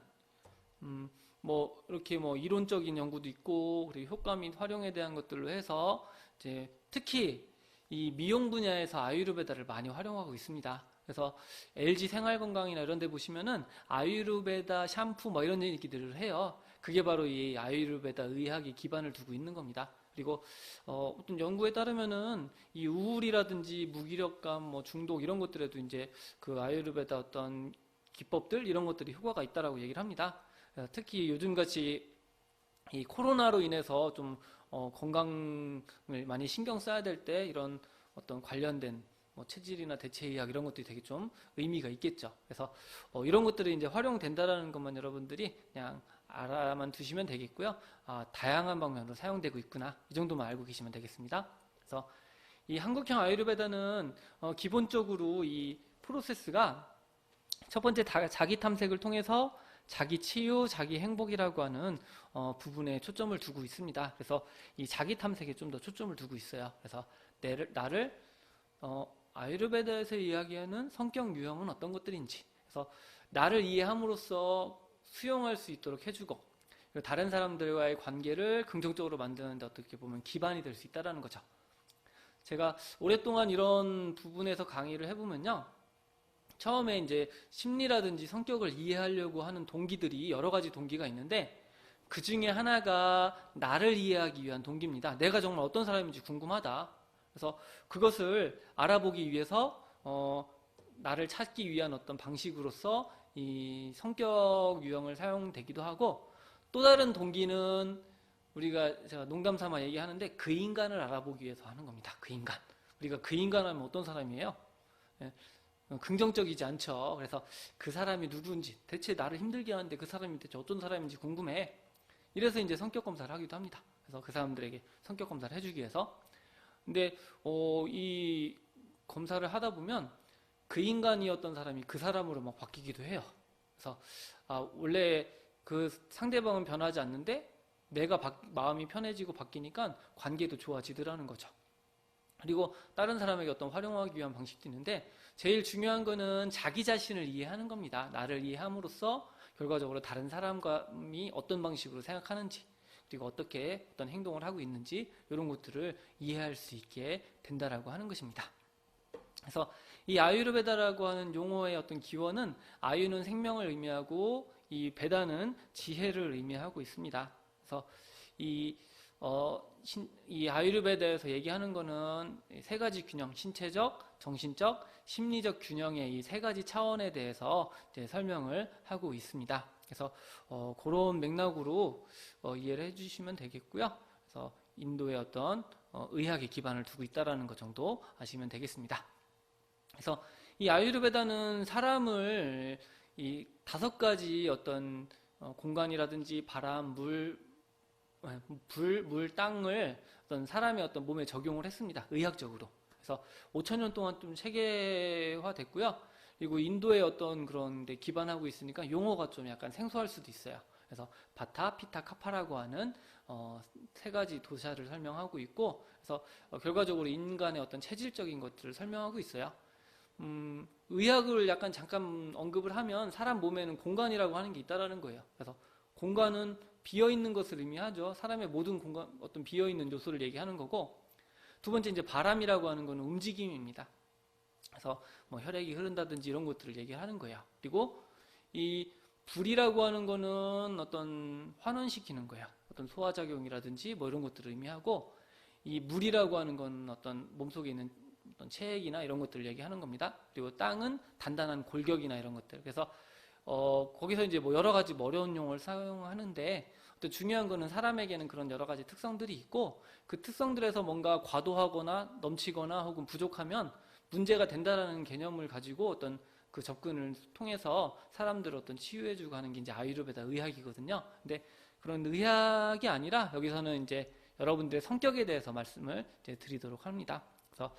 뭐 이렇게 뭐 이론적인 연구도 있고 그리고 효과 및 활용에 대한 것들로 해서 이제 특히 이 미용 분야에서 아유르베다를 많이 활용하고 있습니다. 그래서 LG 생활건강이나 이런 데 보시면은 아유르베다 샴푸 뭐 이런 얘기들을 해요. 그게 바로 이 아유르베다 의학의 기반을 두고 있는 겁니다. 그리고 어떤 연구에 따르면은 이 우울이라든지 무기력감, 뭐 중독 이런 것들에도 이제 그 아유르베다 어떤 기법들 이런 것들이 효과가 있다라고 얘기를 합니다. 특히 요즘같이 이 코로나로 인해서 좀 건강을 많이 신경 써야 될 때 이런 어떤 관련된 뭐 체질이나 대체의학 이런 것들이 되게 좀 의미가 있겠죠. 그래서 이런 것들이 이제 활용된다라는 것만 여러분들이 그냥 알아만 두시면 되겠고요. 다양한 방면으로 사용되고 있구나. 이 정도만 알고 계시면 되겠습니다. 그래서 이 한국형 아유르베다는 기본적으로 이 프로세스가 첫 번째 자기 탐색을 통해서 자기 치유, 자기 행복이라고 하는 부분에 초점을 두고 있습니다. 그래서 이 자기 탐색에 좀 더 초점을 두고 있어요. 그래서 나를 아유르베다에서 이야기하는 성격 유형은 어떤 것들인지, 그래서 나를 이해함으로써 수용할 수 있도록 해주고, 그리고 다른 사람들과의 관계를 긍정적으로 만드는데 어떻게 보면 기반이 될 수 있다는 거죠. 제가 오랫동안 이런 부분에서 강의를 해보면요, 처음에 이제 심리라든지 성격을 이해하려고 하는 동기들이 여러 가지 동기가 있는데, 그 중에 하나가 나를 이해하기 위한 동기입니다. 내가 정말 어떤 사람인지 궁금하다. 그래서 그것을 알아보기 위해서 나를 찾기 위한 어떤 방식으로서 이 성격 유형을 사용되기도 하고, 또 다른 동기는 제가 농담 삼아 얘기하는데 그 인간을 알아보기 위해서 하는 겁니다. 그 인간. 우리가 그 인간 하면 어떤 사람이에요? 예, 긍정적이지 않죠. 그래서 그 사람이 누구인지, 대체 나를 힘들게 하는데 그 사람이 대체 어떤 사람인지 궁금해. 이래서 이제 성격 검사를 하기도 합니다. 그래서 그 사람들에게 성격 검사를 해주기 위해서. 근데 이 검사를 하다 보면 그 인간이었던 사람이 그 사람으로 막 바뀌기도 해요. 그래서 원래 그 상대방은 변하지 않는데 내가 마음이 편해지고 바뀌니까 관계도 좋아지더라는 거죠. 그리고 다른 사람에게 어떤 활용하기 위한 방식도 있는데, 제일 중요한 거는 자기 자신을 이해하는 겁니다. 나를 이해함으로써 결과적으로 다른 사람이 어떤 방식으로 생각하는지, 그리고 어떻게 어떤 행동을 하고 있는지, 이런 것들을 이해할 수 있게 된다라고 하는 것입니다. 그래서 이 아유르베다라고 하는 용어의 어떤 기원은, 아유는 생명을 의미하고 이 베다는 지혜를 의미하고 있습니다. 그래서 이 아유르베다에서 얘기하는 거는 세 가지 균형, 신체적, 정신적, 심리적 균형의 이 세 가지 차원에 대해서 이제 설명을 하고 있습니다. 그래서 그런 맥락으로 이해를 해주시면 되겠고요. 그래서 인도의 어떤 의학의 기반을 두고 있다라는 것 정도 아시면 되겠습니다. 그래서 이 아유르베다는 사람을 이 5가지 어떤 공간이라든지 바람, 물, 땅을 어떤 사람의 어떤 몸에 적용을 했습니다. 의학적으로. 그래서 5,000년 동안 좀 체계화됐고요. 그리고 인도의 어떤 그런 데 기반하고 있으니까 용어가 좀 약간 생소할 수도 있어요. 그래서 바타, 피타, 카파라고 하는 3가지 도샤를 설명하고 있고, 그래서 결과적으로 인간의 어떤 체질적인 것들을 설명하고 있어요. 의학을 약간 잠깐 언급을 하면 사람 몸에는 공간이라고 하는 게 있다라는 거예요. 그래서 공간은 비어있는 것을 의미하죠. 사람의 모든 공간, 어떤 비어있는 요소를 얘기하는 거고, 두 번째 이제 바람이라고 하는 거는 움직임입니다. 그래서 뭐 혈액이 흐른다든지 이런 것들을 얘기하는 거예요. 그리고 이 불이라고 하는 거는 어떤 환원시키는 거예요. 어떤 소화작용이라든지 뭐 이런 것들을 의미하고, 이 물이라고 하는 건 어떤 몸속에 있는 어떤 체액이나 이런 것들을 얘기하는 겁니다. 그리고 땅은 단단한 골격이나 이런 것들. 그래서 거기서 이제 뭐 여러 가지 어려운 용어를 사용하는데, 또 중요한 거는 사람에게는 그런 여러 가지 특성들이 있고, 그 특성들에서 뭔가 과도하거나 넘치거나 혹은 부족하면 문제가 된다라는 개념을 가지고 어떤 그 접근을 통해서 사람들을 어떤 치유해주고 하는 게 이제 아유르베다 의학이거든요. 근데 그런 의학이 아니라 여기서는 이제 여러분들의 성격에 대해서 말씀을 이제 드리도록 합니다. 그래서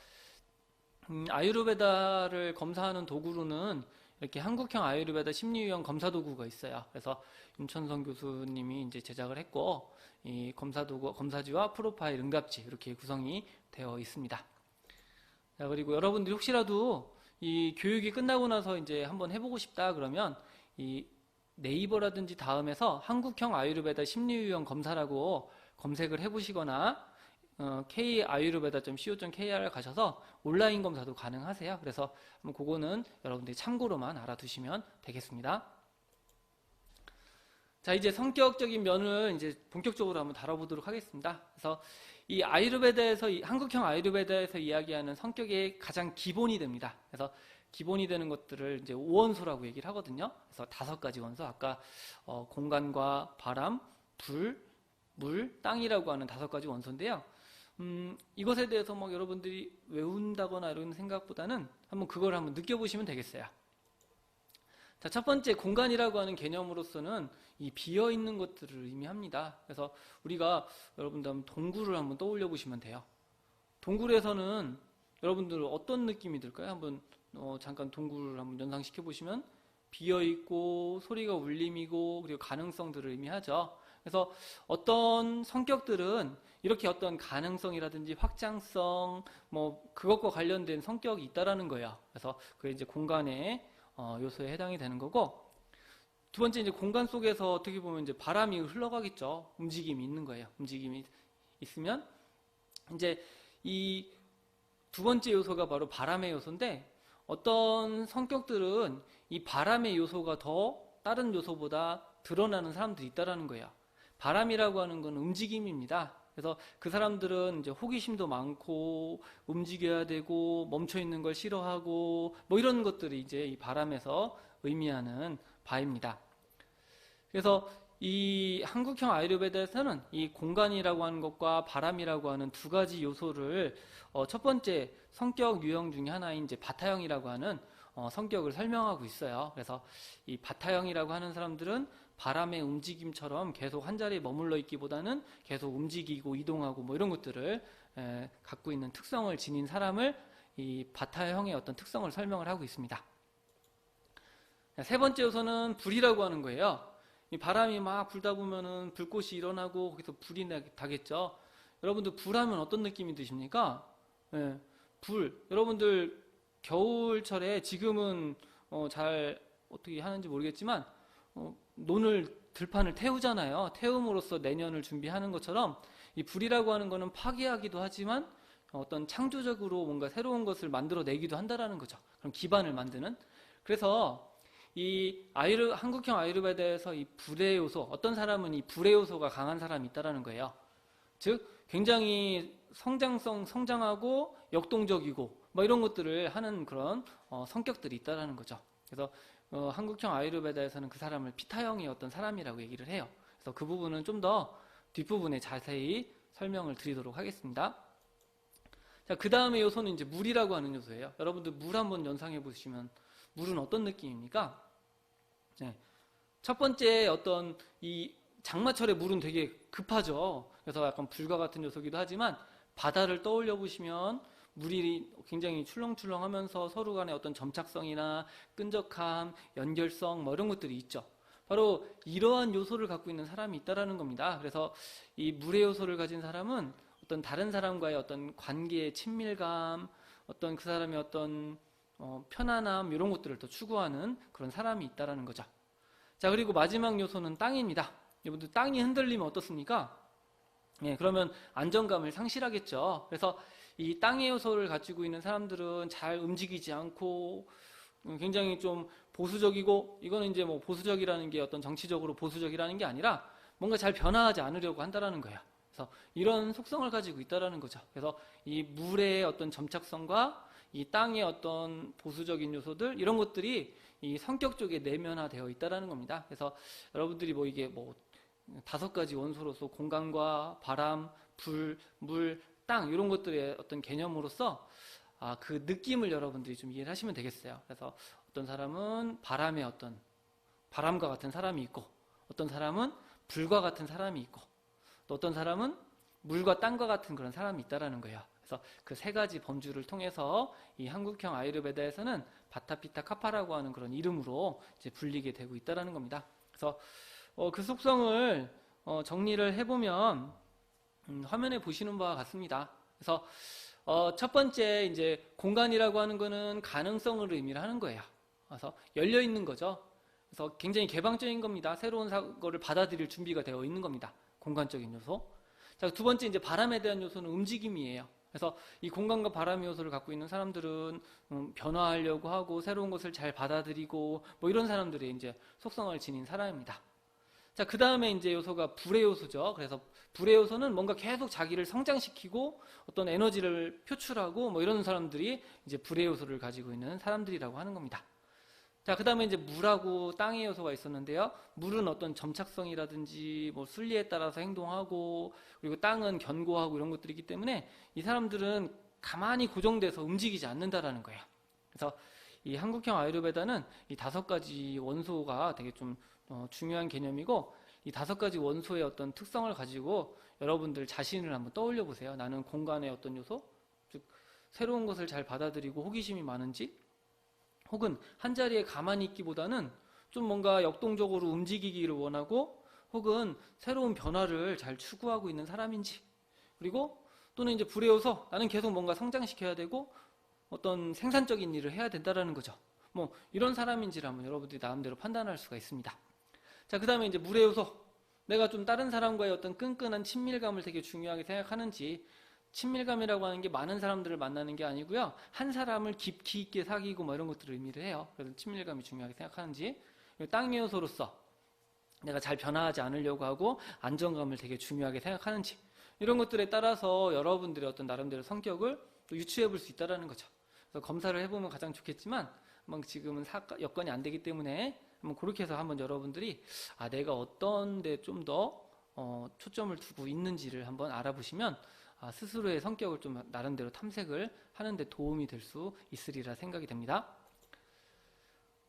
아유르베다를 검사하는 도구로는 이렇게 한국형 아유르베다 심리유형 검사 도구가 있어요. 그래서 윤천성 교수님이 이제 제작을 했고, 이 검사 도구, 검사지와 프로파일, 응답지 이렇게 구성이 되어 있습니다. 자, 그리고 여러분들이 혹시라도 이 교육이 끝나고 나서 이제 한번 해보고 싶다 그러면 이 네이버라든지 다음에서 한국형 아유르베다 심리유형 검사라고 검색을 해보시거나 kayurveda.co.kr 가셔서 온라인 검사도 가능하세요. 그래서 그거는 여러분들이 참고로만 알아두시면 되겠습니다. 자, 이제 성격적인 면을 이제 본격적으로 한번 다뤄보도록 하겠습니다. 그래서 이 아유르베다에서, 한국형 아유르베다에서 이야기하는 성격의 가장 기본이 됩니다. 그래서 기본이 되는 것들을 이제 5원소라고 얘기를 하거든요. 그래서 5가지 원소, 아까 공간과 바람, 불, 물, 땅이라고 하는 5가지 원소인데요. 이것에 대해서 막 여러분들이 외운다거나 이런 생각보다는 한번 그걸 한번 느껴보시면 되겠어요. 자, 첫 번째 공간이라고 하는 개념으로서는 이 비어있는 것들을 의미합니다. 그래서 우리가 여러분들 한번 동굴을 한번 떠올려 보시면 돼요. 동굴에서는 여러분들 어떤 느낌이 들까요? 한번 잠깐 동굴을 한번 연상시켜 보시면 비어있고 소리가 울림이고 그리고 가능성들을 의미하죠. 그래서 어떤 성격들은 이렇게 어떤 가능성이라든지 확장성 뭐 그것과 관련된 성격이 있다라는 거예요. 그래서 그게 이제 공간의 요소에 해당이 되는 거고, 두 번째 이제 공간 속에서 어떻게 보면 이제 바람이 흘러가겠죠. 움직임이 있는 거예요. 움직임이 있으면 이제 이 두 번째 요소가 바로 바람의 요소인데, 어떤 성격들은 이 바람의 요소가 더 다른 요소보다 드러나는 사람들이 있다라는 거예요. 바람이라고 하는 건 움직임입니다. 그래서 그 사람들은 이제 호기심도 많고 움직여야 되고 멈춰 있는 걸 싫어하고 뭐 이런 것들이 이제 이 바람에서 의미하는 바입니다. 그래서 이 한국형 아유르베다에서는 이 공간이라고 하는 것과 바람이라고 하는 두 가지 요소를 첫 번째 성격 유형 중에 하나인 이제 바타형이라고 하는 성격을 설명하고 있어요. 그래서 이 바타형이라고 하는 사람들은 바람의 움직임처럼 계속 한 자리에 머물러 있기보다는 계속 움직이고 이동하고 뭐 이런 것들을 갖고 있는 특성을 지닌 사람을 이 바타형의 어떤 특성을 설명을 하고 있습니다. 세 번째 요소는 불이라고 하는 거예요. 이 바람이 막 불다 보면은 불꽃이 일어나고 거기서 불이 나겠죠. 여러분들 불하면 어떤 느낌이 드십니까? 불. 여러분들 겨울철에 지금은 잘 어떻게 하는지 모르겠지만 들판을 태우잖아요. 태움으로써 내년을 준비하는 것처럼 이 불이라고 하는 거는 파괴하기도 하지만 어떤 창조적으로 뭔가 새로운 것을 만들어내기도 한다라는 거죠. 그럼 기반을 만드는. 그래서 이 한국형 아유르베다에서 이 불의 요소, 어떤 사람은 이 불의 요소가 강한 사람이 있다라는 거예요. 즉 굉장히 성장하고 역동적이고 뭐 이런 것들을 하는 그런 성격들이 있다라는 거죠. 그래서 한국형 아유르베다에서는 그 사람을 피타형의 어떤 사람이라고 얘기를 해요. 그래서 그 부분은 좀 더 뒷부분에 자세히 설명을 드리도록 하겠습니다. 자, 그 다음에 요소는 이제 물이라고 하는 요소예요. 여러분들 물 한번 연상해 보시면 물은 어떤 느낌입니까? 네. 첫 번째 어떤 이 장마철에 물은 되게 급하죠. 그래서 약간 불과 같은 요소기도 하지만 바다를 떠올려 보시면 물이 굉장히 출렁출렁하면서 서로 간의 어떤 점착성이나 끈적함, 연결성 뭐 이런 것들이 있죠. 바로 이러한 요소를 갖고 있는 사람이 있다라는 겁니다. 그래서 이 물의 요소를 가진 사람은 어떤 다른 사람과의 어떤 관계의 친밀감, 어떤 그 사람의 어떤 편안함 이런 것들을 더 추구하는 그런 사람이 있다라는 거죠. 자, 그리고 마지막 요소는 땅입니다. 여러분들 땅이 흔들리면 어떻습니까? 그러면 안정감을 상실하겠죠. 그래서 이 땅의 요소를 가지고 있는 사람들은 잘 움직이지 않고 굉장히 좀 보수적이고, 이거는 이제 뭐 보수적이라는 게 어떤 정치적으로 보수적이라는 게 아니라 뭔가 잘 변화하지 않으려고 한다라는 거예요. 그래서 이런 속성을 가지고 있다라는 거죠. 그래서 이 물의 어떤 점착성과 이 땅의 어떤 보수적인 요소들 이런 것들이 이 성격 쪽에 내면화되어 있다라는 겁니다. 그래서 여러분들이 뭐 이게 뭐 5가지 원소로서 공간과 바람, 불, 물, 땅 이런 것들의 어떤 개념으로서 그 느낌을 여러분들이 좀 이해를 하시면 되겠어요. 그래서 어떤 사람은 바람과 같은 사람이 있고, 어떤 사람은 불과 같은 사람이 있고, 또 어떤 사람은 물과 땅과 같은 그런 사람이 있다라는 거예요. 그래서 그 세 가지 범주를 통해서 이 한국형 아유르베다에서는 바타피타 카파라고 하는 그런 이름으로 이제 불리게 되고 있다라는 겁니다. 그래서 그 속성을 정리를 해보면 화면에 보시는 바와 같습니다. 그래서 첫 번째 이제 공간이라고 하는 거는 가능성을 의미를 하는 거예요. 그래서 열려 있는 거죠. 그래서 굉장히 개방적인 겁니다. 새로운 사고를 받아들일 준비가 되어 있는 겁니다. 공간적인 요소. 자, 두 번째 이제 바람에 대한 요소는 움직임이에요. 그래서 이 공간과 바람의 요소를 갖고 있는 사람들은 변화하려고 하고 새로운 것을 잘 받아들이고 뭐 이런 사람들의 이제 속성을 지닌 사람입니다. 자, 그 다음에 이제 요소가 불의 요소죠. 그래서 불의 요소는 뭔가 계속 자기를 성장시키고 어떤 에너지를 표출하고 뭐 이런 사람들이 이제 불의 요소를 가지고 있는 사람들이라고 하는 겁니다. 자, 그 다음에 이제 물하고 땅의 요소가 있었는데요. 물은 어떤 점착성이라든지 뭐 순리에 따라서 행동하고, 그리고 땅은 견고하고 이런 것들이기 때문에 이 사람들은 가만히 고정돼서 움직이지 않는다라는 거예요. 그래서 이 한국형 아유르베다는 이 5가지 원소가 되게 좀 중요한 개념이고, 이 5가지 원소의 어떤 특성을 가지고 여러분들 자신을 한번 떠올려 보세요. 나는 공간의 어떤 요소, 즉 새로운 것을 잘 받아들이고 호기심이 많은지, 혹은 한 자리에 가만히 있기보다는 좀 뭔가 역동적으로 움직이기를 원하고 혹은 새로운 변화를 잘 추구하고 있는 사람인지, 그리고 또는 이제 불에어서 나는 계속 뭔가 성장시켜야 되고 어떤 생산적인 일을 해야 된다라는 거죠. 뭐 이런 사람인지를 한번 여러분들이 나름대로 판단할 수가 있습니다. 자, 그 다음에 이제 물에어서 내가 좀 다른 사람과의 어떤 끈끈한 친밀감을 되게 중요하게 생각하는지, 친밀감이라고 하는 게 많은 사람들을 만나는 게 아니고요, 한 사람을 깊이 있게 사귀고 뭐 이런 것들을 의미를 해요. 그래서 친밀감이 중요하게 생각하는지, 땅의 요소로서 내가 잘 변화하지 않으려고 하고 안정감을 되게 중요하게 생각하는지, 이런 것들에 따라서 여러분들의 어떤 나름대로 성격을 또 유추해 볼 수 있다는 거죠. 그래서 검사를 해보면 가장 좋겠지만 지금은 여건이 안 되기 때문에 한번 그렇게 해서 한번 여러분들이 내가 어떤 데 좀 더 초점을 두고 있는지를 한번 알아보시면 스스로의 성격을 좀 나름대로 탐색을 하는 데 도움이 될 수 있으리라 생각이 됩니다.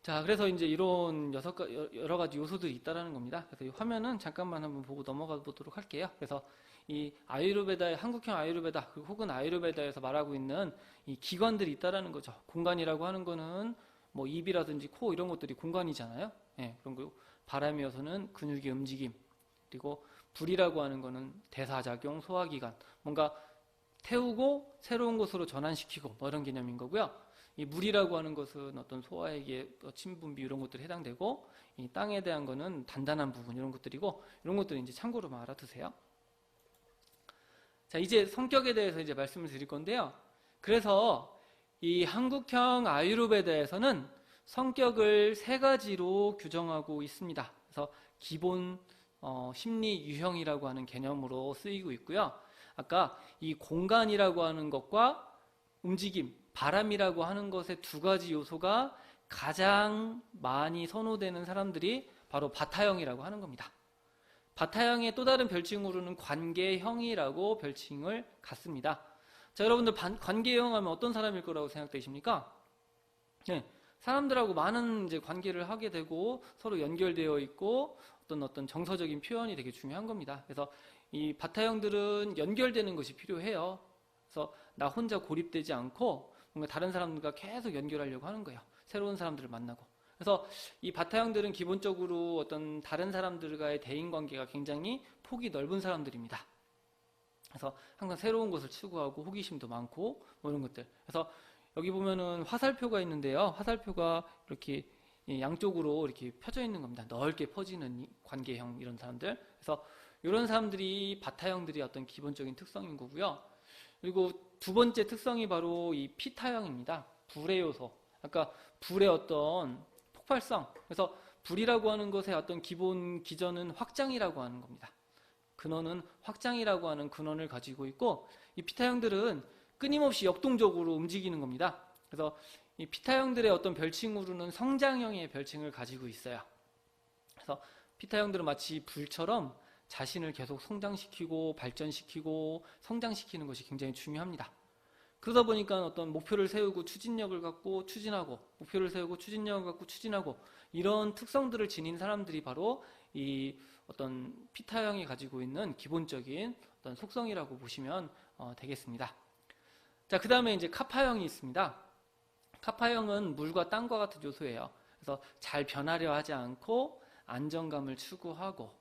자, 그래서 이제 이런 여러 가지 요소들이 있다라는 겁니다. 그래서 이 화면은 잠깐만 한번 보고 넘어가 보도록 할게요. 그래서 이 아유르베다의 한국형 아유르베다 혹은 아유르베다에서 말하고 있는 이 기관들이 있다라는 거죠. 공간이라고 하는 거는 뭐 입이라든지 코 이런 것들이 공간이잖아요. 예, 그런 거. 바람이어서는 근육의 움직임, 그리고 불이라고 하는 거는 대사작용, 소화기관, 뭔가 태우고 새로운 곳으로 전환시키고 뭐 이런 개념인 거고요. 이 물이라고 하는 것은 어떤 소화액의 침분비 이런 것들이 해당되고, 이 땅에 대한 거는 단단한 부분 이런 것들이고, 이런 것들은 이제 참고로 알아두세요. 자, 이제 성격에 대해서 이제 말씀을 드릴 건데요. 그래서 이 한국형 아유르베다에서는 성격을 세 가지로 규정하고 있습니다. 그래서 기본 심리 유형이라고 하는 개념으로 쓰이고 있고요. 아까 이 공간이라고 하는 것과 움직임, 바람이라고 하는 것의 두 가지 요소가 가장 많이 선호되는 사람들이 바로 바타형이라고 하는 겁니다. 바타형의 또 다른 별칭으로는 관계형이라고 별칭을 갖습니다. 자, 여러분들 관계형 하면 어떤 사람일 거라고 생각되십니까? 네, 사람들하고 많은 이제 관계를 하게 되고 서로 연결되어 있고 어떤 정서적인 표현이 되게 중요한 겁니다. 그래서 이 바타형들은 연결되는 것이 필요해요. 그래서 나 혼자 고립되지 않고 뭔가 다른 사람들과 계속 연결하려고 하는 거예요. 새로운 사람들을 만나고. 그래서 이 바타형들은 기본적으로 어떤 다른 사람들과의 대인관계가 굉장히 폭이 넓은 사람들입니다. 그래서 항상 새로운 것을 추구하고 호기심도 많고 뭐 이런 것들. 그래서 여기 보면은 화살표가 있는데요. 화살표가 이렇게 양쪽으로 이렇게 펴져 있는 겁니다. 넓게 퍼지는 관계형 이런 사람들. 그래서 이런 사람들이 바타형들이 어떤 기본적인 특성인 거고요. 그리고 두 번째 특성이 바로 이 피타형입니다. 불의 요소. 아까 불의 어떤 폭발성. 그래서 불이라고 하는 것의 어떤 기본 기전은 확장이라고 하는 겁니다. 근원은 확장이라고 하는 근원을 가지고 있고, 이 피타형들은 끊임없이 역동적으로 움직이는 겁니다. 그래서 이 피타형들의 어떤 별칭으로는 성장형의 별칭을 가지고 있어요. 그래서 피타형들은 마치 불처럼 자신을 계속 성장시키고 발전시키고 성장시키는 것이 굉장히 중요합니다. 그러다 보니까 어떤 목표를 세우고 추진력을 갖고 추진하고, 목표를 세우고 추진력을 갖고 추진하고, 이런 특성들을 지닌 사람들이 바로 이 어떤 피타형이 가지고 있는 기본적인 어떤 속성이라고 보시면 되겠습니다. 자, 그 다음에 이제 카파형이 있습니다. 카파형은 물과 땅과 같은 요소예요. 그래서 잘 변하려 하지 않고 안정감을 추구하고,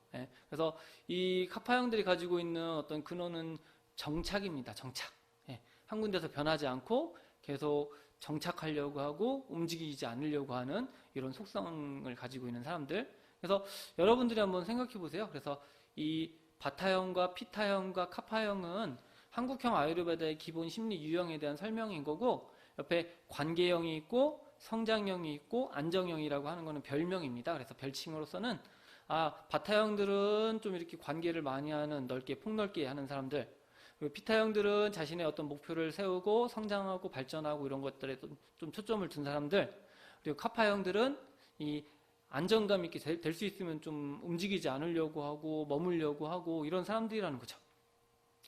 그래서 이 카파형들이 가지고 있는 어떤 근원은 정착입니다. 정착. 한 군데서 변하지 않고 계속 정착하려고 하고 움직이지 않으려고 하는 이런 속성을 가지고 있는 사람들. 그래서 여러분들이 한번 생각해 보세요. 그래서 이 바타형과 피타형과 카파형은 한국형 아유르베다의 기본 심리 유형에 대한 설명인 거고, 옆에 관계형이 있고 성장형이 있고 안정형이라고 하는 거는 별명입니다. 그래서 별칭으로서는 바타형들은 좀 이렇게 관계를 많이 하는, 넓게 폭넓게 하는 사람들, 그리고 피타형들은 자신의 어떤 목표를 세우고 성장하고 발전하고 이런 것들에 좀 초점을 둔 사람들, 그리고 카파형들은 이 안정감 있게 될 수 있으면 좀 움직이지 않으려고 하고 머물려고 하고 이런 사람들이라는 거죠.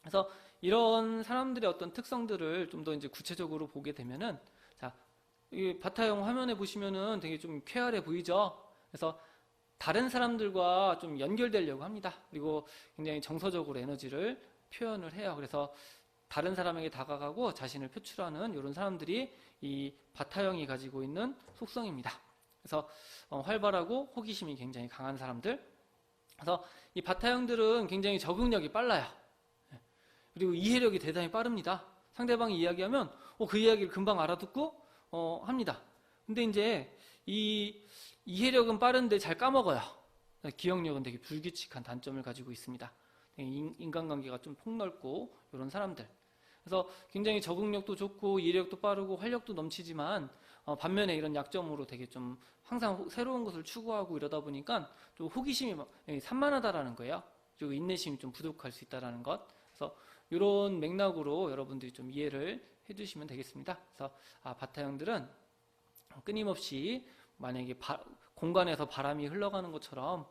그래서 이런 사람들의 어떤 특성들을 좀 더 이제 구체적으로 보게 되면은, 자, 이 바타형 화면에 보시면은 되게 좀 쾌활해 보이죠? 그래서 다른 사람들과 좀 연결되려고 합니다. 그리고 굉장히 정서적으로 에너지를 표현을 해요. 그래서 다른 사람에게 다가가고 자신을 표출하는 이런 사람들이 이 바타형이 가지고 있는 속성입니다. 그래서 활발하고 호기심이 굉장히 강한 사람들. 그래서 이 바타형들은 굉장히 적응력이 빨라요. 그리고 이해력이 대단히 빠릅니다. 상대방이 이야기하면 그 이야기를 금방 알아듣고 합니다. 근데 이제 이 이해력은 빠른데 잘 까먹어요. 기억력은 되게 불규칙한 단점을 가지고 있습니다. 인간관계가 좀 폭넓고 이런 사람들. 그래서 굉장히 적응력도 좋고 이해력도 빠르고 활력도 넘치지만 반면에 이런 약점으로 되게 좀 항상 새로운 것을 추구하고 이러다 보니까 좀 호기심이 산만하다라는 거예요. 그리고 인내심이 좀 부족할 수 있다라는 것. 그래서 이런 맥락으로 여러분들이 좀 이해를 해주시면 되겠습니다. 그래서 바타형들은 끊임없이 만약에 공간에서 바람이 흘러가는 것처럼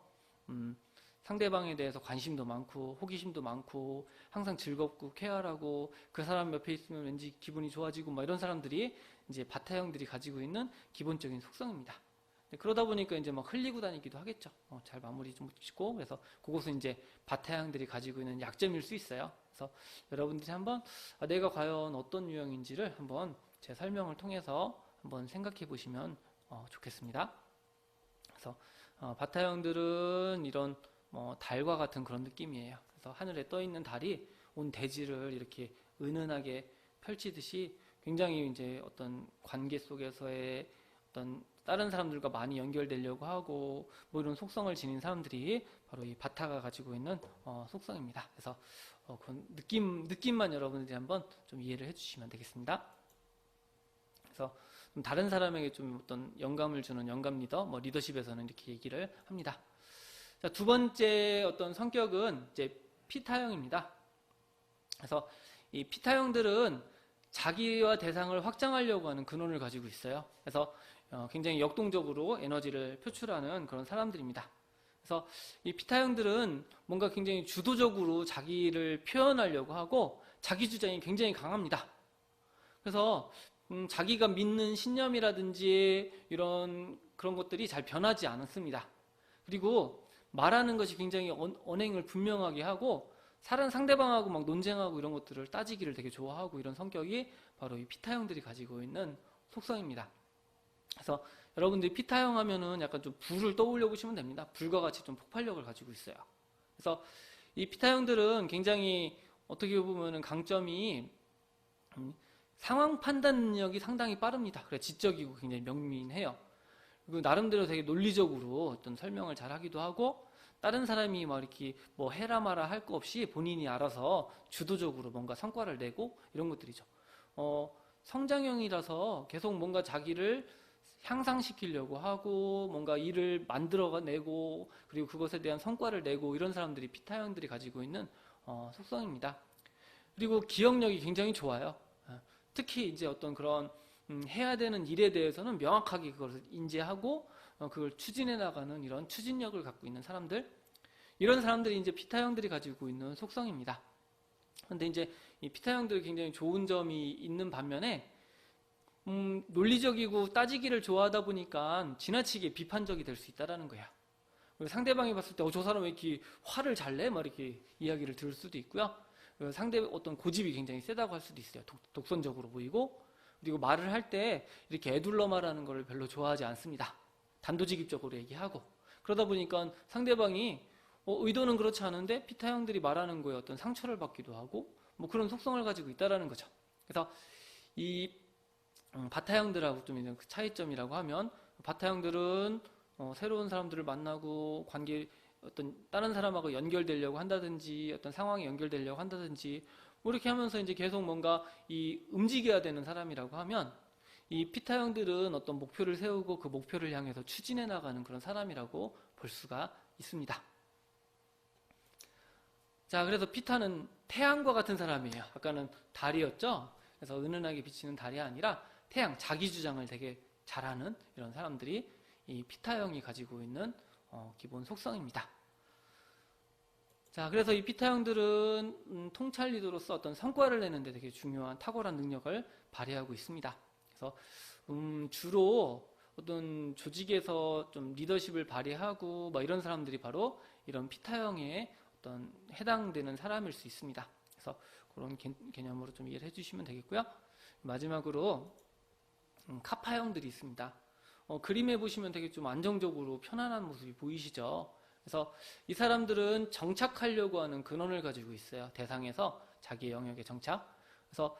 상대방에 대해서 관심도 많고 호기심도 많고 항상 즐겁고 쾌활하고 그 사람 옆에 있으면 왠지 기분이 좋아지고 막 이런 사람들이 이제 바타형들이 가지고 있는 기본적인 속성입니다. 그러다 보니까 이제 막 흘리고 다니기도 하겠죠. 잘 마무리 좀 짓고. 그래서 그것은 이제 바타형들이 가지고 있는 약점일 수 있어요. 그래서 여러분들이 한번 내가 과연 어떤 유형인지를 한번 제 설명을 통해서 한번 생각해 보시면 좋겠습니다. 그래서 바타형들은 이런 달과 같은 그런 느낌이에요. 그래서 하늘에 떠 있는 달이 온 대지를 이렇게 은은하게 펼치듯이 굉장히 이제 어떤 관계 속에서의 어떤 다른 사람들과 많이 연결되려고 하고 뭐 이런 속성을 지닌 사람들이 바로 이 바타가 가지고 있는 속성입니다. 그래서 그 느낌만 여러분들이 한번 좀 이해를 해주시면 되겠습니다. 그래서 좀 다른 사람에게 좀 어떤 영감을 주는 영감 리더, 뭐 리더십에서는 이렇게 얘기를 합니다. 자, 두 번째 어떤 성격은 이제 피타형입니다. 그래서 이 피타형들은 자기와 대상을 확장하려고 하는 근원을 가지고 있어요. 그래서 굉장히 역동적으로 에너지를 표출하는 그런 사람들입니다. 그래서 이 피타형들은 뭔가 굉장히 주도적으로 자기를 표현하려고 하고 자기 주장이 굉장히 강합니다. 그래서 자기가 믿는 신념이라든지 이런 그런 것들이 잘 변하지 않습니다. 그리고 말하는 것이 굉장히 언행을 분명하게 하고 상대방하고 막 논쟁하고 이런 것들을 따지기를 되게 좋아하고 이런 성격이 바로 이 피타형들이 가지고 있는 속성입니다. 그래서 여러분들이 피타형 하면은 약간 좀 불을 떠올려 보시면 됩니다. 불과 같이 좀 폭발력을 가지고 있어요. 그래서 이 피타형들은 굉장히 어떻게 보면은 강점이 상황 판단 능력이 상당히 빠릅니다. 그래 지적이고 굉장히 명민해요. 그리고 나름대로 되게 논리적으로 어떤 설명을 잘 하기도 하고 다른 사람이 막 이렇게 뭐 해라 마라 할 거 없이 본인이 알아서 주도적으로 뭔가 성과를 내고 이런 것들이죠. 성장형이라서 계속 뭔가 자기를 향상시키려고 하고 뭔가 일을 만들어내고 그리고 그것에 대한 성과를 내고 이런 사람들이 피타형들이 가지고 있는 속성입니다. 그리고 기억력이 굉장히 좋아요. 특히 이제 어떤 그런 해야 되는 일에 대해서는 명확하게 그것을 인지하고 그걸 추진해 나가는 이런 추진력을 갖고 있는 사람들, 이런 사람들이 이제 피타형들이 가지고 있는 속성입니다. 그런데 이제 이 피타형들이 굉장히 좋은 점이 있는 반면에 논리적이고 따지기를 좋아하다 보니까 지나치게 비판적이 될 수 있다라는 거예요. 그리고 상대방이 봤을 때 저 사람 왜 이렇게 화를 잘 내? 막 이렇게 이야기를 들을 수도 있고요. 상대 어떤 고집이 굉장히 세다고 할 수도 있어요. 독선적으로 보이고, 그리고 말을 할 때 이렇게 애둘러 말하는 걸 별로 좋아하지 않습니다. 단도직입적으로 얘기하고. 그러다 보니까 상대방이 의도는 그렇지 않은데 피타형들이 말하는 거에 어떤 상처를 받기도 하고 뭐 그런 속성을 가지고 있다라는 거죠. 그래서 이 바타형들하고 좀 있는 그 차이점이라고 하면 바타형들은 새로운 사람들을 만나고 관계 어떤 다른 사람하고 연결되려고 한다든지 어떤 상황에 연결되려고 한다든지 뭐 이렇게 하면서 이제 계속 뭔가 이 움직여야 되는 사람이라고 하면 이 피타형들은 어떤 목표를 세우고 그 목표를 향해서 추진해 나가는 그런 사람이라고 볼 수가 있습니다. 자, 그래서 피타는 태양과 같은 사람이에요. 아까는 달이었죠? 그래서 은은하게 비치는 달이 아니라 태양, 자기 주장을 되게 잘하는 이런 사람들이 이 피타형이 가지고 있는 기본 속성입니다. 자, 그래서 이 피타형들은 통찰 리더로서 어떤 성과를 내는데 되게 중요한 탁월한 능력을 발휘하고 있습니다. 그래서 주로 어떤 조직에서 좀 리더십을 발휘하고 뭐 이런 사람들이 바로 이런 피타형에 어떤 해당되는 사람일 수 있습니다. 그래서 그런 개념으로 좀 이해를 해주시면 되겠고요. 마지막으로 카파형들이 있습니다. 그림에 보시면 되게 좀 안정적으로 편안한 모습이 보이시죠? 그래서 이 사람들은 정착하려고 하는 근원을 가지고 있어요. 대상에서 자기의 영역에 정착. 그래서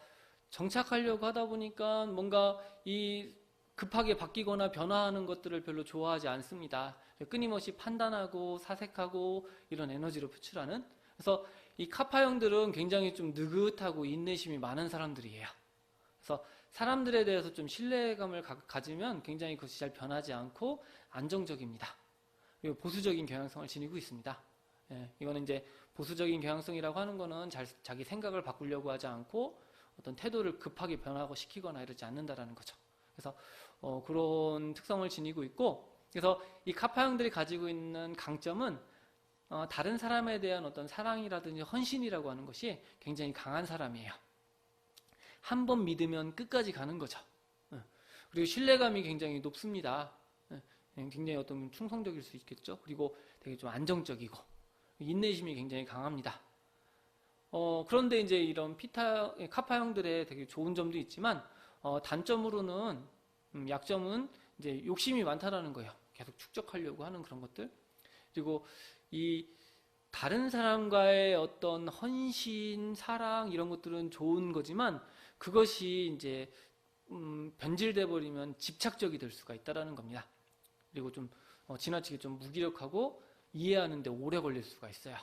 정착하려고 하다 보니까 뭔가 이 급하게 바뀌거나 변화하는 것들을 별로 좋아하지 않습니다. 끊임없이 판단하고 사색하고 이런 에너지로 표출하는. 그래서 이 카파형들은 굉장히 좀 느긋하고 인내심이 많은 사람들이에요. 그래서 사람들에 대해서 좀 신뢰감을 가지면 굉장히 그것이 잘 변하지 않고 안정적입니다. 그리고 보수적인 경향성을 지니고 있습니다. 예, 이거는 이제 보수적인 경향성이라고 하는 거는 자기 생각을 바꾸려고 하지 않고 어떤 태도를 급하게 변화하고 시키거나 이러지 않는다라는 거죠. 그래서 그런 특성을 지니고 있고, 그래서 이 카파형들이 가지고 있는 강점은 다른 사람에 대한 어떤 사랑이라든지 헌신이라고 하는 것이 굉장히 강한 사람이에요. 한 번 믿으면 끝까지 가는 거죠. 그리고 신뢰감이 굉장히 높습니다. 굉장히 어떤 충성적일 수 있겠죠. 그리고 되게 좀 안정적이고 인내심이 굉장히 강합니다. 그런데 이제 이런 카파형들의 되게 좋은 점도 있지만 단점으로는 약점은 이제 욕심이 많다라는 거예요. 계속 축적하려고 하는 그런 것들. 그리고 이 다른 사람과의 어떤 헌신, 사랑 이런 것들은 좋은 거지만 그것이 이제 변질돼 버리면 집착적이 될 수가 있다라는 겁니다. 그리고 좀 지나치게 좀 무기력하고 이해하는데 오래 걸릴 수가 있어요.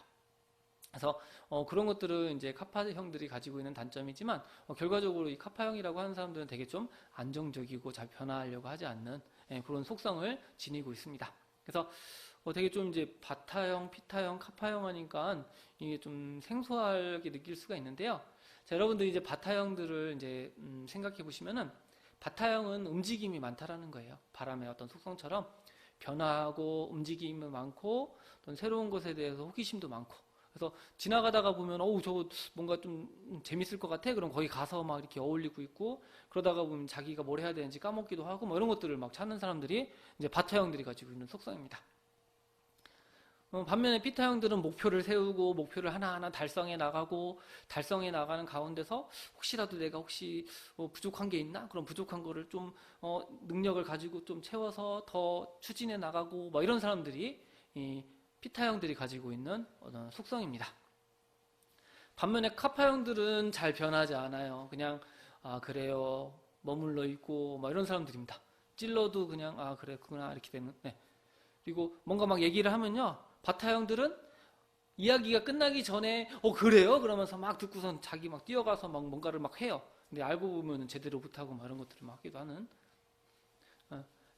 그래서 그런 것들은 이제 카파형들이 가지고 있는 단점이지만 결과적으로 이 카파형이라고 하는 사람들은 되게 좀 안정적이고 잘 변화하려고 하지 않는 그런 속성을 지니고 있습니다. 그래서 되게 좀 이제 바타형, 피타형, 카파형 하니까 이게 좀 생소하게 느낄 수가 있는데요. 자, 여러분들 이제 바타형들을 이제 생각해 보시면은 바타형은 움직임이 많다라는 거예요. 바람의 어떤 속성처럼 변화하고 움직임이 많고 어떤 새로운 것에 대해서 호기심도 많고. 그래서 지나가다가 보면 저거 뭔가 좀 재밌을 것 같아. 그럼 거기 가서 막 이렇게 어울리고 있고 그러다가 보면 자기가 뭘 해야 되는지 까먹기도 하고 뭐 이런 것들을 막 찾는 사람들이 이제 바타형들이 가지고 있는 속성입니다. 반면에 피타형들은 목표를 세우고 목표를 하나하나 달성해 나가고 달성해 나가는 가운데서 혹시라도 내가 혹시 부족한 게 있나? 그럼 부족한 거를 좀 능력을 가지고 좀 채워서 더 추진해 나가고 뭐 이런 사람들이 이 피타형들이 가지고 있는 속성입니다. 반면에 카파형들은 잘 변하지 않아요. 그냥 그래요 머물러 있고 뭐 이런 사람들입니다. 찔러도 그냥 그랬구나 이렇게 되는. 네. 그리고 뭔가 막 얘기를 하면요. 바타형들은 이야기가 끝나기 전에 그래요? 그러면서 막 듣고선 자기 막 뛰어가서 막 뭔가를 막 해요. 근데 알고 보면 제대로 못하고 막 이런 것들을 막 하기도 하는.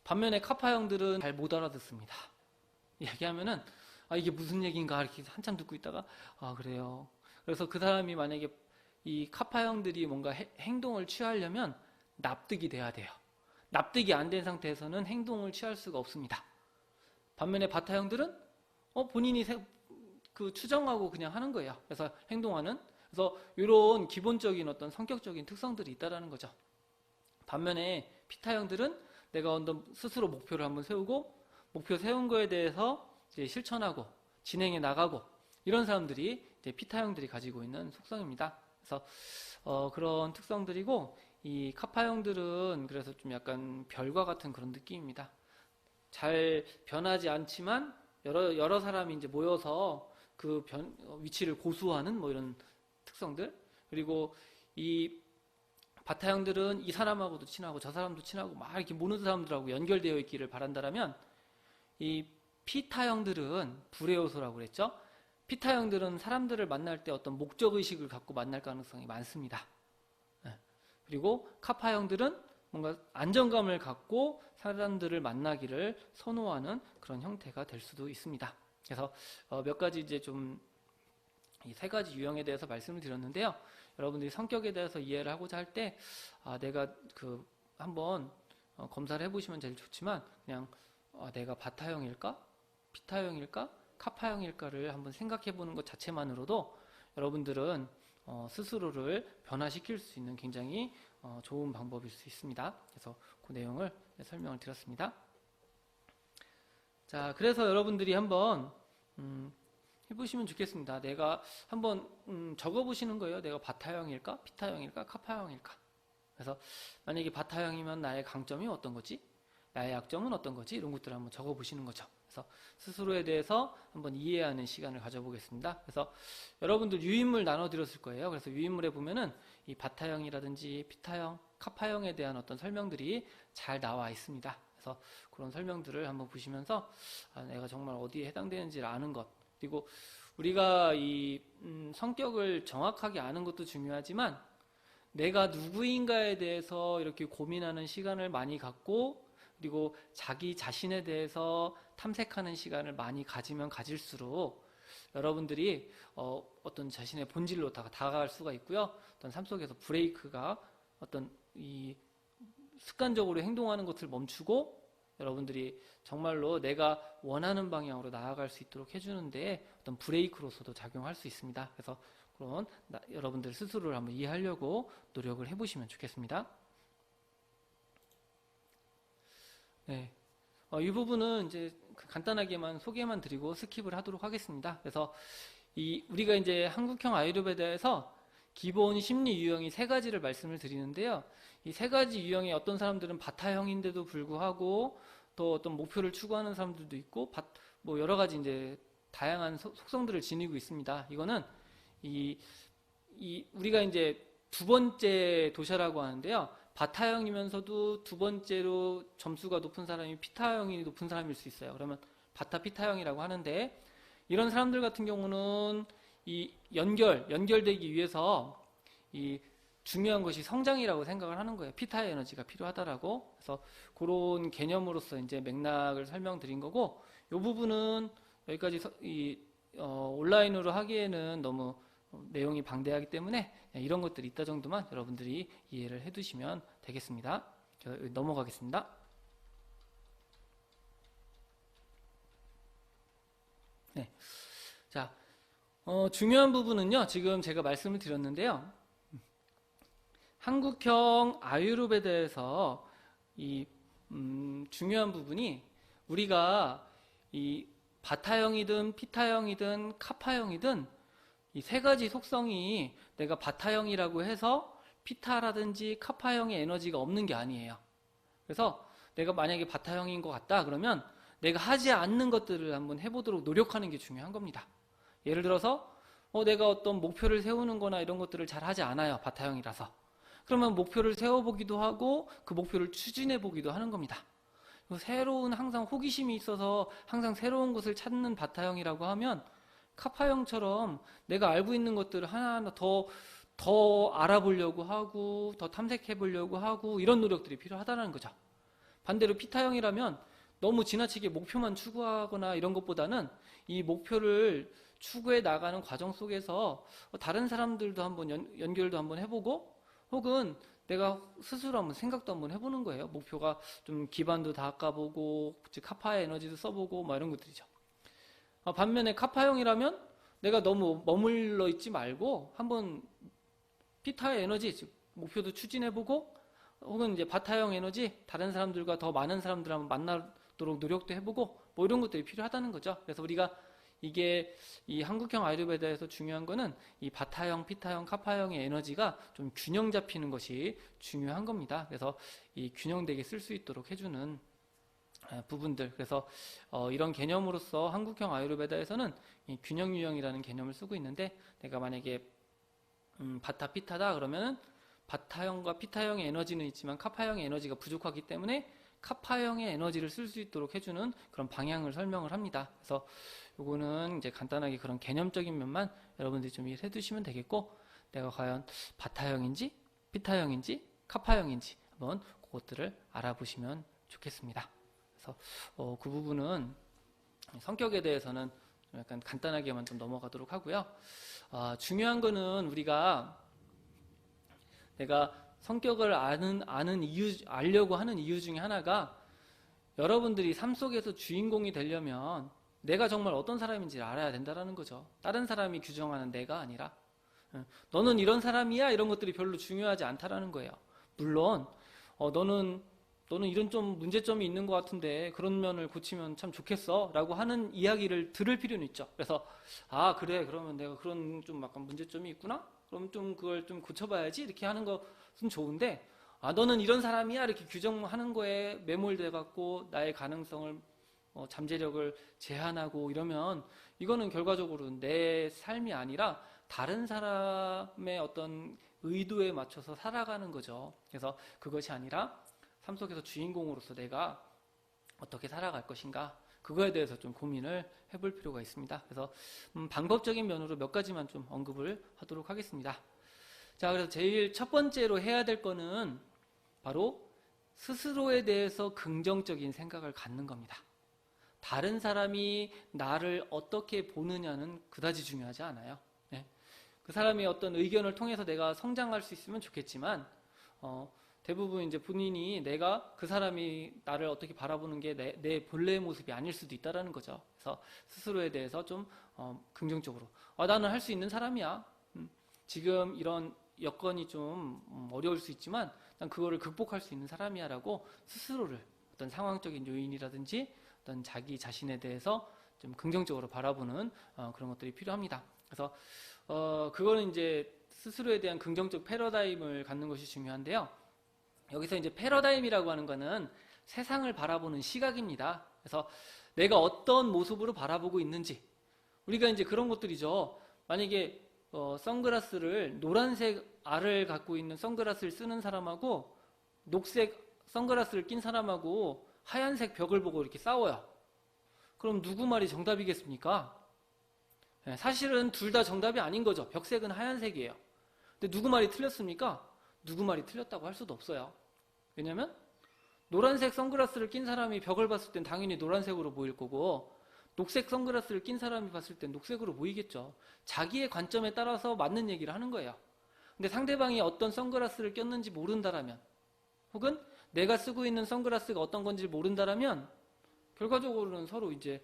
반면에 카파형들은 잘 못 알아듣습니다. 얘기하면은 이게 무슨 얘기인가 이렇게 한참 듣고 있다가 그래요. 그래서 그 사람이 만약에 이 카파형들이 뭔가 행동을 취하려면 납득이 돼야 돼요. 납득이 안 된 상태에서는 행동을 취할 수가 없습니다. 반면에 바타형들은 본인이 추정하고 그냥 하는 거예요. 그래서 행동하는. 그래서 이런 기본적인 어떤 성격적인 특성들이 있다라는 거죠. 반면에 피타형들은 내가 스스로 목표를 한번 세우고 목표 세운 거에 대해서 이제 실천하고 진행해 나가고 이런 사람들이 이제 피타형들이 가지고 있는 속성입니다. 그래서 그런 특성들이고 이 카파형들은 그래서 좀 약간 별과 같은 그런 느낌입니다. 잘 변하지 않지만 여러 사람이 이제 모여서 그 위치를 고수하는 뭐 이런 특성들. 그리고 이 바타형들은 이 사람하고도 친하고 저 사람도 친하고 막 이렇게 모든 사람들하고 연결되어 있기를 바란다라면 이 피타형들은 불의 요소라고 그랬죠. 피타형들은 사람들을 만날 때 어떤 목적의식을 갖고 만날 가능성이 많습니다. 그리고 카파형들은 뭔가 안정감을 갖고 사람들을 만나기를 선호하는 그런 형태가 될 수도 있습니다. 그래서 몇 가지 이제 좀 이 세 가지 유형에 대해서 말씀을 드렸는데요. 여러분들이 성격에 대해서 이해를 하고자 할 때 내가 한번 검사를 해보시면 제일 좋지만 그냥 내가 바타형일까? 피타형일까? 카파형일까를 한번 생각해보는 것 자체만으로도 여러분들은 스스로를 변화시킬 수 있는 굉장히 좋은 방법일 수 있습니다. 그래서 그 내용을 설명을 드렸습니다. 자, 그래서 여러분들이 한번 해보시면 좋겠습니다. 내가 한번 적어보시는 거예요. 내가 바타형일까? 피타형일까? 카파형일까? 그래서 만약에 바타형이면 나의 강점이 어떤 거지? 나의 약점은 어떤 거지? 이런 것들을 한번 적어보시는 거죠. 그래서 스스로에 대해서 한번 이해하는 시간을 가져보겠습니다. 그래서 여러분들 유인물 나눠드렸을 거예요. 그래서 유인물에 보면은 이 바타형이라든지 피타형, 카파형에 대한 어떤 설명들이 잘 나와 있습니다. 그래서 그런 설명들을 한번 보시면서 내가 정말 어디에 해당되는지를 아는 것, 그리고 우리가 이 성격을 정확하게 아는 것도 중요하지만 내가 누구인가에 대해서 이렇게 고민하는 시간을 많이 갖고 그리고 자기 자신에 대해서 탐색하는 시간을 많이 가지면 가질수록 여러분들이 어떤 자신의 본질로 다가갈 수가 있고요. 어떤 삶 속에서 브레이크가 어떤 이 습관적으로 행동하는 것을 멈추고 여러분들이 정말로 내가 원하는 방향으로 나아갈 수 있도록 해주는데 어떤 브레이크로서도 작용할 수 있습니다. 그래서 그런 여러분들 스스로를 한번 이해하려고 노력을 해보시면 좋겠습니다. 네, 이 부분은 이제 간단하게만 소개만 드리고 스킵을 하도록 하겠습니다. 그래서 우리가 이제 한국형 아유르베다에서 기본 심리 유형이 3가지를 말씀을 드리는데요. 이 3가지 유형에 어떤 사람들은 바타형인데도 불구하고 또 어떤 목표를 추구하는 사람들도 있고 뭐 여러 가지 이제 다양한 속성들을 지니고 있습니다. 이거는 우리가 이제 2번째 도샤라고 하는데요. 바타형이면서도 2번째로 점수가 높은 사람이 피타형이 높은 사람일 수 있어요. 그러면 바타 피타형이라고 하는데 이런 사람들 같은 경우는 이 연결되기 위해서 이 중요한 것이 성장이라고 생각을 하는 거예요. 피타의 에너지가 필요하다라고. 그래서 그런 개념으로서 이제 맥락을 설명드린 거고, 이 부분은 여기까지 온라인으로 하기에는 너무 내용이 방대하기 때문에 이런 것들이 있다 정도만 여러분들이 이해를 해두시면 되겠습니다. 넘어가겠습니다. 네. 자, 중요한 부분은요, 지금 제가 말씀을 드렸는데요. 한국형 아유르베다에서 중요한 부분이 우리가 이 바타형이든 피타형이든 카파형이든 이 3가지 속성이 내가 바타형이라고 해서 피타라든지 카파형의 에너지가 없는 게 아니에요. 그래서 내가 만약에 바타형인 것 같다 그러면 내가 하지 않는 것들을 한번 해보도록 노력하는 게 중요한 겁니다. 예를 들어서 내가 어떤 목표를 세우는 거나 이런 것들을 잘 하지 않아요. 바타형이라서. 그러면 목표를 세워보기도 하고 그 목표를 추진해보기도 하는 겁니다. 새로운 항상 호기심이 있어서 항상 새로운 것을 찾는 바타형이라고 하면 카파형처럼 내가 알고 있는 것들을 하나하나 더 알아보려고 하고 더 탐색해보려고 하고 이런 노력들이 필요하다는 거죠. 반대로 피타형이라면 너무 지나치게 목표만 추구하거나 이런 것보다는 이 목표를 추구해 나가는 과정 속에서 다른 사람들도 한번 연결도 한번 해보고 혹은 내가 스스로 한번 생각도 한번 해보는 거예요. 목표가 좀 기반도 닦아보고 카파의 에너지도 써보고 뭐 이런 것들이죠. 반면에 카파형이라면 내가 너무 머물러 있지 말고 한번 피타의 에너지, 즉 목표도 추진해보고 혹은 이제 바타형 에너지, 다른 사람들과 더 많은 사람들 한번 만나도록 노력도 해보고 뭐 이런 것들이 필요하다는 거죠. 그래서 우리가 이게 이 한국형 아유르베다에서 중요한 거는 이 바타형, 피타형, 카파형의 에너지가 좀 균형 잡히는 것이 중요한 겁니다. 그래서 이 균형되게 쓸 수 있도록 해주는 부분들. 그래서 이런 개념으로서 한국형 아유르베다에서는 이 균형 유형이라는 개념을 쓰고 있는데 내가 만약에 바타 피타다 그러면은 바타형과 피타형의 에너지는 있지만 카파형의 에너지가 부족하기 때문에 카파형의 에너지를 쓸 수 있도록 해주는 그런 방향을 설명을 합니다. 그래서 요거는 이제 간단하게 그런 개념적인 면만 여러분들이 좀 이해해 두시면 되겠고, 내가 과연 바타형인지 피타형인지 카파형인지 한번 그것들을 알아보시면 좋겠습니다. 그래서 그 부분은 성격에 대해서는 약간 간단하게만 좀 넘어가도록 하고요. 중요한 거는 우리가 내가 성격을 알려고 하는 이유 중에 하나가 여러분들이 삶 속에서 주인공이 되려면 내가 정말 어떤 사람인지를 알아야 된다는 거죠. 다른 사람이 규정하는 내가 아니라 너는 이런 사람이야 이런 것들이 별로 중요하지 않다라는 거예요. 물론 너는 너는 이런 좀 문제점이 있는 것 같은데 그런 면을 고치면 참 좋겠어 라고 하는 이야기를 들을 필요는 있죠. 그래서 아 그래 그러면 내가 그런 좀 약간 문제점이 있구나? 그럼 좀 그걸 좀 고쳐봐야지 이렇게 하는 것은 좋은데 아 너는 이런 사람이야 이렇게 규정하는 거에 매몰돼 갖고 나의 가능성을 잠재력을 제한하고 이러면 이거는 결과적으로 내 삶이 아니라 다른 사람의 어떤 의도에 맞춰서 살아가는 거죠. 그래서 그것이 아니라 삶 속에서 주인공으로서 내가 어떻게 살아갈 것인가 그거에 대해서 좀 고민을 해볼 필요가 있습니다. 그래서 방법적인 면으로 몇 가지만 좀 언급을 하도록 하겠습니다. 자, 그래서 제일 첫 번째로 해야 될 거는 바로 스스로에 대해서 긍정적인 생각을 갖는 겁니다. 다른 사람이 나를 어떻게 보느냐는 그다지 중요하지 않아요. 네. 그 사람의 어떤 의견을 통해서 내가 성장할 수 있으면 좋겠지만 대부분 이제 본인이 내가 그 사람이 나를 어떻게 바라보는 게 내 본래의 모습이 아닐 수도 있다라는 거죠. 그래서 스스로에 대해서 좀 긍정적으로 나는 할 수 있는 사람이야. 지금 이런 여건이 좀 어려울 수 있지만 난 그거를 극복할 수 있는 사람이야라고 스스로를 어떤 상황적인 요인이라든지 어떤 자기 자신에 대해서 좀 긍정적으로 바라보는 그런 것들이 필요합니다. 그래서 그거는 이제 스스로에 대한 긍정적 패러다임을 갖는 것이 중요한데요. 여기서 이제 패러다임이라고 하는 거는 세상을 바라보는 시각입니다. 그래서 내가 어떤 모습으로 바라보고 있는지 우리가 이제 그런 것들이죠. 만약에 선글라스를 노란색 알을 갖고 있는 선글라스를 쓰는 사람하고 녹색 선글라스를 낀 사람하고 하얀색 벽을 보고 이렇게 싸워요. 그럼 누구 말이 정답이겠습니까? 네, 사실은 둘 다 정답이 아닌 거죠. 벽색은 하얀색이에요. 근데 누구 말이 틀렸습니까? 누구 말이 틀렸다고 할 수도 없어요. 왜냐면 노란색 선글라스를 낀 사람이 벽을 봤을 땐 당연히 노란색으로 보일 거고 녹색 선글라스를 낀 사람이 봤을 땐 녹색으로 보이겠죠. 자기의 관점에 따라서 맞는 얘기를 하는 거예요. 근데 상대방이 어떤 선글라스를 꼈는지 모른다라면 혹은 내가 쓰고 있는 선글라스가 어떤 건지 모른다라면 결과적으로는 서로 이제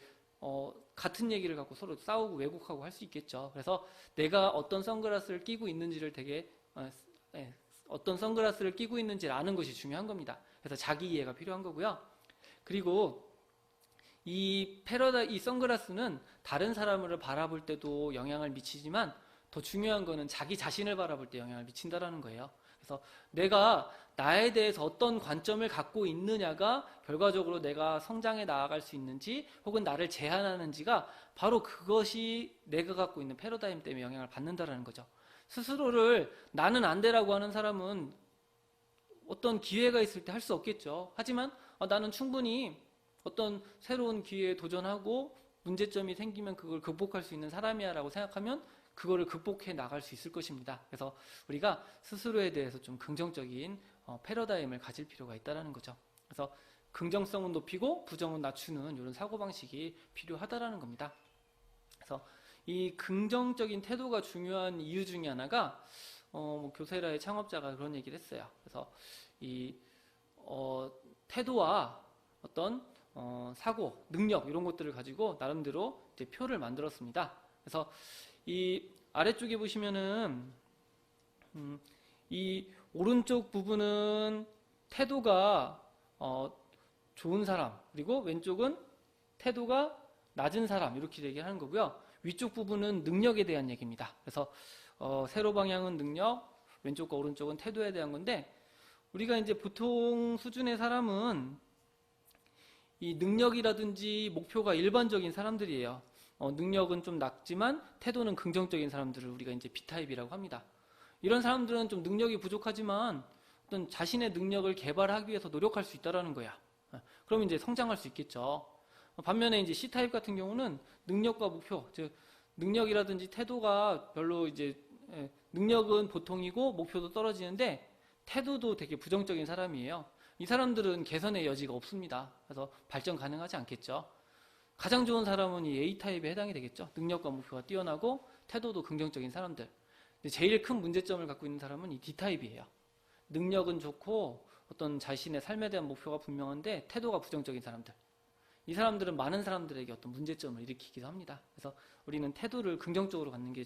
같은 얘기를 갖고 서로 싸우고 왜곡하고 할 수 있겠죠. 그래서 내가 어떤 선글라스를 끼고 있는지를 되게 어떤 선글라스를 끼고 있는지를 아는 것이 중요한 겁니다. 그래서 자기 이해가 필요한 거고요. 그리고 이 선글라스는 다른 사람을 바라볼 때도 영향을 미치지만 더 중요한 거는 자기 자신을 바라볼 때 영향을 미친다라는 거예요. 그래서 내가 나에 대해서 어떤 관점을 갖고 있느냐가 결과적으로 내가 성장해 나아갈 수 있는지 혹은 나를 제한하는지가 바로 그것이 내가 갖고 있는 패러다임 때문에 영향을 받는다라는 거죠. 스스로를 나는 안 돼라고 하는 사람은 어떤 기회가 있을 때 할 수 없겠죠. 하지만 나는 충분히 어떤 새로운 기회에 도전하고 문제점이 생기면 그걸 극복할 수 있는 사람이야 라고 생각하면 그거를 극복해 나갈 수 있을 것입니다. 그래서 우리가 스스로에 대해서 좀 긍정적인 패러다임을 가질 필요가 있다는 거죠. 그래서 긍정성은 높이고 부정은 낮추는 이런 사고방식이 필요하다는 겁니다. 그래서 이 긍정적인 태도가 중요한 이유 중에 하나가 교세라의 창업자가 그런 얘기를 했어요. 그래서 이 태도와 어떤 사고, 능력 이런 것들을 가지고 나름대로 이제 표를 만들었습니다. 그래서 이 아래쪽에 보시면은 이 오른쪽 부분은 태도가 좋은 사람 그리고 왼쪽은 태도가 낮은 사람 이렇게 얘기하는 거고요. 위쪽 부분은 능력에 대한 얘기입니다. 그래서 세로 방향은 능력, 왼쪽과 오른쪽은 태도에 대한 건데 우리가 이제 보통 수준의 사람은 이 능력이라든지 목표가 일반적인 사람들이에요. 능력은 좀 낮지만 태도는 긍정적인 사람들을 우리가 이제 B타입이라고 합니다. 이런 사람들은 좀 능력이 부족하지만 어떤 자신의 능력을 개발하기 위해서 노력할 수 있다라는 거야. 그러면 이제 성장할 수 있겠죠. 반면에 이제 C타입 같은 경우는 능력과 목표, 즉 능력이라든지 태도가 별로 이제 능력은 보통이고 목표도 떨어지는데 태도도 되게 부정적인 사람이에요. 이 사람들은 개선의 여지가 없습니다. 그래서 발전 가능하지 않겠죠. 가장 좋은 사람은 이 A타입에 해당이 되겠죠. 능력과 목표가 뛰어나고 태도도 긍정적인 사람들. 근데 제일 큰 문제점을 갖고 있는 사람은 이 D타입이에요. 능력은 좋고 어떤 자신의 삶에 대한 목표가 분명한데 태도가 부정적인 사람들. 이 사람들은 많은 사람들에게 어떤 문제점을 일으키기도 합니다. 그래서 우리는 태도를 긍정적으로 갖는 게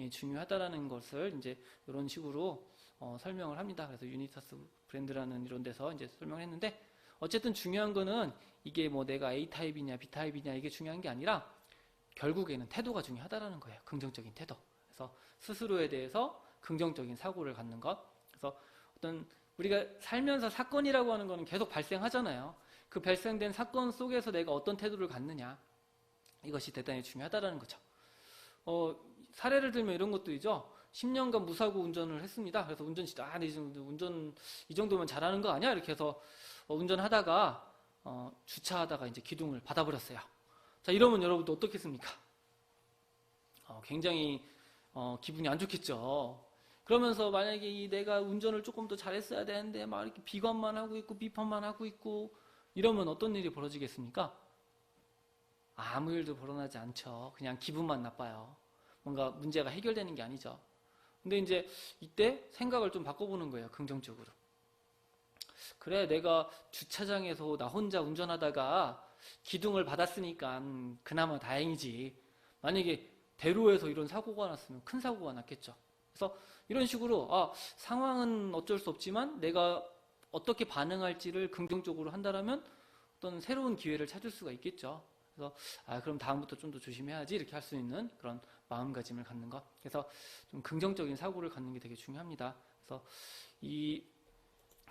중요하다라는 것을 이제 이런 식으로 설명을 합니다. 그래서 유니타스 브랜드라는 이런 데서 이제 설명을 했는데 어쨌든 중요한 거는 이게 뭐 내가 A타입이냐 B타입이냐 이게 중요한 게 아니라 결국에는 태도가 중요하다라는 거예요. 긍정적인 태도. 그래서 스스로에 대해서 긍정적인 사고를 갖는 것. 그래서 어떤 우리가 살면서 사건이라고 하는 거는 계속 발생하잖아요. 그 발생된 사건 속에서 내가 어떤 태도를 갖느냐. 이것이 대단히 중요하다라는 거죠. 사례를 들면 이런 것들이죠. 10년간 무사고 운전을 했습니다. 그래서 운전 이 정도면 잘하는 거 아니야? 이렇게 해서 운전하다가 주차하다가 이제 기둥을 받아버렸어요. 자, 이러면 여러분도 어떻겠습니까? 굉장히 기분이 안 좋겠죠. 그러면서 만약에 내가 운전을 조금 더 잘했어야 되는데 막 이렇게 비관만 하고 있고 비판만 하고 있고 이러면 어떤 일이 벌어지겠습니까? 아무 일도 벌어나지 않죠. 그냥 기분만 나빠요. 뭔가 문제가 해결되는 게 아니죠. 근데 이제 이때 생각을 좀 바꿔보는 거예요. 긍정적으로. 그래, 내가 주차장에서 나 혼자 운전하다가 기둥을 받았으니까 그나마 다행이지. 만약에 대로에서 이런 사고가 났으면 큰 사고가 났겠죠. 그래서 이런 식으로 상황은 어쩔 수 없지만 내가 어떻게 반응할지를 긍정적으로 한다라면 어떤 새로운 기회를 찾을 수가 있겠죠. 그래서 그럼 다음부터 좀 더 조심해야지 이렇게 할 수 있는 그런 마음가짐을 갖는 것. 그래서 좀 긍정적인 사고를 갖는 게 되게 중요합니다. 그래서 이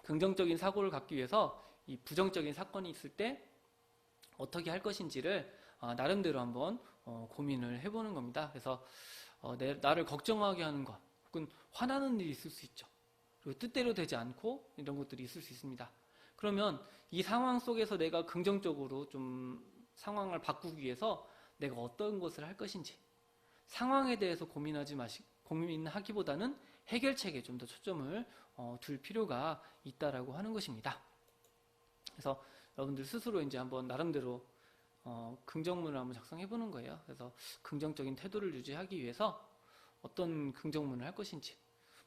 긍정적인 사고를 갖기 위해서 이 부정적인 사건이 있을 때 어떻게 할 것인지를 나름대로 한번 고민을 해보는 겁니다. 그래서 나를 걱정하게 하는 것 혹은 화나는 일이 있을 수 있죠. 그리고 뜻대로 되지 않고 이런 것들이 있을 수 있습니다. 그러면 이 상황 속에서 내가 긍정적으로 좀 상황을 바꾸기 위해서 내가 어떤 것을 할 것인지 상황에 대해서 고민하기보다는 해결책에 좀 더 초점을 둘 필요가 있다라고 하는 것입니다. 그래서 여러분들 스스로 이제 한번 나름대로 긍정문을 한번 작성해 보는 거예요. 그래서 긍정적인 태도를 유지하기 위해서 어떤 긍정문을 할 것인지,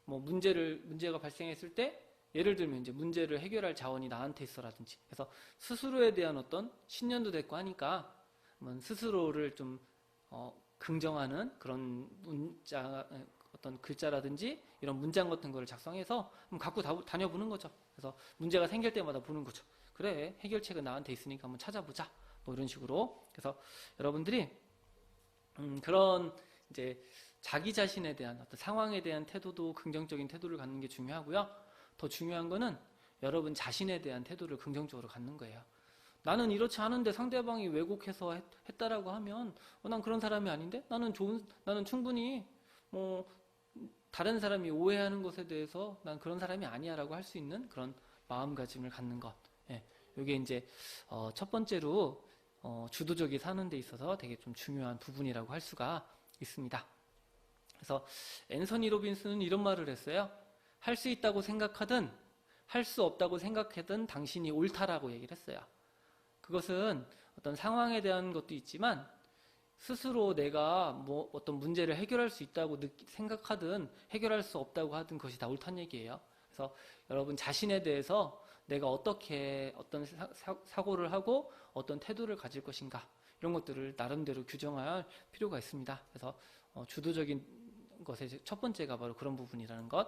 뭐 문제가 발생했을 때 예를 들면 이제 문제를 해결할 자원이 나한테 있어라든지, 그래서 스스로에 대한 어떤 신념도 됐고 하니까 스스로를 좀 긍정하는 그런 어떤 글자라든지 이런 문장 같은 거를 작성해서 갖고 다녀보는 거죠. 그래서 문제가 생길 때마다 보는 거죠. 그래, 해결책은 나한테 있으니까 한번 찾아보자. 뭐 이런 식으로. 그래서 여러분들이 그런 이제 자기 자신에 대한 어떤 상황에 대한 태도도 긍정적인 태도를 갖는 게 중요하고요. 더 중요한 거는 여러분 자신에 대한 태도를 긍정적으로 갖는 거예요. 나는 이렇지 않은데 상대방이 왜곡해서 했다라고 하면 난 그런 사람이 아닌데 나는 충분히 뭐 다른 사람이 오해하는 것에 대해서 난 그런 사람이 아니야라고 할 수 있는 그런 마음가짐을 갖는 것. 이게 이제 첫 번째로 주도적이 사는 데 있어서 되게 좀 중요한 부분이라고 할 수가 있습니다. 그래서 앤서니 로빈슨은 이런 말을 했어요. 할 수 있다고 생각하든 할 수 없다고 생각하든 당신이 옳다라고 얘기를 했어요. 그것은 어떤 상황에 대한 것도 있지만 스스로 내가 뭐 어떤 문제를 해결할 수 있다고 생각하든 해결할 수 없다고 하든 그것이 다 옳다는 얘기예요. 그래서 여러분 자신에 대해서 내가 어떻게 어떤 사고를 하고 어떤 태도를 가질 것인가 이런 것들을 나름대로 규정할 필요가 있습니다. 그래서 주도적인 것의 첫 번째가 바로 그런 부분이라는 것.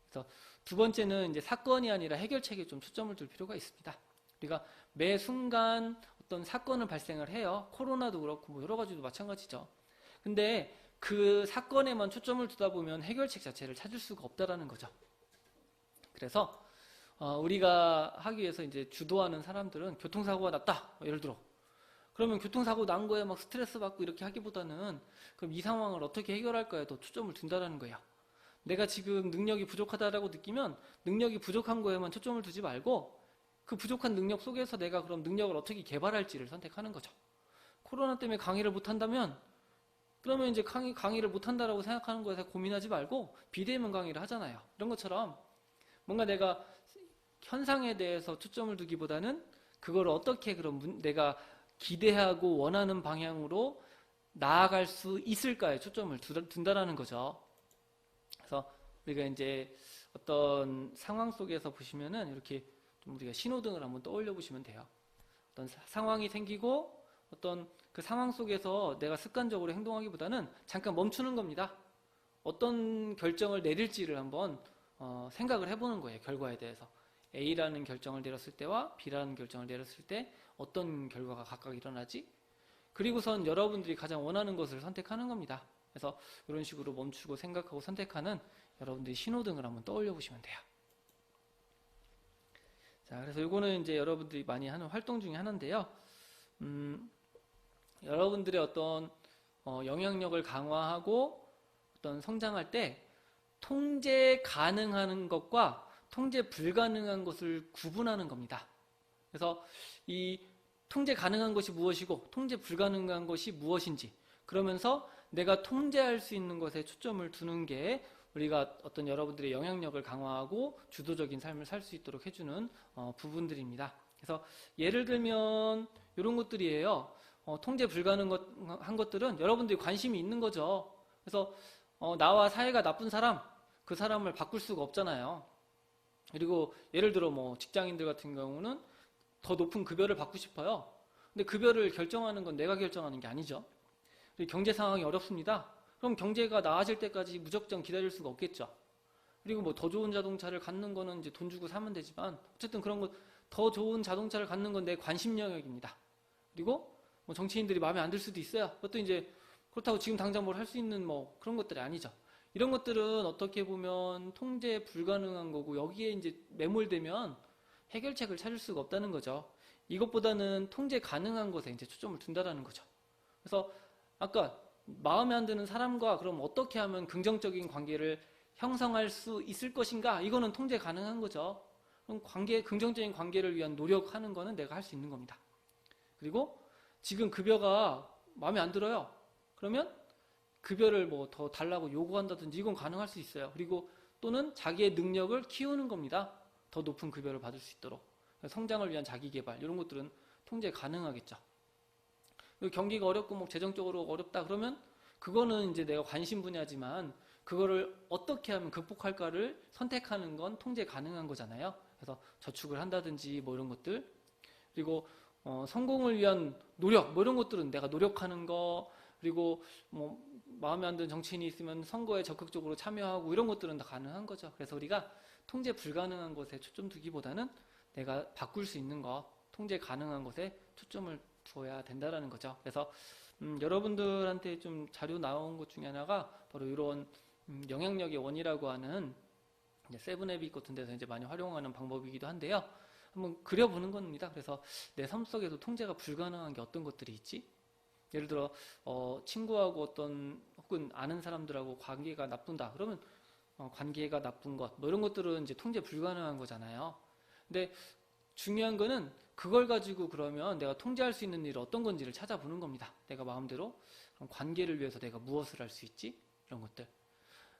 그래서 두 번째는 이제 사건이 아니라 해결책에 좀 초점을 둘 필요가 있습니다. 우리가 매 순간 어떤 사건을 발생을 해요. 코로나도 그렇고 뭐 여러 가지도 마찬가지죠. 근데 그 사건에만 초점을 두다 보면 해결책 자체를 찾을 수가 없다라는 거죠. 그래서 우리가 하기 위해서 이제 주도하는 사람들은 교통사고가 났다. 예를 들어. 그러면 교통사고 난 거에 막 스트레스 받고 이렇게 하기보다는 그럼 이 상황을 어떻게 해결할까에 더 초점을 둔다라는 거예요. 내가 지금 능력이 부족하다라고 느끼면 능력이 부족한 거에만 초점을 두지 말고 그 부족한 능력 속에서 내가 그럼 능력을 어떻게 개발할지를 선택하는 거죠. 코로나 때문에 강의를 못한다면 그러면 이제 강의를 못한다라고 생각하는 것에 고민하지 말고 비대면 강의를 하잖아요. 이런 것처럼 뭔가 내가 현상에 대해서 초점을 두기보다는 그걸 어떻게 그럼 내가 기대하고 원하는 방향으로 나아갈 수 있을까에 초점을 둔다라는 거죠. 그래서 우리가 이제 어떤 상황 속에서 보시면은 이렇게 좀 우리가 신호등을 한번 떠올려 보시면 돼요. 어떤 상황이 생기고 어떤 그 상황 속에서 내가 습관적으로 행동하기보다는 잠깐 멈추는 겁니다. 어떤 결정을 내릴지를 한번 생각을 해보는 거예요. 결과에 대해서. A라는 결정을 내렸을 때와 B라는 결정을 내렸을 때 어떤 결과가 각각 일어나지? 그리고선 여러분들이 가장 원하는 것을 선택하는 겁니다. 그래서 이런 식으로 멈추고 생각하고 선택하는 여러분들이 신호등을 한번 떠올려 보시면 돼요. 자, 그래서 이거는 이제 여러분들이 많이 하는 활동 중에 하나인데요. 여러분들의 어떤 영향력을 강화하고 어떤 성장할 때 통제 가능한 것과 통제 불가능한 것을 구분하는 겁니다. 그래서 이 통제 가능한 것이 무엇이고 통제 불가능한 것이 무엇인지, 그러면서 내가 통제할 수 있는 것에 초점을 두는 게 우리가 어떤 여러분들의 영향력을 강화하고 주도적인 삶을 살 수 있도록 해주는 부분들입니다. 그래서 예를 들면 이런 것들이에요. 통제 불가능한 것들은 여러분들이 관심이 있는 거죠. 그래서 나와 사이가 나쁜 사람, 그 사람을 바꿀 수가 없잖아요. 그리고 예를 들어 뭐 직장인들 같은 경우는 더 높은 급여를 받고 싶어요. 근데 급여를 결정하는 건 내가 결정하는 게 아니죠. 그리고 경제 상황이 어렵습니다. 그럼 경제가 나아질 때까지 무작정 기다릴 수가 없겠죠. 그리고 뭐 더 좋은 자동차를 갖는 거는 이제 돈 주고 사면 되지만, 어쨌든 그런 거 더 좋은 자동차를 갖는 건 내 관심 영역입니다. 그리고 뭐 정치인들이 마음에 안 들 수도 있어요. 그것도 이제 그렇다고 지금 당장 뭘 할 수 있는 뭐 그런 것들이 아니죠. 이런 것들은 어떻게 보면 통제 불가능한 거고, 여기에 이제 매몰되면 해결책을 찾을 수가 없다는 거죠. 이것보다는 통제 가능한 것에 이제 초점을 둔다라는 거죠. 그래서 아까 마음에 안 드는 사람과 그럼 어떻게 하면 긍정적인 관계를 형성할 수 있을 것인가? 이거는 통제 가능한 거죠. 그럼 긍정적인 관계를 위한 노력하는 거는 내가 할 수 있는 겁니다. 그리고 지금 급여가 마음에 안 들어요. 그러면 급여를 뭐 더 달라고 요구한다든지 이건 가능할 수 있어요. 그리고 또는 자기의 능력을 키우는 겁니다. 더 높은 급여를 받을 수 있도록. 성장을 위한 자기 개발, 이런 것들은 통제 가능하겠죠. 그리고 경기가 어렵고 뭐 재정적으로 어렵다 그러면 그거는 이제 내가 관심 분야지만 그거를 어떻게 하면 극복할까를 선택하는 건 통제 가능한 거잖아요. 그래서 저축을 한다든지 뭐 이런 것들. 그리고 성공을 위한 노력, 뭐 이런 것들은 내가 노력하는 거, 그리고 뭐 마음에 안 드는 정치인이 있으면 선거에 적극적으로 참여하고, 이런 것들은 다 가능한 거죠. 그래서 우리가 통제 불가능한 것에 초점 두기보다는 내가 바꿀 수 있는 것, 통제 가능한 것에 초점을 두어야 된다라는 거죠. 그래서 여러분들한테 좀 자료 나온 것 중에 하나가 바로 이런 영향력의 원이라고 하는 세븐앱 같은 데서 이제 많이 활용하는 방법이기도 한데요. 한번 그려보는 겁니다. 그래서 내 삶 속에서 통제가 불가능한 게 어떤 것들이 있지? 예를 들어 친구하고 어떤 혹은 아는 사람들하고 관계가 나쁜다. 그러면 관계가 나쁜 것, 뭐 이런 것들은 이제 통제 불가능한 거잖아요. 근데 중요한 거는 그걸 가지고 그러면 내가 통제할 수 있는 일이 어떤 건지를 찾아보는 겁니다. 내가 마음대로. 그럼 관계를 위해서 내가 무엇을 할 수 있지? 이런 것들.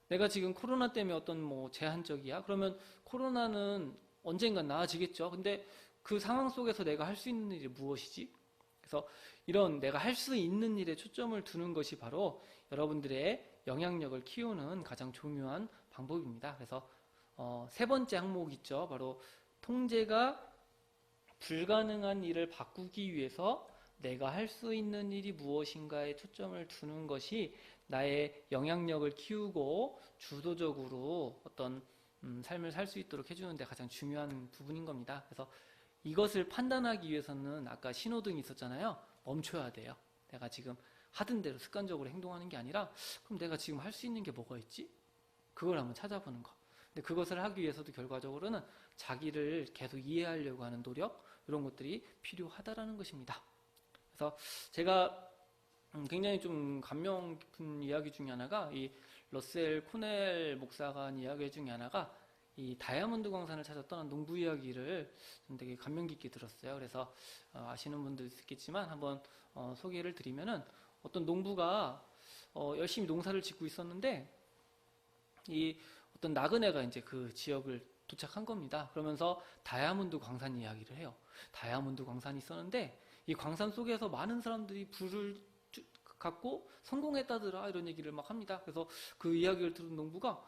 내가 지금 코로나 때문에 어떤 뭐 제한적이야? 그러면 코로나는 언젠간 나아지겠죠. 근데 그 상황 속에서 내가 할 수 있는 일이 무엇이지? 그래서 이런 내가 할 수 있는 일에 초점을 두는 것이 바로 여러분들의 영향력을 키우는 가장 중요한 방법입니다. 그래서 세 번째 항목 있죠. 바로 통제가 불가능한 일을 바꾸기 위해서 내가 할 수 있는 일이 무엇인가에 초점을 두는 것이 나의 영향력을 키우고 주도적으로 어떤 삶을 살 수 있도록 해주는데 가장 중요한 부분인 겁니다. 그래서 이것을 판단하기 위해서는 아까 신호등이 있었잖아요. 멈춰야 돼요. 내가 지금 하던 대로 습관적으로 행동하는 게 아니라 그럼 내가 지금 할 수 있는 게 뭐가 있지? 그걸 한번 찾아보는 거. 근데 그것을 하기 위해서도 결과적으로는 자기를 계속 이해하려고 하는 노력, 이런 것들이 필요하다라는 것입니다. 그래서 제가 굉장히 좀 감명 깊은 이야기 중에 하나가 이 러셀 코넬 목사가 한 이야기 중에 하나가 이 다이아몬드 광산을 찾아 떠난 농부 이야기를 좀 되게 감명 깊게 들었어요. 그래서 아시는 분도 있겠지만 한번 소개를 드리면은 어떤 농부가 열심히 농사를 짓고 있었는데 이 어떤 나그네가 이제 그 지역을 도착한 겁니다. 그러면서 다이아몬드 광산 이야기를 해요. 다이아몬드 광산이 있었는데 이 광산 속에서 많은 사람들이 불을 갖고 성공했다더라, 이런 얘기를 막 합니다. 그래서 그 이야기를 들은 농부가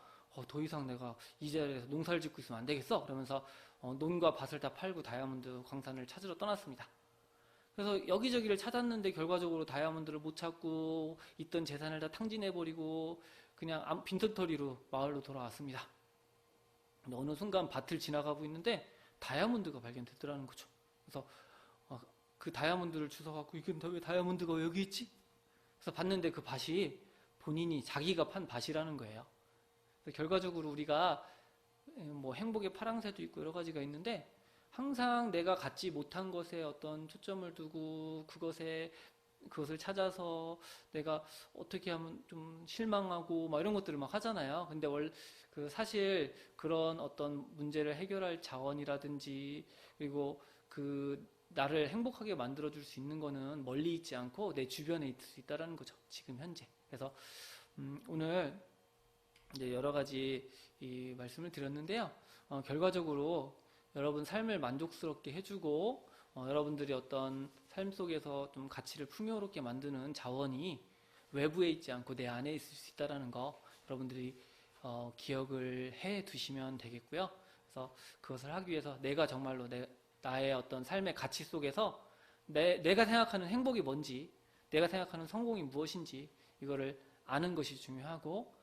더 이상 내가 이 자리에서 농사를 짓고 있으면 안 되겠어. 그러면서 논과 밭을 다 팔고 다이아몬드 광산을 찾으러 떠났습니다. 그래서 여기저기를 찾았는데 결과적으로 다이아몬드를 못 찾고 있던 재산을 다 탕진해버리고 그냥 빈털터리로 마을로 돌아왔습니다. 근데 어느 순간 밭을 지나가고 있는데 다이아몬드가 발견됐더라는 거죠. 그래서 그 다이아몬드를 주워갖고 이건 왜 다이아몬드가 여기 있지? 그래서 봤는데 그 밭이 본인이 자기가 판 밭이라는 거예요. 그래서 결과적으로 우리가 뭐 행복의 파랑새도 있고 여러 가지가 있는데 항상 내가 갖지 못한 것에 어떤 초점을 두고 그것을 찾아서 내가 어떻게 하면 좀 실망하고 막 이런 것들을 막 하잖아요. 근데 사실 그런 어떤 문제를 해결할 자원이라든지 그리고 그 나를 행복하게 만들어줄 수 있는 거는 멀리 있지 않고 내 주변에 있을 수 있다는 거죠. 지금 현재. 그래서 오늘 이제 여러 가지 이 말씀을 드렸는데요. 결과적으로 여러분 삶을 만족스럽게 해주고 여러분들이 어떤 삶 속에서 좀 가치를 풍요롭게 만드는 자원이 외부에 있지 않고 내 안에 있을 수 있다는 거 여러분들이 기억을 해 두시면 되겠고요. 그래서 그것을 하기 위해서 내가 정말로 나의 어떤 삶의 가치 속에서 내가 생각하는 행복이 뭔지, 내가 생각하는 성공이 무엇인지 이거를 아는 것이 중요하고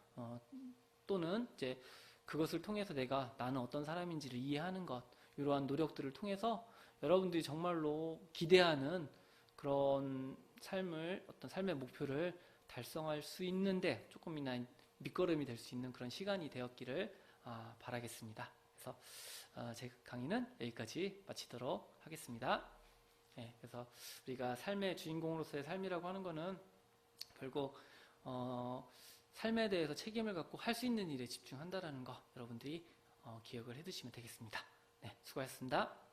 또는 이제 그것을 통해서 나는 어떤 사람인지를 이해하는 것, 이러한 노력들을 통해서 여러분들이 정말로 기대하는 그런 어떤 삶의 목표를 달성할 수 있는데 조금이나 밑거름이 될 수 있는 그런 시간이 되었기를 바라겠습니다. 그래서 제 강의는 여기까지 마치도록 하겠습니다. 네, 그래서 우리가 삶의 주인공으로서의 삶이라고 하는 거는 결국 삶에 대해서 책임을 갖고 할 수 있는 일에 집중한다라는 거 여러분들이 기억을 해두시면 되겠습니다. 네, 수고하셨습니다.